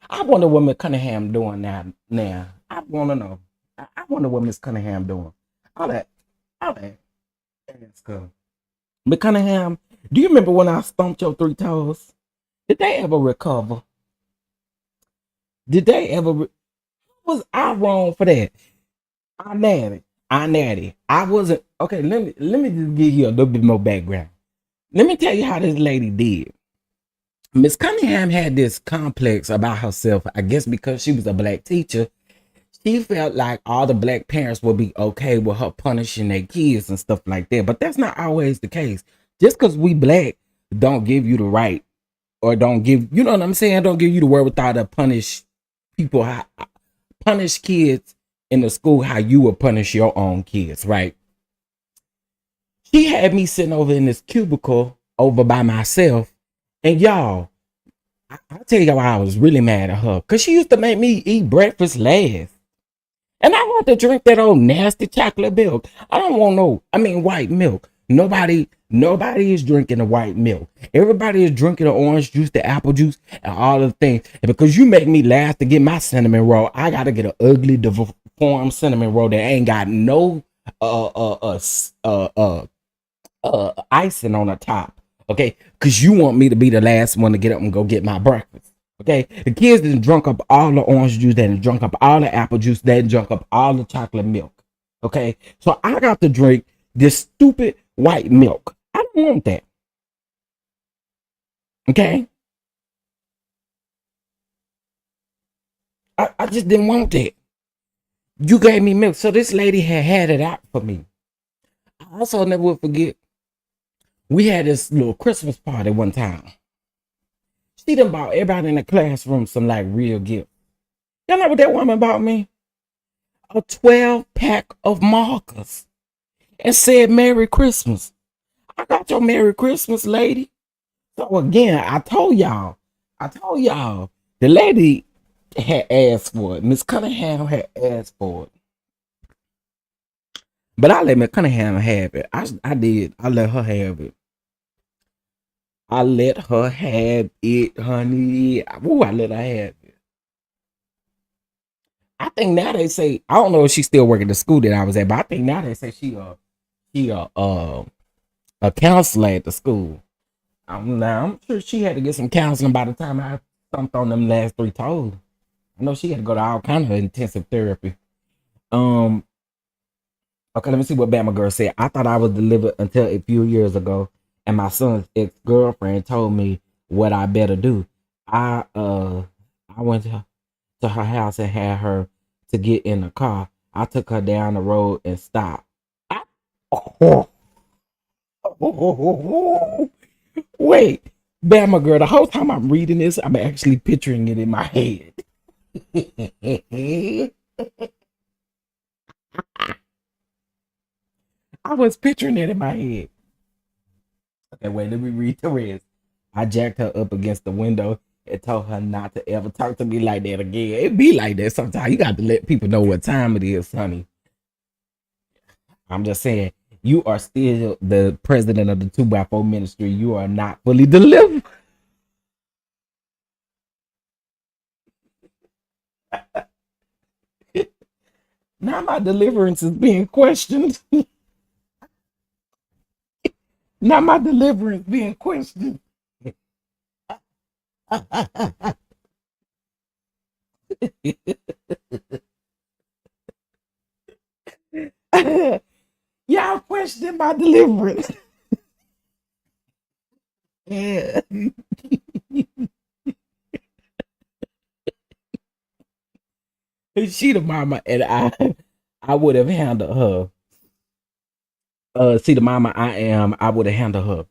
I wonder what Miss Cunningham doing now. Now I want to know. I wonder what Miss Cunningham doing. All that, all that. Ask her. Miss Cunningham, do you remember when I stomped your three toes? Did they ever recover? Did they ever? Was I wrong for that? I natty. I natty. I wasn't okay. Let me just give you a little bit more background. Let me tell you how this lady did. Miss Cunningham had this complex about herself. I guess because she was a black teacher, she felt like all the black parents would be okay with her punishing their kids and stuff like that. But that's not always the case. Just because we black don't give you the right, or don't give, you know what I'm saying? Don't give you the wherewithal to punish people, punish kids in the school how you would punish your own kids, right? She had me sitting over in this cubicle over by myself. And y'all, I'll tell you why I was really mad at her. Because she used to make me eat breakfast last. And I had to drink that old nasty chocolate milk. I don't want white milk. Nobody is drinking the white milk. Everybody is drinking the orange juice, the apple juice, and all the things. And because you make me last to get my cinnamon roll, I gotta get an ugly deformed cinnamon roll that ain't got no icing on the top. Okay, because you want me to be the last one to get up and go get my breakfast. Okay, the kids done drunk up all the orange juice, they done drunk up all the apple juice, they done drunk up all the chocolate milk. Okay, so I got to drink this stupid white milk. I don't want that. Okay, I just didn't want that. You gave me milk, so this lady had it out for me. I also never will forget, we had this little Christmas party one time. She done bought everybody in the classroom some like real gifts. Y'all know what that woman bought me? A 12-pack of markers and said Merry Christmas. I got your Merry Christmas, lady. So again, I told y'all, the lady had asked for it. Miss Cunningham had asked for it. But I let Miss Cunningham have it. I did. I let her have it. I let her have it, honey. Ooh, I let her have it. I think now they say, I don't know if she's still working the school that I was at, but I think now they say she a counselor at the school. I'm sure she had to get some counseling by the time I thumped on them last 3 toes. I know she had to go to all kind of intensive therapy. Okay, let me see what Bama Girl said. I thought I was delivered until a few years ago, and my son's ex-girlfriend told me what I better do. I went to her house and had her to get in the car. I took her down the road and stopped. Wait, Bama Girl, the whole time I'm reading this, I'm actually picturing it in my head. I was picturing it in my head. Okay, wait, let me read the rest. I jacked her up against the window and told her not to ever talk to me like that again. It be like that sometimes. You got to let people know what time it is, honey. I'm just saying, you are still the president of the 2x4 ministry. You are not fully delivered. Now my deliverance is being questioned. Now my deliverance being questioned. Y'all question my deliverance. Yeah. She the mama, and I would have handled her. See the mama I am, I would have handled her.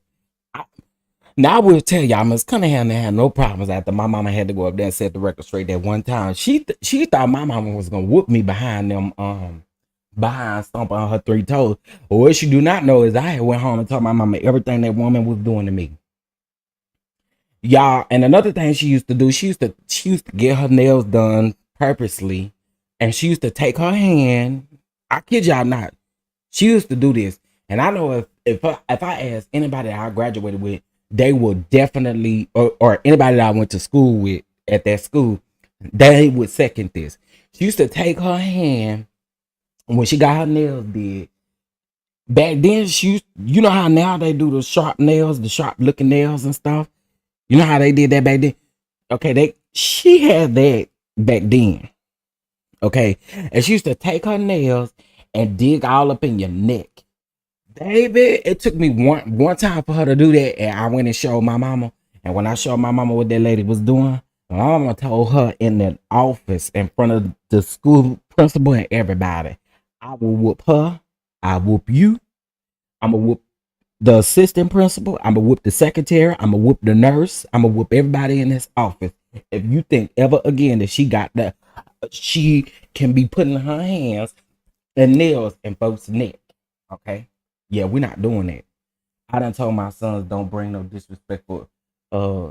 Now I will tell y'all, Miss Cunningham had no problems after my mama had to go up there and set the record straight that one time. She thought my mama was gonna whoop me behind them behind stomping on her 3 toes. But what she do not know is I had went home and told my mama everything that woman was doing to me. Y'all, and another thing she used to do, she used to get her nails done purposely, and she used to take her hand. I kid y'all not. She used to do this, and I know if I ask anybody that I graduated with, they will definitely, or anybody that I went to school with at that school, they would second this. She used to take her hand when she got her nails did. Back then, you know how now they do the sharp nails, the sharp looking nails and stuff. You know how they did that back then? Okay, she had that back then. Okay, and she used to take her nails and dig all up in your neck. Baby, it took me one time for her to do that, and I went and showed my mama. And when I showed my mama what that lady was doing, my mama told her in that office in front of the school principal and everybody. I will whoop her. I whoop you. I'm gonna whoop the assistant principal. I'm gonna whoop the secretary. I'm gonna whoop the nurse. I'm gonna whoop everybody in this office. If you think ever again that she can be putting her hands and nails in folks' neck, okay? Yeah, we're not doing that. I done told my sons don't bring no disrespectful, uh,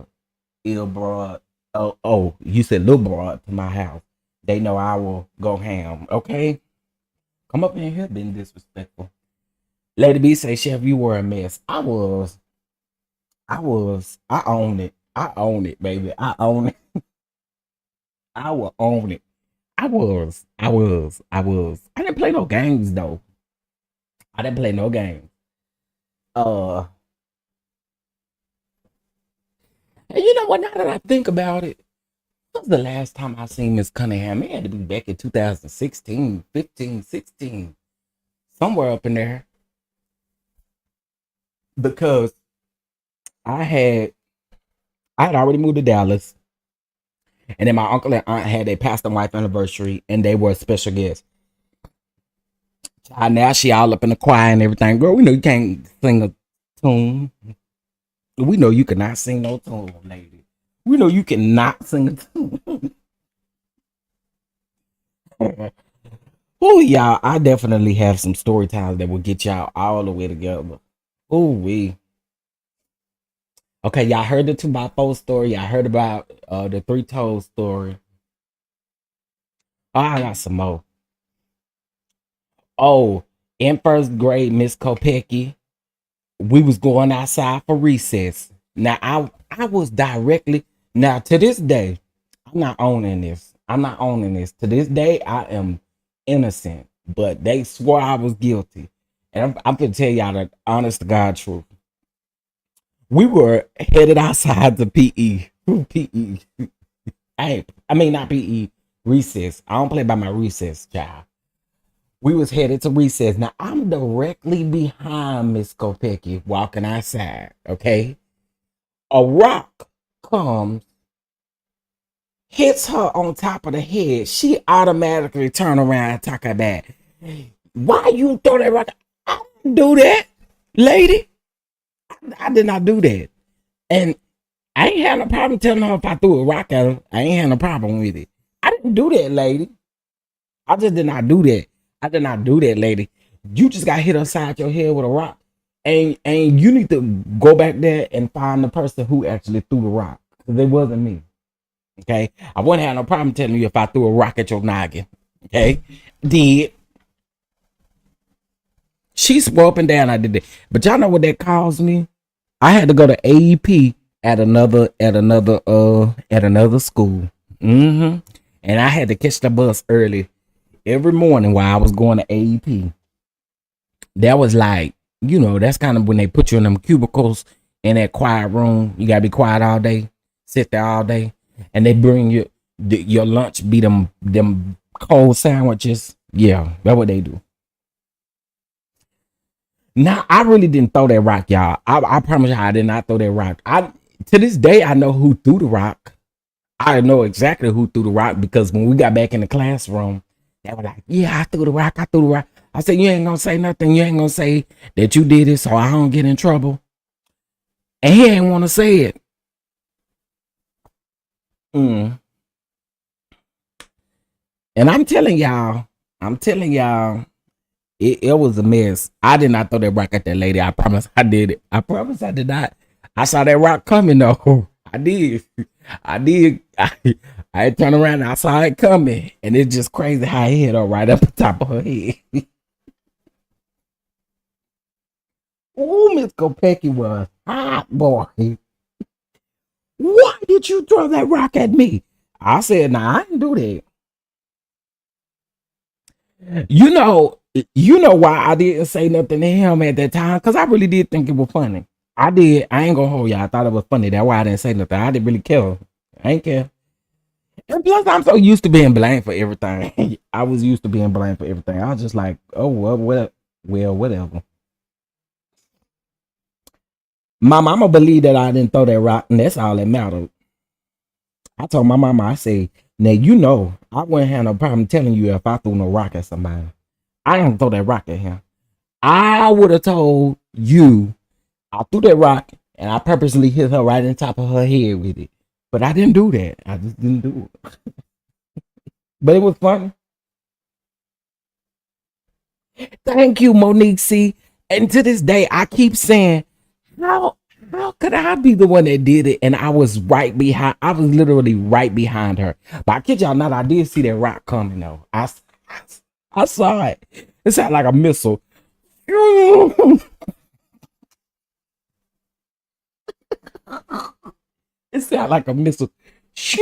ill broad. Oh, you said little broad to my house. They know I will go ham. Okay, come up in here being disrespectful. Lady B say, Chef, you were a mess. I own it. I own it, baby. I own it. I will own it. I didn't play no games though. I didn't play no games. Uh, and you know what? Now that I think about it, when was the last time I seen Miss Cunningham? It had to be back in 2016, 15, 16, somewhere up in there. Because I had I had already moved to Dallas, and then my uncle and aunt had a pastor wife anniversary, and they were a special guest. Now she all up in the choir and everything. Girl, we know you can't sing a tune. We know you cannot sing no tune, lady. We know you cannot sing a tune. Oh, y'all, I definitely have some story times that will get y'all all the way together. Oh, we. Okay, y'all heard the 2x4 story. Y'all heard about the three toes story. Oh, I got some more. Oh, in first grade, Miss Kopecky, we was going outside for recess. Now I was directly now to this day, I'm not owning this. I'm not owning this. To this day, I am innocent, but they swore I was guilty. And I'm gonna tell y'all the honest to God truth. We were headed outside to PE. PE. I mean not PE, recess. I don't play by my recess, child. We was headed to recess. Now I'm directly behind Miss Kopecky walking outside. Okay, a rock comes, hits her on top of the head. She automatically turn around and talk about, why you throw that rock? I didn't do that, lady. I did not do that, and I ain't had no problem telling her if I threw a rock at her. I ain't had no problem with it. I didn't do that, lady. I just did not do that. I did not do that, lady. You just got hit upside your head with a rock. And you need to go back there and find the person who actually threw the rock. Because it wasn't me. Okay? I wouldn't have no problem telling you if I threw a rock at your noggin. Okay? Did. She swore up and down I did it. But y'all know what that caused me? I had to go to AEP at another school. Mm-hmm. And I had to catch the bus early every morning while I was going to AEP. That was like, that's kind of when they put you in them cubicles in that quiet room. You gotta be quiet all day, sit there all day, and they bring you your lunch. Be them cold sandwiches. Yeah, that's what they do. Now I really didn't throw that rock, y'all. I promise you, I did not throw that rock. I To this day I know who threw the rock. I know exactly who threw the rock because when we got back in the classroom, they were like, yeah, I threw the rock. I threw the rock. I said, you ain't going to say nothing. You ain't going to say that you did it so I don't get in trouble. And he ain't want to say it. Mm. And I'm telling y'all, it was a mess. I did not throw that rock at that lady. I promise I did it. I promise I did not. I saw that rock coming though. I did. I did. I turned around and I saw it coming. And it's just crazy how it hit her right up the top of her head. Oh, Miss Kopecky was hot, boy. Why did you throw that rock at me? I said, nah, I didn't do that. You know why I didn't say nothing to him at that time? Because I really did think it was funny. I did. I ain't gonna hold y'all. I thought it was funny. That's why I didn't say nothing. I didn't really care. I ain't care. And plus, I'm so used to being blamed for everything. I was used to being blamed for everything. I was just like, oh, well, whatever. My mama believed that I didn't throw that rock, and that's all that mattered. I told my mama, I say, Now you know I wouldn't have no problem telling you if I threw no rock at somebody. I didn't throw that rock at him. I would have told you I threw that rock and I purposely hit her right on top of her head with it. But I didn't do that. I just didn't do it. But it was funny. Thank you, Monique C. And to this day, I keep saying, how how could I be the one that did it? And I was right behind. I was literally right behind her. But I kid y'all not, I did see that rock coming though. I saw it. It sounded like a missile. It sounded like a missile. She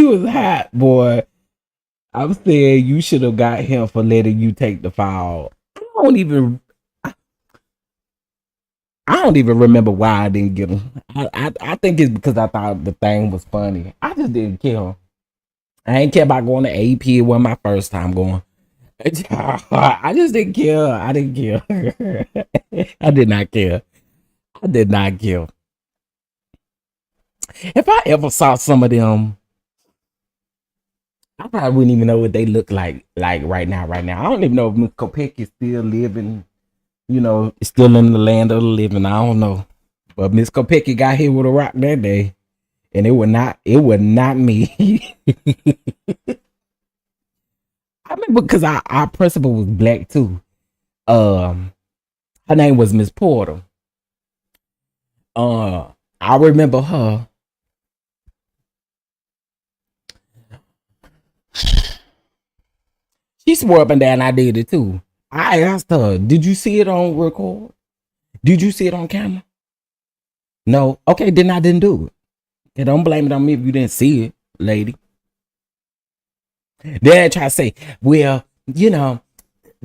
was hot, boy. I'm saying you should have got him for letting you take the foul. Don't even. I don't even remember why I didn't get him. I think it's because I thought the thing was funny. I just didn't care. I ain't care about going to AP. It wasn't my first time going. I just didn't care. I didn't care. I did not care. I did not care. If I ever saw some of them, I probably wouldn't even know what they look like right now. Right now, I don't even know if Miss Kopecki is still living. You know, still in the land of the living. I don't know, but Miss Kopecki got hit with a rock that day, and it was not me. I remember because our principal was black too. Her name was Miss Porter. I remember her. She swore up and down I did it too. I asked her, did you see it on record? Did you see it on camera? No. Okay, then I didn't do it. And don't blame it on me if you didn't see it, lady. Then I try to say, well, you know,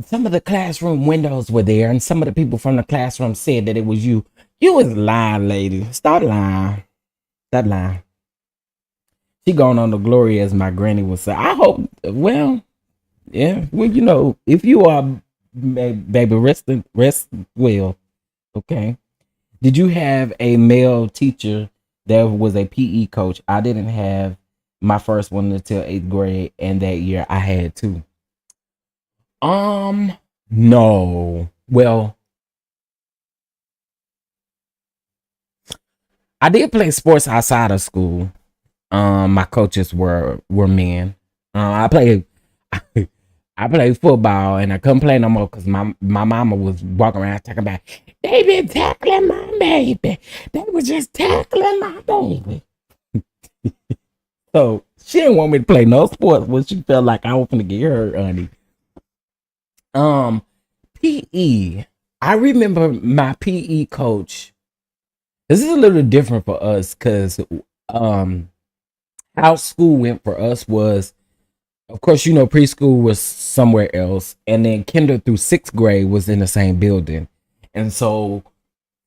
some of the classroom windows were there, and some of the people from the classroom said that it was you. You was lying, lady. Stop lying. Stop lying. She going on the glory, as my granny would say. I hope, well, yeah, well, you know, if you are, baby, rest well, okay? Did you have a male teacher that was a PE coach? I didn't have my first one until 8th grade, and that year I had two. No. Well, I did play sports outside of school. My coaches were men. I played I played football, and I couldn't play no more because my mama was walking around talking about they been tackling my baby. They was just tackling my baby. So she didn't want me to play no sports when she felt like I was gonna get hurt, honey. PE. I remember my PE coach. This is a little different for us because how school went for us was, of course, you know, preschool was somewhere else, and then kinder through 6th grade was in the same building. And so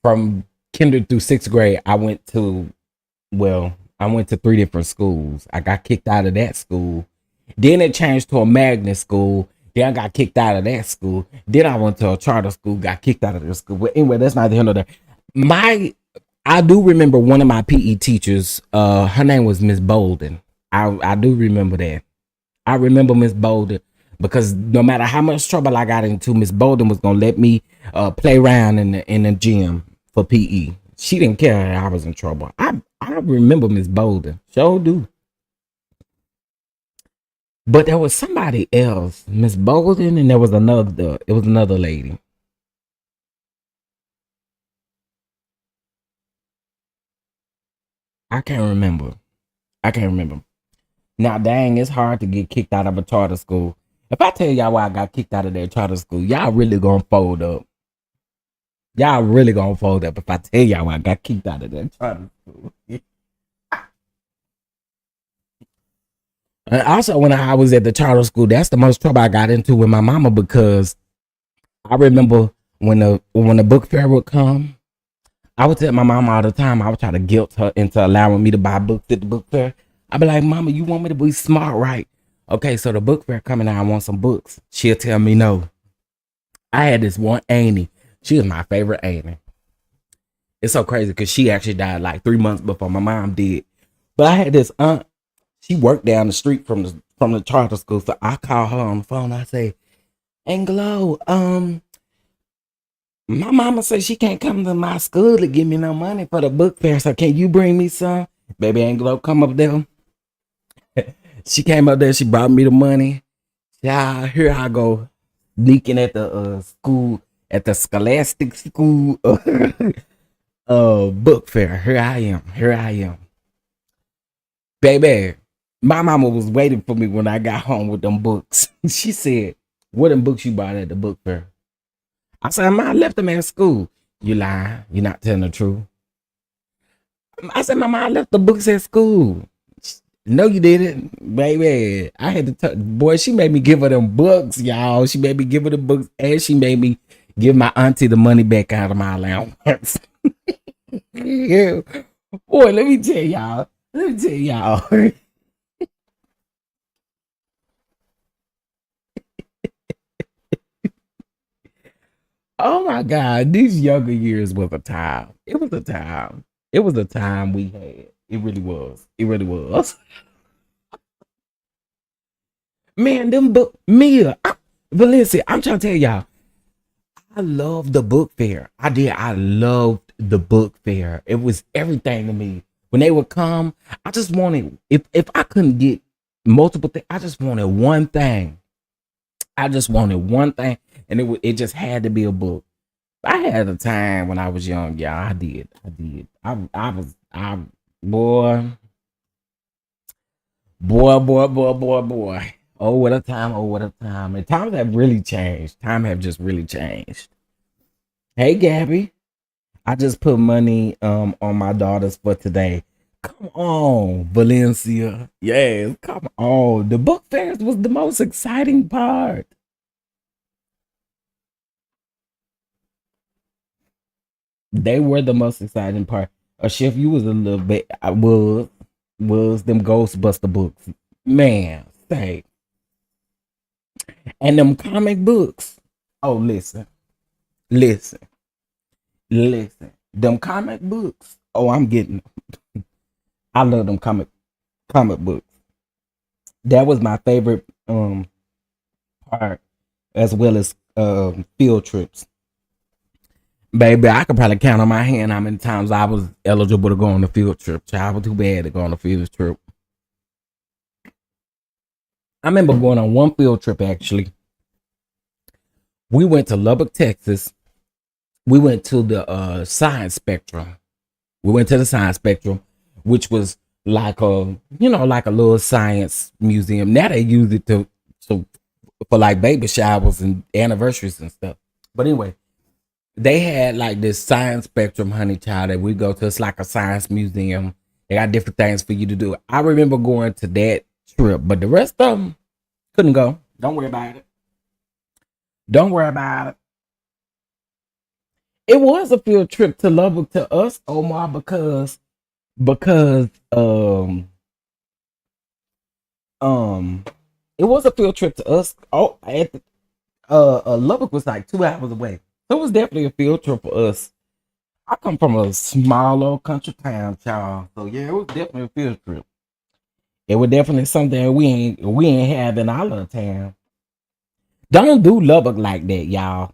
from kinder through 6th grade, I went to 3 different schools. I got kicked out of that school. Then it changed to a magnet school. Then I got kicked out of that school. Then I went to a charter school, got kicked out of the school. But anyway, that's not the end of that. I do remember one of my PE teachers. Her name was Miss Bolden. I do remember that. I remember Miss Bolden because no matter how much trouble I got into, Miss Bolden was gonna let me play around in the gym for PE. She didn't care that I was in trouble. I remember Miss Bolden. Sure do. But there was somebody else, Miss Bolden, and there was another. It was another lady. I can't remember. I can't remember. Now, dang, it's hard to get kicked out of a charter school. If I tell y'all why I got kicked out of that charter school, y'all really gonna fold up. Y'all really gonna fold up if I tell y'all why I got kicked out of that charter school. And also, when I was at the charter school, that's the most trouble I got into with my mama because I remember when the book fair would come, I would tell my mama all the time. I would try to guilt her into allowing me to buy books at the book fair. I'd be like, "Mama, you want me to be smart, right? Okay, so the book fair coming out, I want some books. She'll tell me no. I had this one Amy. She was my favorite Amy. It's so crazy because she actually died like 3 months before my mom did. But I had this aunt. She worked down the street from the charter school. So I call her on the phone. I say, Angelo, my mama said she can't come to my school to give me no money for the book fair. So can you bring me some? Baby Angelo come up there. She came up there. She brought me the money. Yeah, here I go, sneaking at the school, at the Scholastic School book fair. Here I am. Here I am. Baby, my mama was waiting for me when I got home with them books. She said, what them books you bought at the book fair? I said, Mom, I left them at school. You lying. You're not telling the truth. I said, Mama, I left the books at school. No, you didn't, baby. I had to boy, she made me give her them books, y'all. She made me give her the books, and she made me give my auntie the money back out of my allowance. Yeah. Boy, let me tell y'all. Let me tell y'all. Oh my God, these younger years was a time. It was a time. It was a time we had. It really was. It really was. Man, them book Mia. Valencia, I'm trying to tell y'all, I love the book fair. I did. I loved the book fair. It was everything to me. When they would come, I just wanted, if I couldn't get multiple things, I just wanted one thing. I just wanted one thing, and it just had to be a book. I had a time when I was young, yeah. I did. I did. I boy, boy. Oh, what a time. Oh, what a time. And times have really changed. Time have just really changed. Hey, Gabby. I just put money on my daughters for today. Come on, Valencia. Yes, come on. The book fairs was the most exciting part. They were the most exciting part. A chef, you was a little bit. I was them Ghostbuster books, man. Say, and them comic books. Oh, listen, listen. Them comic books. Oh, I'm getting. I love them comic books. That was my favorite part, as well as field trips. Baby, I could probably count on my hand how many times I was eligible to go on a field trip. Child, was too bad to go on a field trip. I remember going on one field trip actually. We went to Lubbock, Texas. We went to the science spectrum. We went to the science spectrum, which was like like a little science museum. Now they use it to for like baby showers and anniversaries and stuff. But anyway, they had like this science spectrum, honey child, that we go to. It's like a science museum. They got different things for you to do. I remember going to that trip, but the rest of them couldn't go. Don't worry about it. Don't worry about it. It was a field trip to Lubbock to us, Omar, because um it was a field trip to us. Oh, at the, Lubbock was like 2 hours away. So it was definitely a field trip for us. I come from a small little country town, child. So yeah, it was definitely a field trip. It was definitely something we ain't have in our little town. Don't do Lubbock like that, y'all.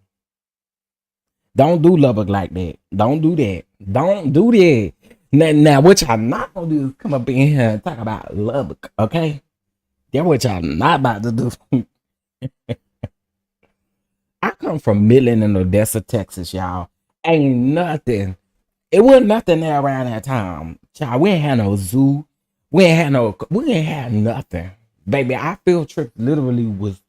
Don't do Lubbock like that. Don't do that. Don't do that. Now, what y'all not gonna do is come up in here and talk about Lubbock, okay? That's what y'all not about to do. I come from Midland and Odessa, Texas, y'all. Ain't nothing. It wasn't nothing there around that time. Child, we ain't had no zoo. We ain't had nothing. Baby, our field trip literally was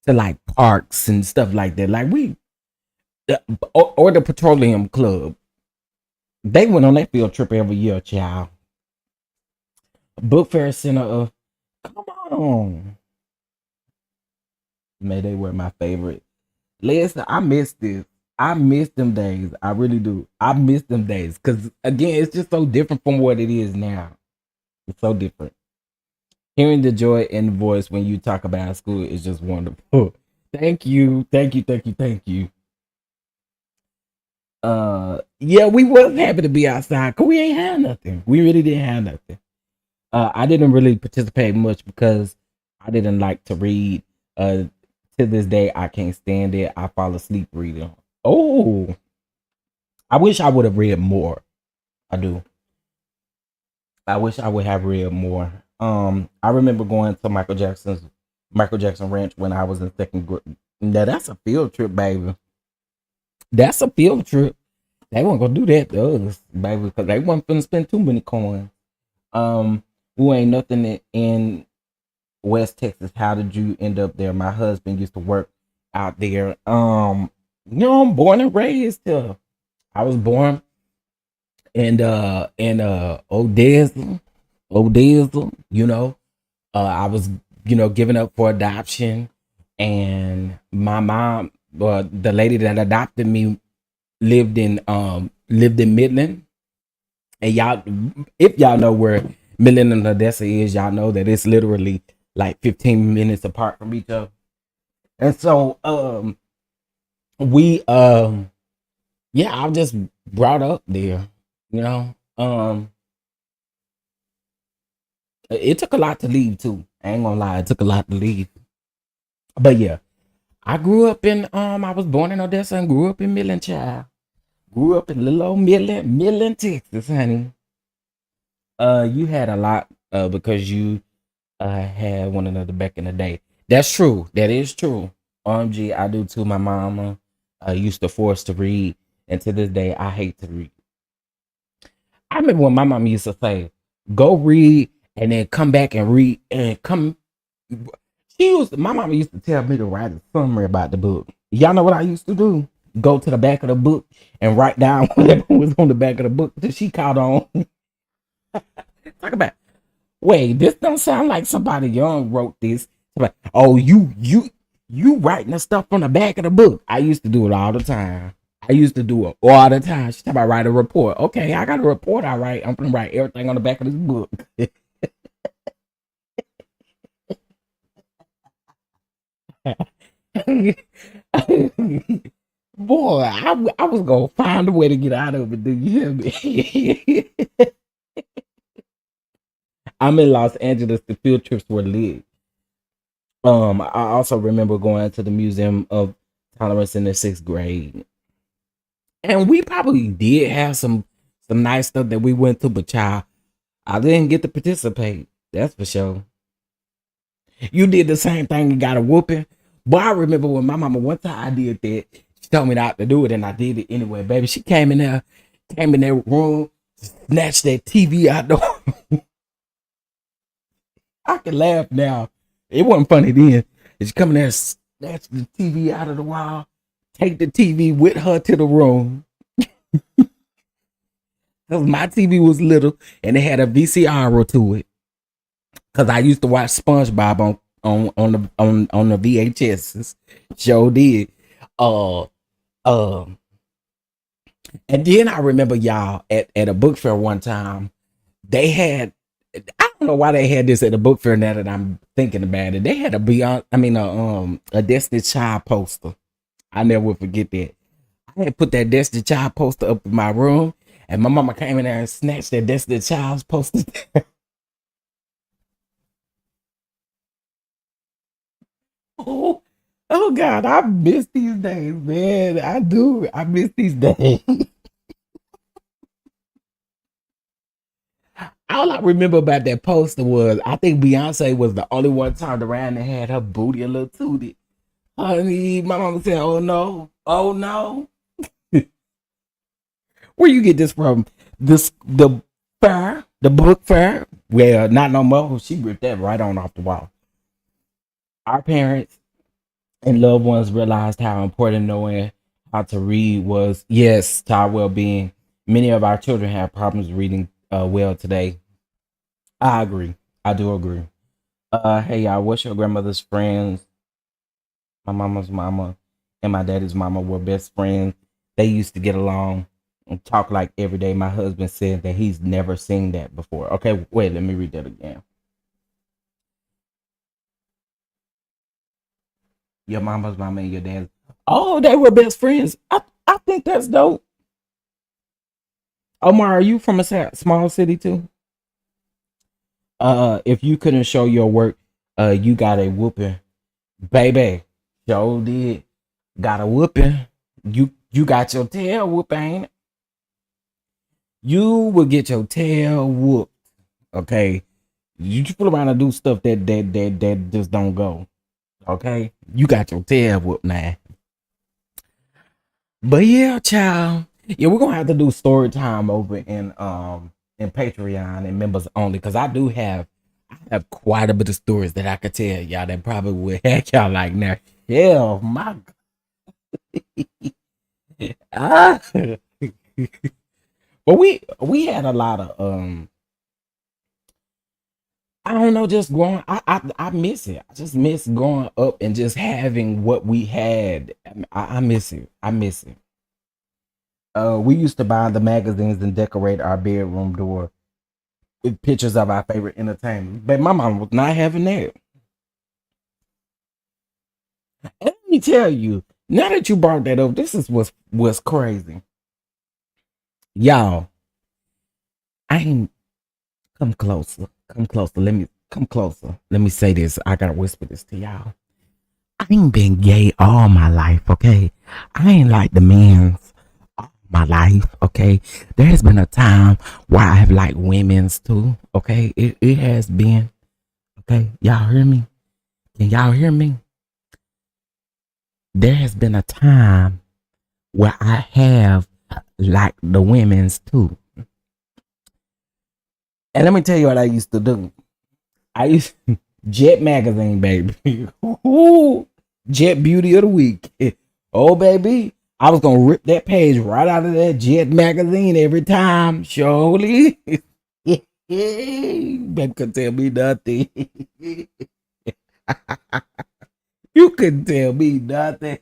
to like parks and stuff like that. Like the- or the Petroleum Club. They went on that field trip every year, child. Book Fair Center. Come on. Man, they were my favorite. Listen, I miss this. I miss them days. I really do. I miss them days. Cause again, it's just so different from what it is now. It's so different. Hearing the joy in the voice when you talk about school is just wonderful. Thank you, thank you, thank you, thank you. Yeah, we was happy to be outside because we ain't had nothing. We really didn't have nothing. I didn't really participate much because I didn't like to read. To this day, I can't stand it. I fall asleep reading. Oh, I wish I would have read more. I do. I wish I would have read more. I remember going to Michael Jackson Ranch when I was in second grade. Now that's a field trip, baby. That's a field trip. They weren't gonna do that to us, baby, because they wasn't gonna spend too many coins. Um, who ain't nothing in West Texas. How did you end up there? My husband used to work out there. I'm born and raised here. I was born in Odessa, I was, given up for adoption, and my mom, the lady that adopted me, lived in Midland, and y'all, if y'all know where Midland and Odessa is, y'all know that it's literally like 15 minutes apart from each other, and so we yeah, I was just brought up there, you know. It took a lot to leave too. I ain't gonna lie, it took a lot to leave. But yeah, I was born in Odessa and grew up in Midland, child. Grew up in little old Midland, Texas, honey. You had a lot because you had one another back in the day. That's true. That is true. OMG, I do too. My mama used to force to read, and to this day, I hate to read. I remember when my mama used to say, "Go read and then come back and read and come." My mama used to tell me to write a summary about the book. Y'all know what I used to do? Go to the back of the book and write down whatever was on the back of the book that she caught on. Talk about, wait, this don't sound like somebody young wrote this. Like, oh, you writing the stuff on the back of the book. I used to do it all the time. I used to do it all the time. She talking about write a report. Okay, I got a report I write. I'm gonna write everything on the back of this book. Boy, I was gonna find a way to get out of it. Do you hear me? I'm in Los Angeles. The field trips were lit. I also remember going to the Museum of Tolerance in the sixth grade, and we probably did have some nice stuff that we went to, but child, I didn't get to participate. That's for sure. You did the same thing and got a whooping. But I remember when my mama one time I did that. She told me not to do it, and I did it anyway, baby. She came in that room, snatched that TV out the. I can laugh now. It wasn't funny then. She come in there, snatch the TV out of the wall, take the TV with her to the room. Cause my TV was little and it had a VCR to it. Cause I used to watch SpongeBob on the VHSs. Sure did. Uh um and then I remember y'all at a book fair one time, they had, I don't know why they had this at the book fair now that I'm thinking about it. They had a Destiny Child poster. I never will forget that. I had put that Destiny Child poster up in my room, and my mama came in there and snatched that Destiny Child's poster. oh, oh God, I miss these days, man. I do. I miss these days. All I remember about that poster was I think Beyonce was the only one turned around and had her booty a little tooted. Honey, my mama said, "Oh no, oh no." Where you get this from? The fair, the book fair? Well, not no more. She ripped that right on off the wall. Our parents and loved ones realized how important knowing how to read was, yes, to our well-being. Many of our children have problems reading well today. I agree. I do agree. Hey y'all, what's your grandmother's friends? My mama's mama and my daddy's mama were best friends. They used to get along and talk like every day. My husband said that he's never seen that before. Okay, wait, let me read that again. Your mama's mama and your dad. Oh, they were best friends. I think that's dope. Omar, are you from a small city too? If you couldn't show your work, you got a whooping, baby. Joe did got a whooping. You got your tail whooping. Ain't it? You will get your tail whooped. Okay, you fool around and do stuff that just don't go. Okay, you got your tail whooped now. But yeah, child. Yeah, we're gonna have to do story time over in Patreon and members only because I have quite a bit of stories that I could tell y'all that probably would have y'all like now. Yeah, my ah. But we had a lot of I don't know, just growing. I miss it. I just miss growing up and just having what we had. I miss it. I miss it. We used to buy the magazines and decorate our bedroom door with pictures of our favorite entertainment. But my mom was not having that. And let me tell you, now that you brought that up, this is what's crazy. Y'all, I ain't come closer. Come closer. Let me come closer. Let me say this. I gotta whisper this to y'all. I ain't been gay all my life, okay? I ain't like the men's all my life, okay? There has been a time where I have liked women's too, okay? It has been, okay? Y'all hear me? Can y'all hear me? There has been a time where I have liked the women's too. And let me tell you what I used to do. I used Jet magazine, baby. Jet Beauty of the Week. Oh, baby. I was gonna rip that page right out of that Jet magazine every time. Surely. Baby could tell me nothing. You couldn't tell me nothing.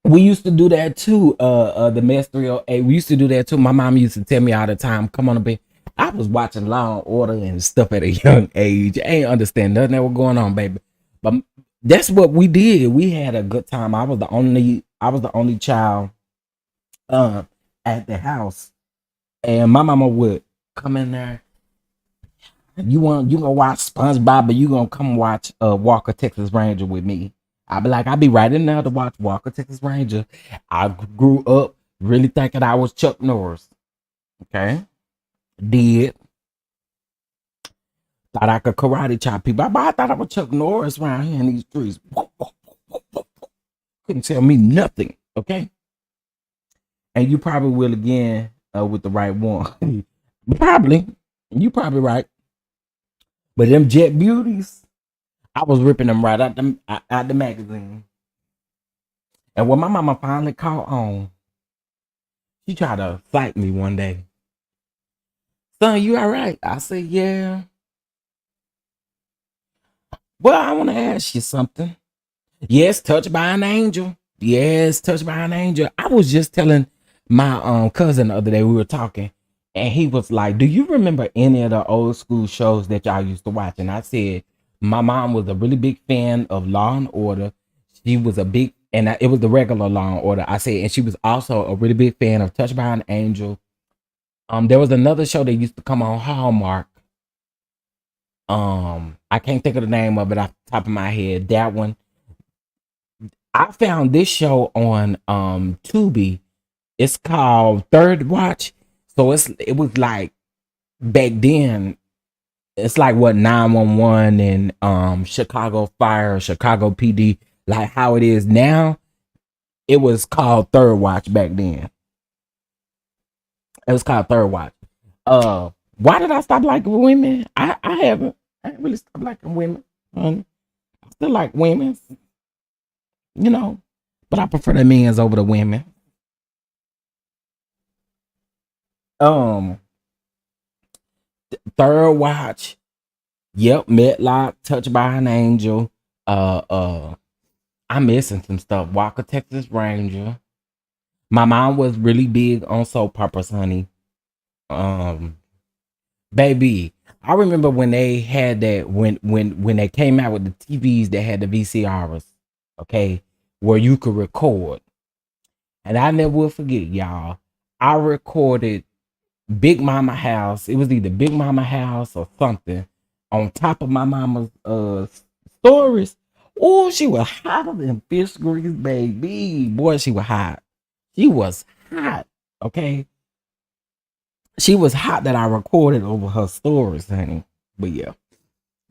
We used to do that too. The Mess 308. We used to do that too. My mom used to tell me all the time, come on a bit. I was watching Law and Order and stuff at a young age. I ain't understand nothing that was going on, baby. But that's what we did. We had a good time. I was the only child uh, at the house. And my mama would come in there. You gonna watch SpongeBob, but you gonna come watch Walker Texas Ranger with me. I'll be right in there to watch Walker Texas Ranger. I grew up really thinking I was Chuck Norris. Okay. Did thought I could karate chop people. I thought I was Chuck Norris around here in these streets. Couldn't tell me nothing. Okay. And you probably will again with the right one. Probably. You probably right. But them Jet Beauties, I was ripping them right out the magazine. And when my mama finally caught on, she tried to fight me one day. Son, you all right? I said, yeah. Well, I want to ask you something. Yes, touched by an angel. Yes, touched by an angel. I was just telling my cousin the other day, we were talking, and he was like, do you remember any of the old school shows that y'all used to watch? And I said, my mom was a really big fan of Law and Order. She was a big, and it was the regular Law and Order. I said, and she was also a really big fan of Touched by an Angel. There was another show that used to come on Hallmark. I can't think of the name of it off the top of my head. That one. I found this show on Tubi. It's called Third Watch. So it was like back then. It's like what 911 and Chicago Fire, Chicago PD, like how it is now. It was called Third Watch back then. It was called Third Watch. Why did I stop liking women? I haven't. I ain't really stopped liking women. I still like women, you know, but I prefer the men's over the women. Um, Third Watch. Yep, Medlock, Touched by an Angel. Uh, uh, I'm missing some stuff. Walker, Texas Ranger. My mom was really big on soap operas, honey. Um, Baby, I remember when they had that when they came out with the TVs that had the VCRs, okay, where you could record. And I never will forget, y'all. I recorded Big Mama house. It was either Big Mama house or something on top of my mama's stories. Oh, she was hotter than fish grease, baby. Boy, she was hot. She was hot. Okay. She was hot that I recorded over her stories, honey. But yeah.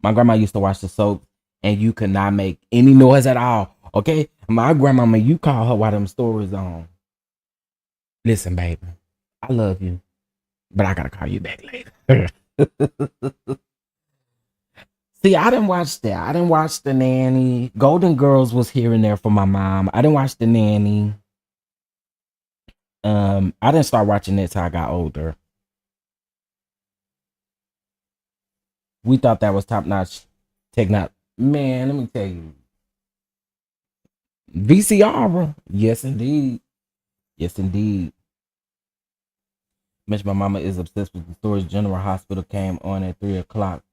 My grandma used to watch the soap and you could not make any noise at all. Okay. My grandmama, you call her while them stories on. Listen, baby. I love you. But I gotta call you back later. See, I didn't watch that. I didn't watch The Nanny. Golden Girls was here and there for my mom. I didn't watch The Nanny. I didn't start watching it till I got older. We thought that was top notch technology. Man, let me tell you. VCR. Yes, indeed. Yes, indeed. Miss my mama is obsessed with the stories. General Hospital came on at 3 o'clock.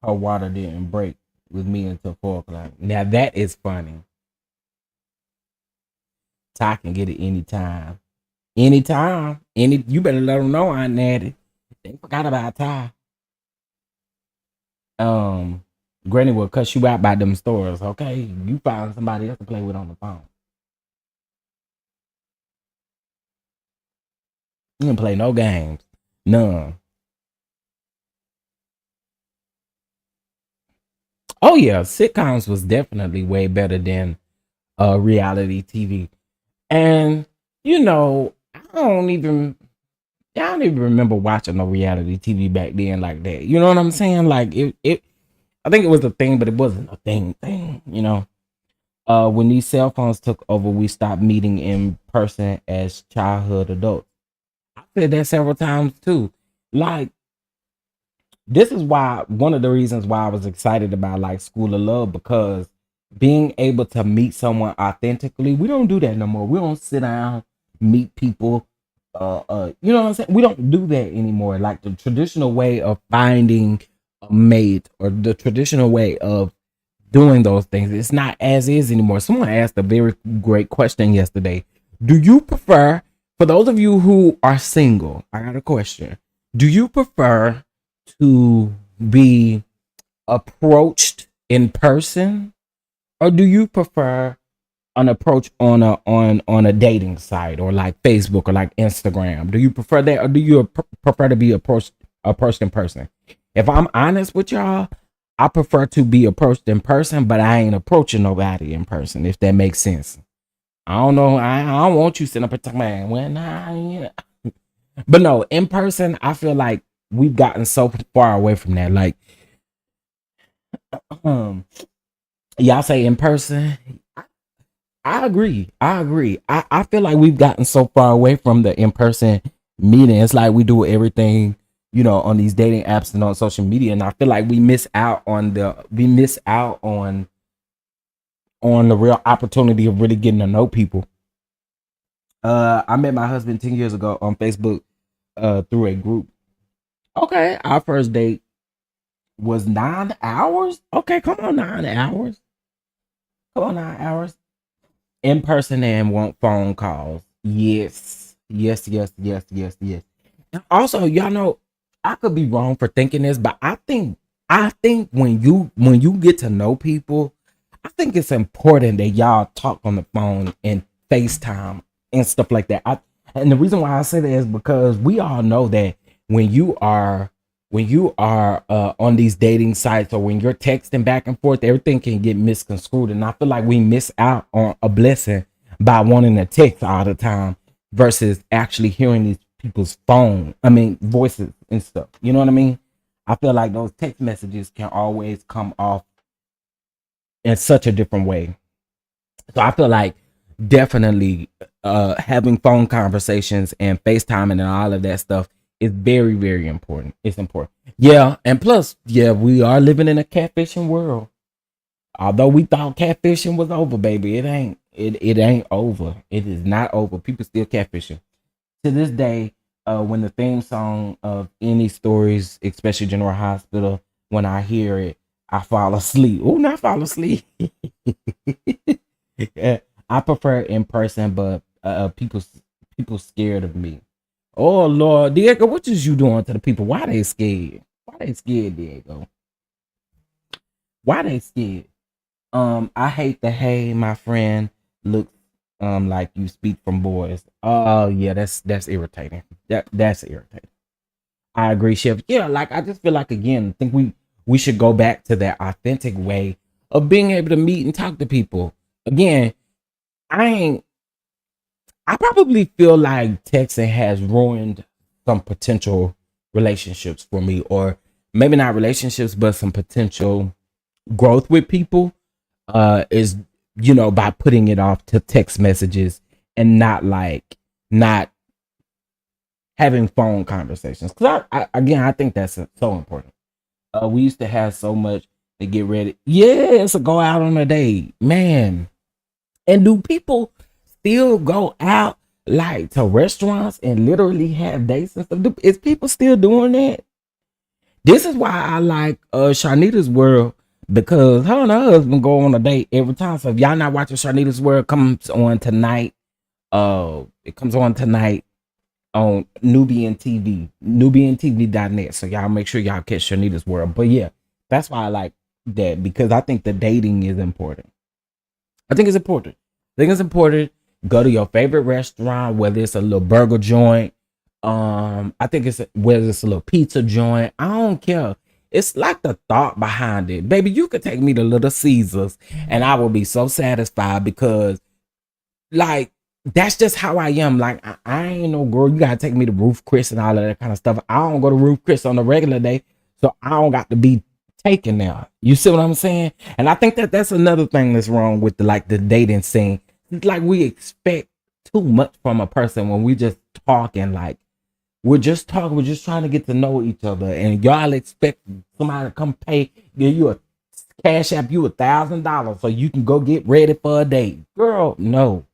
Her water didn't break with me until 4 o'clock. Now that is funny. Ty can get it anytime. Anytime. You better let them know I natty. They forgot about Ty. Granny will cuss you out by them stores, okay? You find somebody else to play with on the phone. You didn't play no games. None. Oh yeah, sitcoms was definitely way better than reality TV. And you know, I don't even remember watching no reality TV back then like that. You know what I'm saying? Like it I think it was a thing, but it wasn't a thing. When these cell phones took over, we stopped meeting in person as childhood adults. I said that several times too. Like, this is why one of the reasons why I was excited about like School of Love, because being able to meet someone authentically, we don't do that no more. We don't sit down, meet people. You know what I'm saying? We don't do that anymore. Like the traditional way of finding a mate or the traditional way of doing those things, it's not as is anymore. Someone asked a very great question yesterday. Do you prefer, for those of you who are single, I got a question. Do you prefer to be approached in person, or do you prefer an approach on a dating site or like Facebook or like Instagram? Do you prefer that, or do you prefer to be approached in person? If I'm honest with y'all, I prefer to be approached in person, but I ain't approaching nobody in person. If that makes sense. I don't know. I don't want you sitting up and talking, man. Well, nah, yeah. But no, in person, I feel like we've gotten so far away from that. Like, um, y'all say in person. I agree. I agree. I feel like we've gotten so far away from the in person meeting. It's like we do everything, on these dating apps and on social media. And I feel like we miss out on the real opportunity of really getting to know people. I met my husband 10 years ago on Facebook through a group. Okay, our first date was 9 hours. Okay, come on, 9 hours. Come on, 9 hours. In person and want phone calls. Yes. Yes, yes, yes, yes, yes. And also, y'all know, I could be wrong for thinking this, but I think when you get to know people, I think it's important that y'all talk on the phone and FaceTime and stuff like that. And the reason why I say that is because we all know that when you are on these dating sites, or when you're texting back and forth, everything can get misconstrued. And I feel like we miss out on a blessing by wanting to text all the time versus actually hearing these people's voices and stuff. You know what I mean? I feel like those text messages can always come off in such a different way. So I feel like definitely having phone conversations and FaceTiming and all of that stuff is very, very important. It's important. Yeah, and plus, yeah, we are living in a catfishing world. Although we thought catfishing was over, baby, it ain't. It ain't over. It is not over. People still catfishing to this day. when the theme song of any stories, especially General Hospital, when I hear it, I fall asleep. Oh, not fall asleep. Yeah, I prefer it in person, but people scared of me. Oh Lord, Diego, what is you doing to the people? Why they scared? Why they scared, Diego? Why they scared? I hate the hey, my friend looks like you speak from boys. Oh yeah, that's irritating. That's irritating. I agree, Chef. Yeah, like I just feel like again, I think we should go back to that authentic way of being able to meet and talk to people. Again, I ain't I probably feel like texting has ruined some potential relationships for me, or maybe not relationships, but some potential growth with people. Is by putting it off to text messages and not having phone conversations. Because I think that's so important. We used to have so much to get ready. Yes, to go out on a date, man. And do people still go out like to restaurants and literally have dates and stuff? Is people still doing that? This is why I like Sharnita's World, because her and her husband go on a date every time. So if y'all not watching Sharnita's World, comes on tonight. It comes on tonight on nubiantv.net. So y'all make sure y'all catch Sharnita's World. But yeah, that's why I like that, because I think the dating is important. I think it's important. I think it's important. Go to your favorite restaurant, whether it's a little burger joint. I think it's whether it's a little pizza joint. I don't care. It's like the thought behind it. Baby, you could take me to Little Caesars and I will be so satisfied, because like that's just how I am. Like I ain't no girl. You gotta take me to Roof Chris and all of that kind of stuff. I don't go to Roof Chris on a regular day, so I don't got to be taken there. You see what I'm saying? And I think that that's another thing that's wrong with the dating scene. It's like we expect too much from a person when we just talking. Like we're just talking. We're just trying to get to know each other, and y'all expect somebody to come give you a cash app you $1,000 so you can go get ready for a date. Girl, no.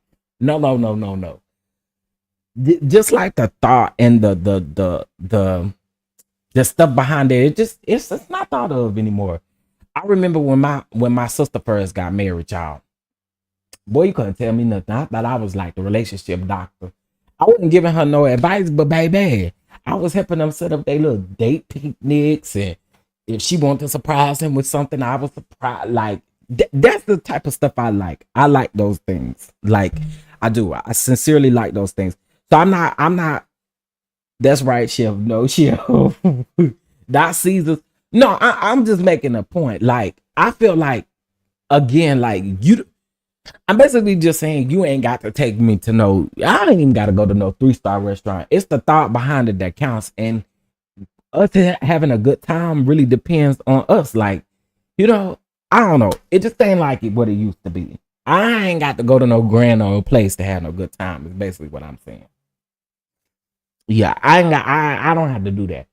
No. Just like the thought and the stuff behind it, it's not thought of anymore. I remember when my sister first got married, y'all. Boy, you couldn't tell me nothing. I thought I was like the relationship doctor. I wasn't giving her no advice, but baby, I was helping them set up their little date picnics, and if she wanted to surprise him with something, I was surprised. Like that's the type of stuff I like. I like those things. Like I do. I sincerely like those things. So I'm not. That's right, Chef. No, Chef. Not Caesars. No, I'm just making a point. Like I feel like again, like you. I'm basically just saying you ain't got to take me to no. I ain't even got to go to no 3-star restaurant. It's the thought behind it that counts, and us having a good time really depends on us. Like, I don't know. It just ain't like it what it used to be. I ain't got to go to no grand old place to have no good time. Is basically what I'm saying. Yeah, I don't have to do that.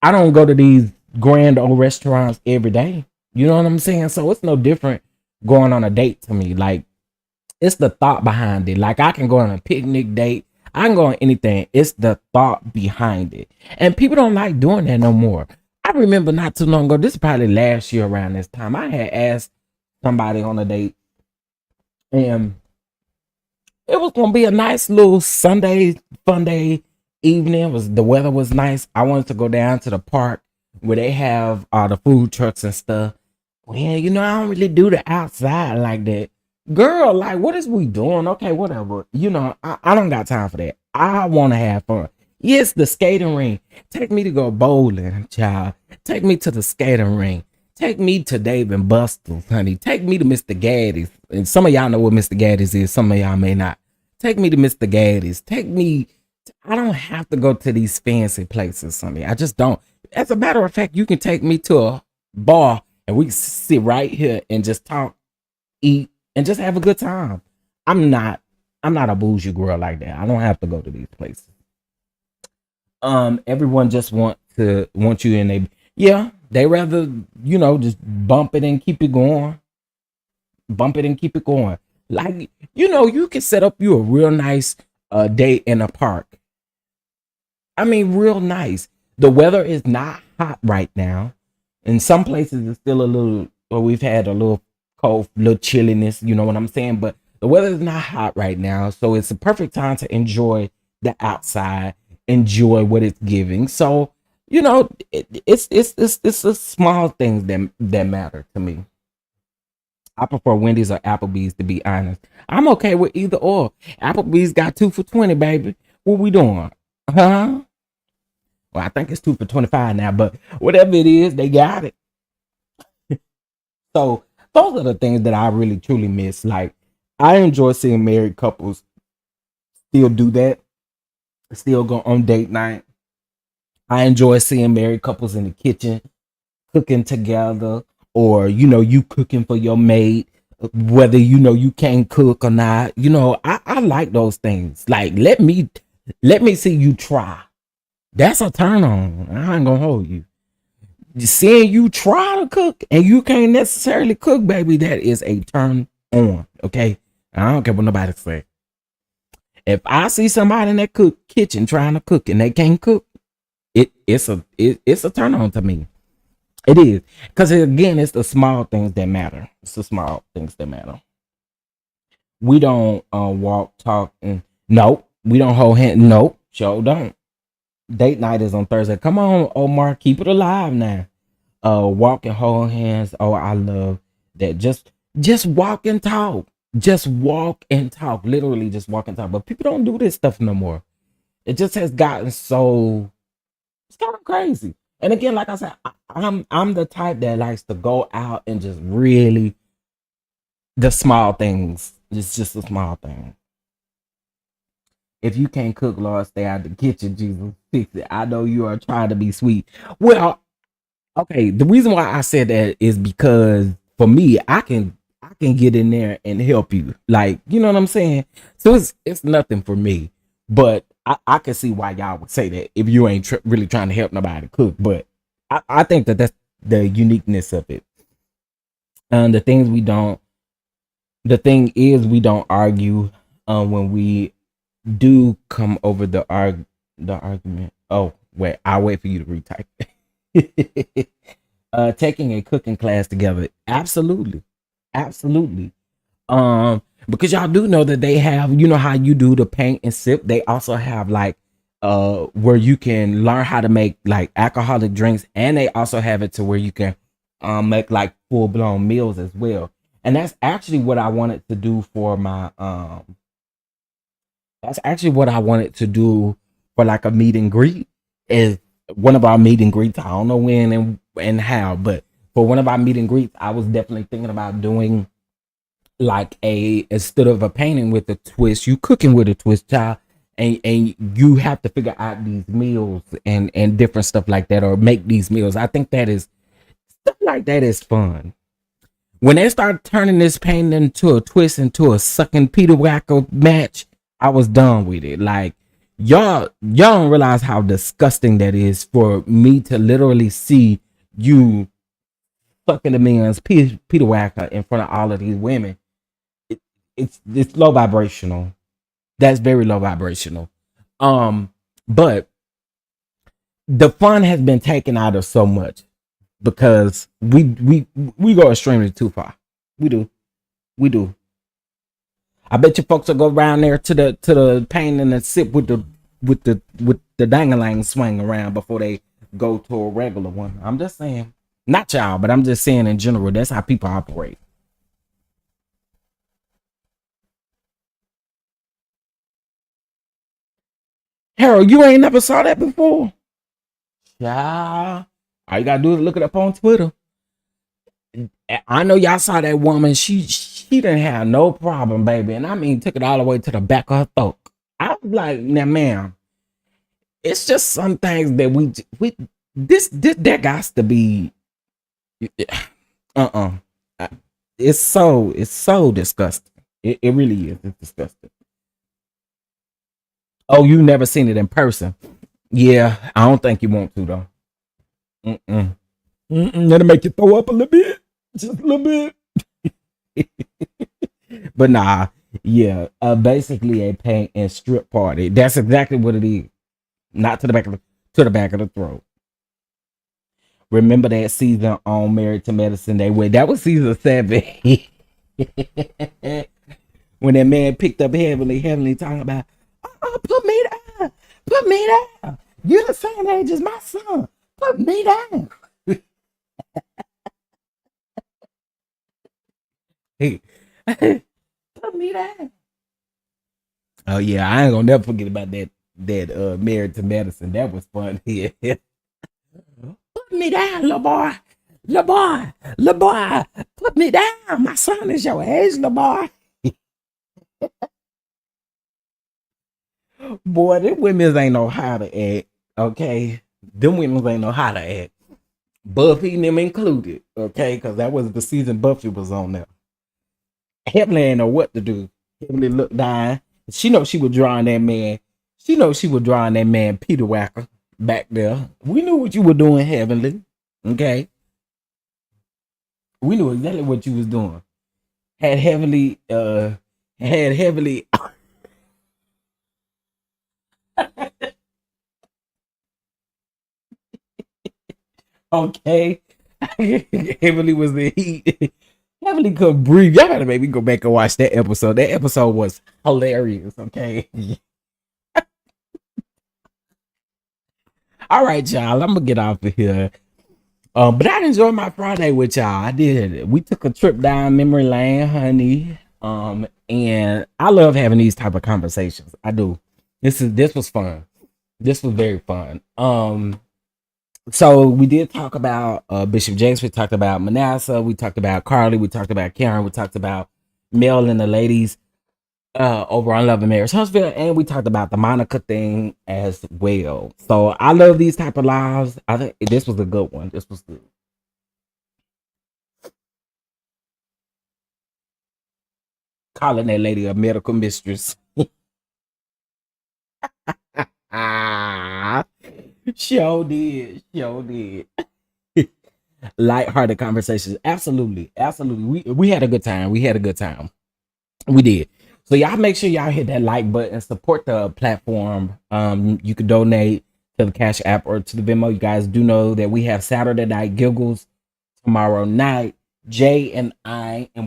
I don't go to these grand old restaurants every day. You know what I'm saying? So it's no different going on a date to me. Like it's the thought behind it. Like I can go on a picnic date. I can go on anything. It's the thought behind it. And people don't like doing that no more. I remember not too long ago, this is probably last year around this time, I had asked somebody on a date, and it was gonna be a nice little Sunday fun day evening. The weather was nice. I wanted to go down to the park where they have all the food trucks and stuff. Well, I don't really do the outside like that. Girl, like, what is we doing? Okay, whatever. I don't got time for that. I want to have fun. Yes, the skating ring. Take me to go bowling, child. Take me to the skating ring. Take me to Dave and Buster's, honey. Take me to Mr. Gaddy's. And some of y'all know what Mr. Gaddy's is. Some of y'all may not. Take me to Mr. Gaddy's. I don't have to go to these fancy places, honey. I just don't. As a matter of fact, you can take me to a bar and we can sit right here and just talk, eat, and just have a good time. I'm not a bougie girl like that. I don't have to go to these places. Everyone just want you in they rather, just bump it and keep it going. Bump it and keep it going. Like, you can set up you a real nice date in a park. I mean, real nice. The weather is not hot right now. In some places, it's still a little, or we've had a little cold, little chilliness, you know what I'm saying? But the weather is not hot right now. So it's a perfect time to enjoy the outside, enjoy what it's giving. So, you know, it's the small things that matter to me. I prefer Wendy's or Applebee's, to be honest. I'm okay with either or. Applebee's got 2 for 20, baby. What we doing? Huh? Well, I think it's 2 for 25 now, but whatever it is, they got it. So those are the things that I really truly miss. Like, I enjoy seeing married couples still do that, still go on date night. I enjoy seeing married couples in the kitchen cooking together, or you cooking for your mate, whether you can't cook or not. I like those things. Like, let me see you try. That's a turn on. I ain't gonna hold you. Seeing you try to cook and you can't necessarily cook, baby, that is a turn on. Okay, I don't care what nobody say. If I see somebody in that kitchen trying to cook and they can't cook, it's a turn on to me. It is, because again, it's the small things that matter. It's the small things that matter. We don't walk, talk, and nope. We don't hold hands. Nope, sure don't. Date night is on Thursday. Come on, Omar, keep it alive now. Walk and hold hands. Oh, I love that. Just walk and talk. Just walk and talk. Literally, just walk and talk. But people don't do this stuff no more. It just has gotten so. It's kind of crazy. And again, like I said, I'm the type that likes to go out and just really the small things. It's just the small thing. If you can't cook, Lord, stay out the kitchen. Jesus, fix it. I know you are trying to be sweet. Well, okay. The reason why I said that is because for me, I can get in there and help you. Like, you know what I'm saying? So it's nothing for me. But I can see why y'all would say that if you ain't really trying to help nobody cook. But I think that's the uniqueness of it. And the thing is, we don't argue when we do come over the argument. Oh, wait, I'll wait for you to retype. Taking a cooking class together. Absolutely. Absolutely. Because y'all do know that they have, how you do the paint and sip. They also have like where you can learn how to make like alcoholic drinks, and they also have it to where you can make like full blown meals as well. And that's actually what I wanted to do for my that's actually what I wanted to do for like a meet and greet. Is one of our meet and greets. I don't know when and how, but for one of our meet and greets, I was definitely thinking about doing like instead of a painting with a twist, you cooking with a twist, child. And you have to figure out these meals and different stuff like that, or make these meals. I think that is stuff like that is fun. When they start turning this painting into a twist, into a sucking Peter Wacko match, I was done with it. Like, y'all don't realize how disgusting that is for me to literally see you fucking the man's Peter Wacker in front of all of these women. It's low vibrational. That's very low vibrational. But the fun has been taken out of so much because we go extremely too far. We do. We do. I bet you folks will go around there to the pain and the sip with the dangalang swing around before they go to a regular one. I'm just saying. Not y'all, but I'm just saying in general, that's how people operate. Harold, you ain't never saw that before? Yeah. All you gotta do is look it up on Twitter. I know y'all saw that woman. She didn't have no problem, baby. And I mean, took it all the way to the back of her throat. I was like, now, ma'am, it's just some things that we this that got to be uh-uh. It's so disgusting. It really is. It's disgusting. Oh, you never seen it in person? Yeah, I don't think you want to though. Mm-mm. That'll make you throw up a little bit, just a little bit. But nah, yeah. Basically a paint and strip party. That's exactly what it is. not to the back of the throat. Remember that season on Married to Medicine? That was season 7. When that man picked up Heavenly talking about, oh, put me down, put me down. You're the same age as my son. Put me down. Hey, put me down. Oh yeah, I ain't gonna never forget about that Married to Medicine. That was fun. Yeah. Put me down, little boy. Little boy. Little boy. Put me down. My son is your age, little boy. Boy, them women ain't know how to act. Okay. Them women ain't know how to act. Buffy and them included. Okay, because that was the season Buffy was on there. Heavenly ain't know what to do. Heavenly looked down. She know she was drawing that man. She know she was drawing that man Peter Wacker back there. We knew what you were doing, Heavenly. Okay. We knew exactly what you was doing. Had heavily okay. Heavily was the heat. Heavily couldn't breathe. Y'all gotta make me go back and watch that episode. That episode was hilarious. Okay. All right, y'all. I'm gonna get off of here. But I enjoyed my Friday with y'all. I did. We took a trip down memory lane, honey. And I love having these type of conversations. I do. This was fun. This was very fun. So we did talk about Bishop Jakes. We talked about Mannasah. We talked about Carlie. We talked about Karen. We talked about Mel and the ladies over on Love and Marriage Huntsville, and we talked about the Monica thing as well. So I love these type of lives. I think this was a good one. This was good. Calling that lady a medical mistress. Ah, show did, show did. Light-hearted conversations. Absolutely, absolutely. We had a good time. We had a good time. We did. So y'all make sure y'all hit that like button, support the platform. You can donate to the Cash App or to the Venmo. You guys do know that we have Saturday Night Giggles tomorrow night. Jay and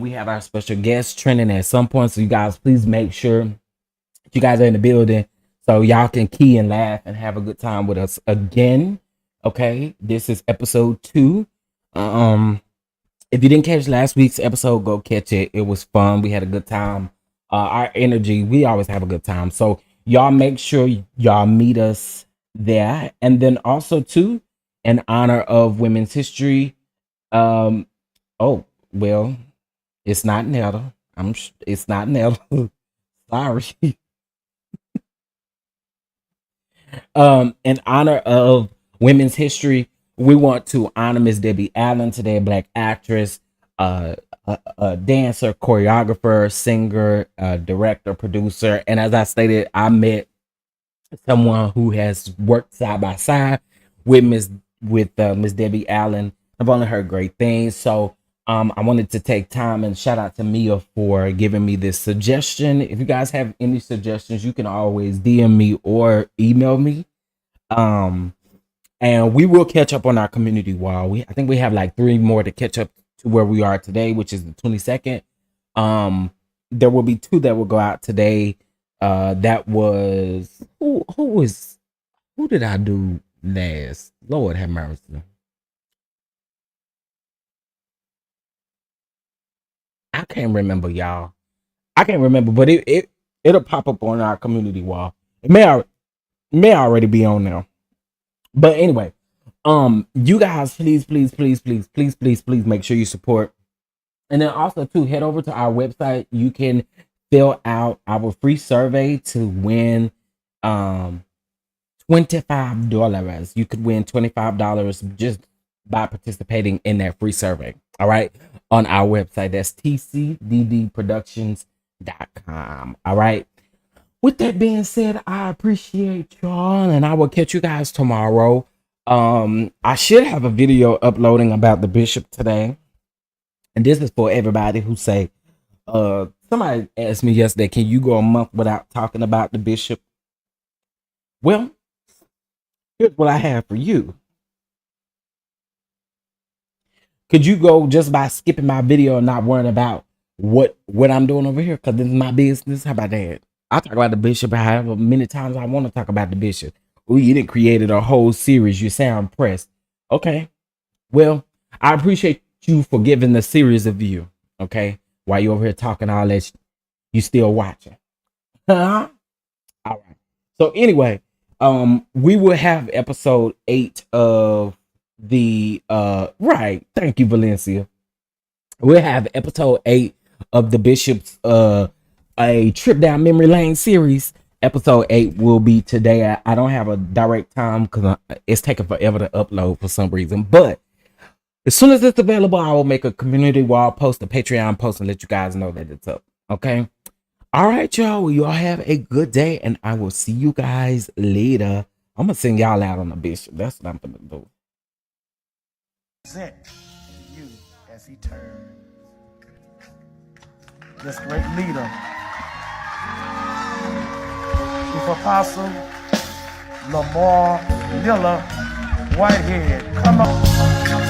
we have our special guest trending at some point. So you guys, please make sure you guys are in the building so y'all can key and laugh and have a good time with us again. Okay, this is episode 2. If you didn't catch last week's episode, go catch it. It was fun. We had a good time. Our energy, we always have a good time. So y'all make sure y'all meet us there. And then also too, in honor of Women's History. Oh well, it's not Nettle. It's not Nettle. Sorry. In honor of Women's History, we want to honor Miss Debbie Allen today, a Black actress, a dancer, choreographer, singer, director, producer. And as I stated, I met someone who has worked side by side with Miss Debbie Allen. I've only heard great things. So I wanted to take time and shout out to Mia for giving me this suggestion. If you guys have any suggestions, you can always DM me or email me. And we will catch up on our community wall. I think we have like 3 more to catch up to where we are today, which is the 22nd. There will be 2 that will go out today. That was who did I do last? Lord have mercy. I can't remember, y'all. I can't remember, but it'll pop up on our community wall. It may already be on there. But anyway, you guys, please make sure you support. And then also too, head over to our website. You can fill out our free survey to win $25. You could win $25 just by participating in that free survey. All right. On our website. That's tcddproductions.com. All right. With that being said, I appreciate y'all, and I will catch you guys tomorrow. I should have a video uploading about the bishop today. And this is for everybody who say, somebody asked me yesterday, can you go a month without talking about the bishop? Well, Here's what I have for you. Could you go just by skipping my video and not worrying about what I'm doing over here? Because this is my business. How about that? I talk about the bishop however many times I want to talk about the bishop. Oh, you didn't created a whole series. You sound pressed. Okay. Well, I appreciate you for giving the series a view. Okay. While you over here talking all that, you still watching. Huh? All right. So anyway, we will have episode 8 of the right. Thank you, Valencia. We'll have episode 8 of the Bishop's a trip down memory lane series. Episode 8 will be today. I don't have a direct time because it's taking forever to upload for some reason. But as soon as it's available, I will make a community wall post, a Patreon post, and let you guys know that it's up. Okay. All right, y'all. You all have a good day, and I will see you guys later. I'm gonna send y'all out on the Bishop. That's what I'm gonna do. Present to you as he turns. This great leader, Chief Apostle Lamar Miller Whitehead. Come on.